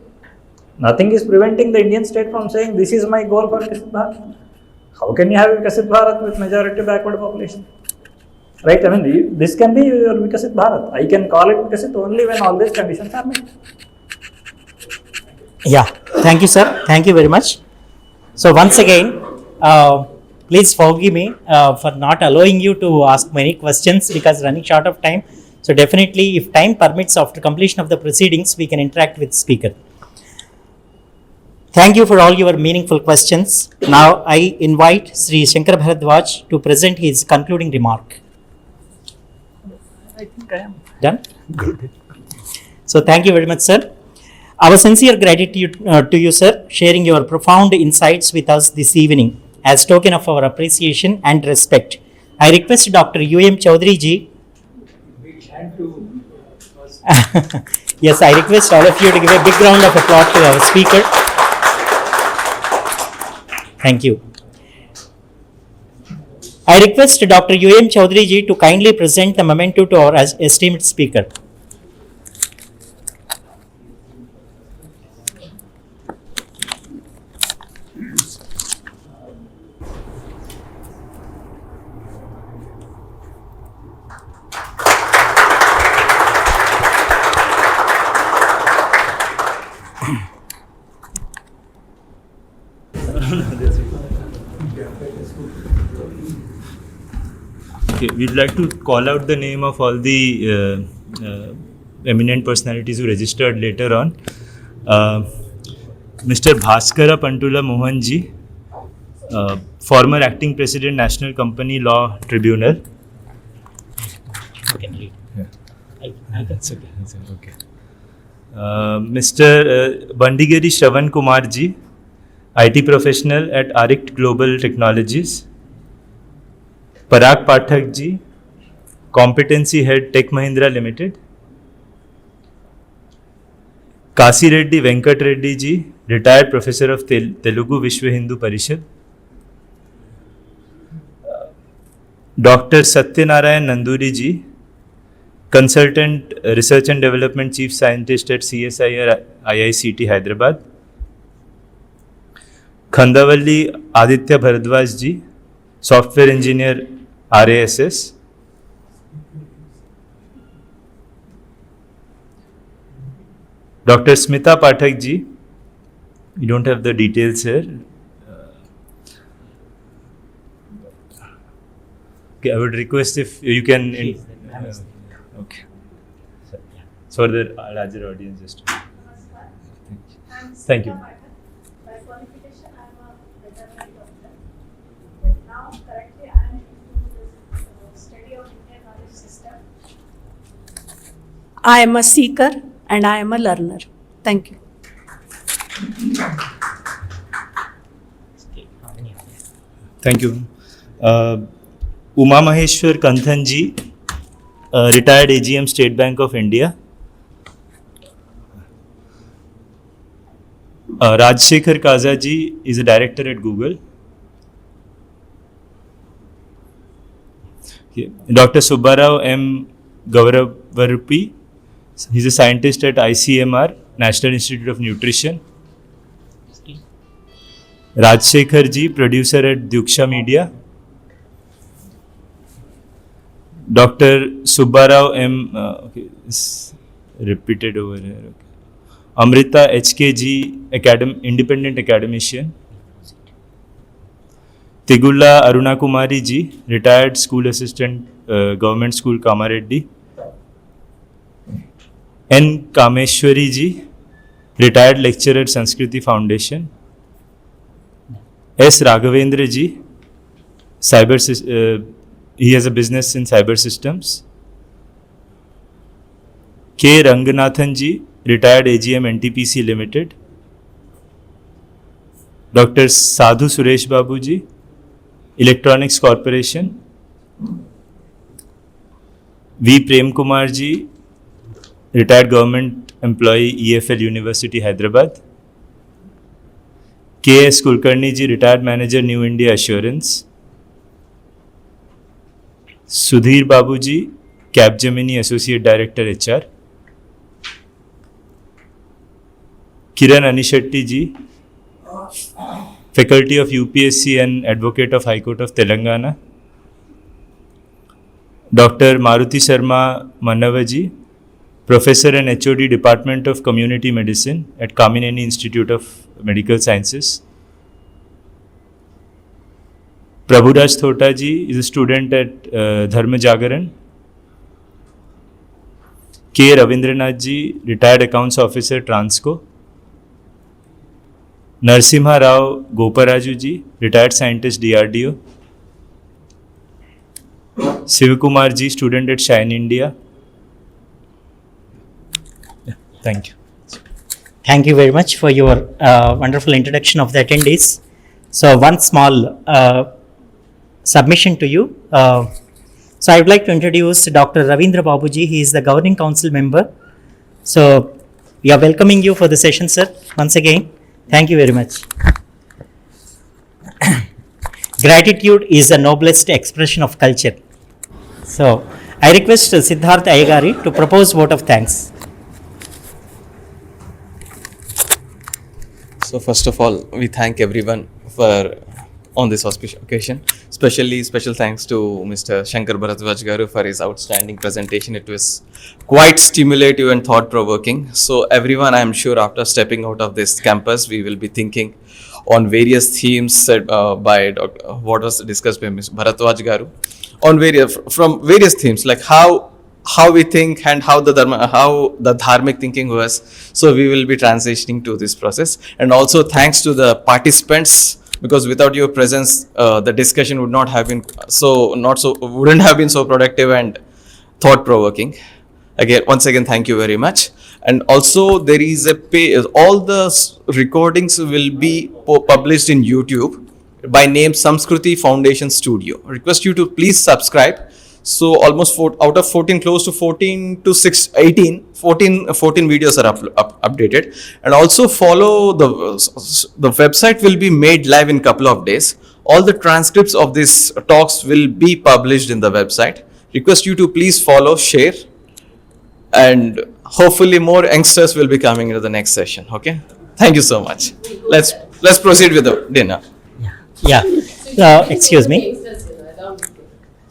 Nothing is preventing the Indian state from saying this is my goal for Vikasit Bharat. How can you have Vikasit Bharat with majority backward population? Right? I mean, this can be your Vikasit Bharat. I can call it Vikasit only when all these conditions are met. Yeah, thank you, sir. Thank you very much. So once again, please forgive me for not allowing you to ask many questions because running short of time. So definitely, if time permits, after completion of the proceedings, we can interact with speaker. Thank you for all your meaningful questions. Now I invite Sri Shankara Bharadwaj to present his concluding remark. I think I am Done? Good. So thank you very much, sir. Our sincere gratitude to you, sir, sharing your profound insights with us this evening as token of our appreciation and respect. I request Dr. U.M. Chaudhary ji. Yes, I request all of you to give a big round of applause to our speaker. Thank you. I request Dr. U.M. Chaudhary ji to kindly present the memento to our esteemed speaker. Okay, we'd like to call out the name of all the eminent personalities who registered later on. Mr. Bhaskara Pantula Mohanji, former acting president, National Company Law Tribunal. You can read. That's okay. That's okay. Mr. Bandigiri Shravan Kumar ji, IT professional at Arict Global Technologies. Parag Pathak ji, competency head Tech Mahindra Limited. Kasi Reddy Venkat Reddy ji, retired professor of Telugu Vishwa Hindu Parishad. Dr. Satyanarayan Nanduri ji, consultant research and development chief scientist at CSIR IICT Hyderabad. Khandavalli Aditya Bharadwaj ji, software engineer RASS. Dr. Smita Pathak ji, you don't have the details here. Okay, I would request if you can. Okay. So the larger audience just. Thank you. By qualification, I am a veterinary doctor. But now, currently, I am into the study of Indian knowledge system. I am a seeker and I am a learner. Thank you. Thank you. Uma Maheshwar Kanthanji, retired AGM State Bank of India. Rajshekhar Kazaji is a director at Google. Okay. Dr. Subbarao M. Gauravaruppi, he's a scientist at ICMR, National Institute of Nutrition. Rajshekhar ji, producer at Dyuksha Media. Dr. Subbarao M. Okay, it's repeated over here. Okay. Amrita HKG, independent academician. Tigulla Aruna Kumari ji, retired school assistant, government school Kamareddy. N. Kameshwari ji, retired lecturer at Samskruti Foundation. S. Raghavendra ji, he has a business in cyber systems. K. Ranganathan ji, retired AGM NTPC Limited. Dr. Sadhu Suresh Babu ji, Electronics Corporation. V. Prem Kumar ji, retired government employee, EFL University, Hyderabad. K. S. Kulkarni ji, retired manager, New India Assurance. Sudhir Babu ji, Capgemini Associate Director, HR. Kiran Anishetty ji, faculty of UPSC and advocate of High Court of Telangana. Dr. Maruti Sharma Mannava ji, professor and HOD Department of Community Medicine at Kamineni Institute of Medical Sciences. Prabhuraj Thota ji is a student at Dharma Jagaran. K. Ravindranath ji, retired accounts officer, Transco. Narsimha Rao Goparaju ji, retired scientist DRDO. Sivakumar ji, student at Shine India. Yeah, thank you. Thank you very much for your wonderful introduction of the attendees. So one small submission to you. So I would like to introduce Dr. Ravindra Babuji. He is the governing council member. So we are welcoming you for the session, sir. Once again, thank you very much. Gratitude is the noblest expression of culture. So I request Siddharth Ayyagari to propose vote of thanks. So first of all, we thank everyone for on this auspicious occasion. Especially special thanks to Mr. Shankara Bharadwaj Garu for his outstanding presentation. It was quite stimulative and thought-provoking. So everyone, I am sure after stepping out of this campus, we will be thinking on various themes said by what was discussed by Mr. Bharadwaj Garu on various themes like how we think and how the dharmic thinking was. So we will be transitioning to this process, and also thanks to the participants, because without your presence the discussion would not have been wouldn't have been so productive and thought provoking. Once again thank you very much. And also there is all the recordings will be published in YouTube by name Samskruti Foundation Studio. Request you to please subscribe. So almost out of 14, close to 14 to 14 videos are updated. And also follow the website will be made live in couple of days. All the transcripts of these talks will be published in the website. Request you to please follow, share, and hopefully more youngsters will be coming into the next session. Okay, thank you so much. Let's proceed with the dinner. Yeah. Excuse me.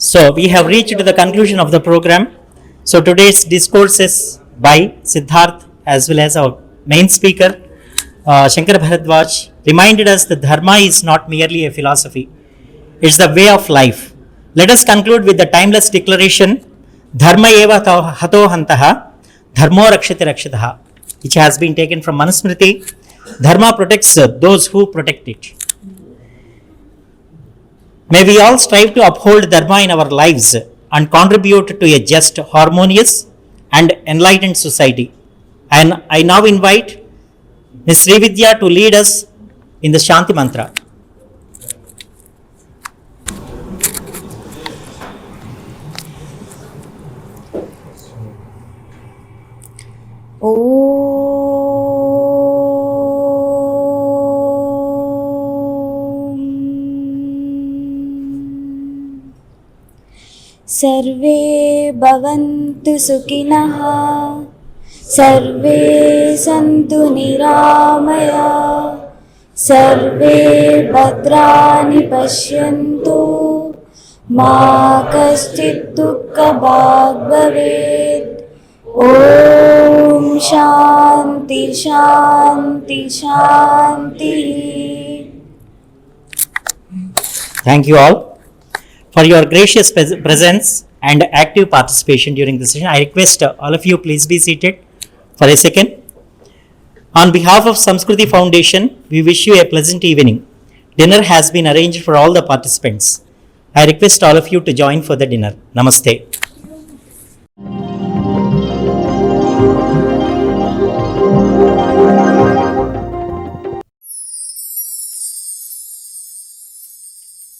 So we have reached to the conclusion of the program. So today's discourses by Siddharth as well as our main speaker Shankara Bharadwaj reminded us that dharma is not merely a philosophy, it's the way of life. Let us conclude with the timeless declaration Dharma eva hato hantaha dharmo rakshati rakshitaha, which has been taken from Manusmriti. Dharma protects those who protect it. May we all strive to uphold dharma in our lives and contribute to a just, harmonious and enlightened society. And I now invite Ms. Srividya to lead us in the Shanti Mantra. सर्वे भवन्तु सुखिनः, सर्वे सन्तु निरामया, सर्वे भद्राणि पश्यन्तु, मा कश्चित् दुःखभाग् भवेत्। ॐ शान्ति शान्ति शान्तिः। Thank you all for your gracious presence and active participation during the session. I request all of you please be seated for a second. On behalf of Samskruti Foundation, we wish you a pleasant evening. Dinner has been arranged for all the participants. I request all of you to join for the dinner. Namaste.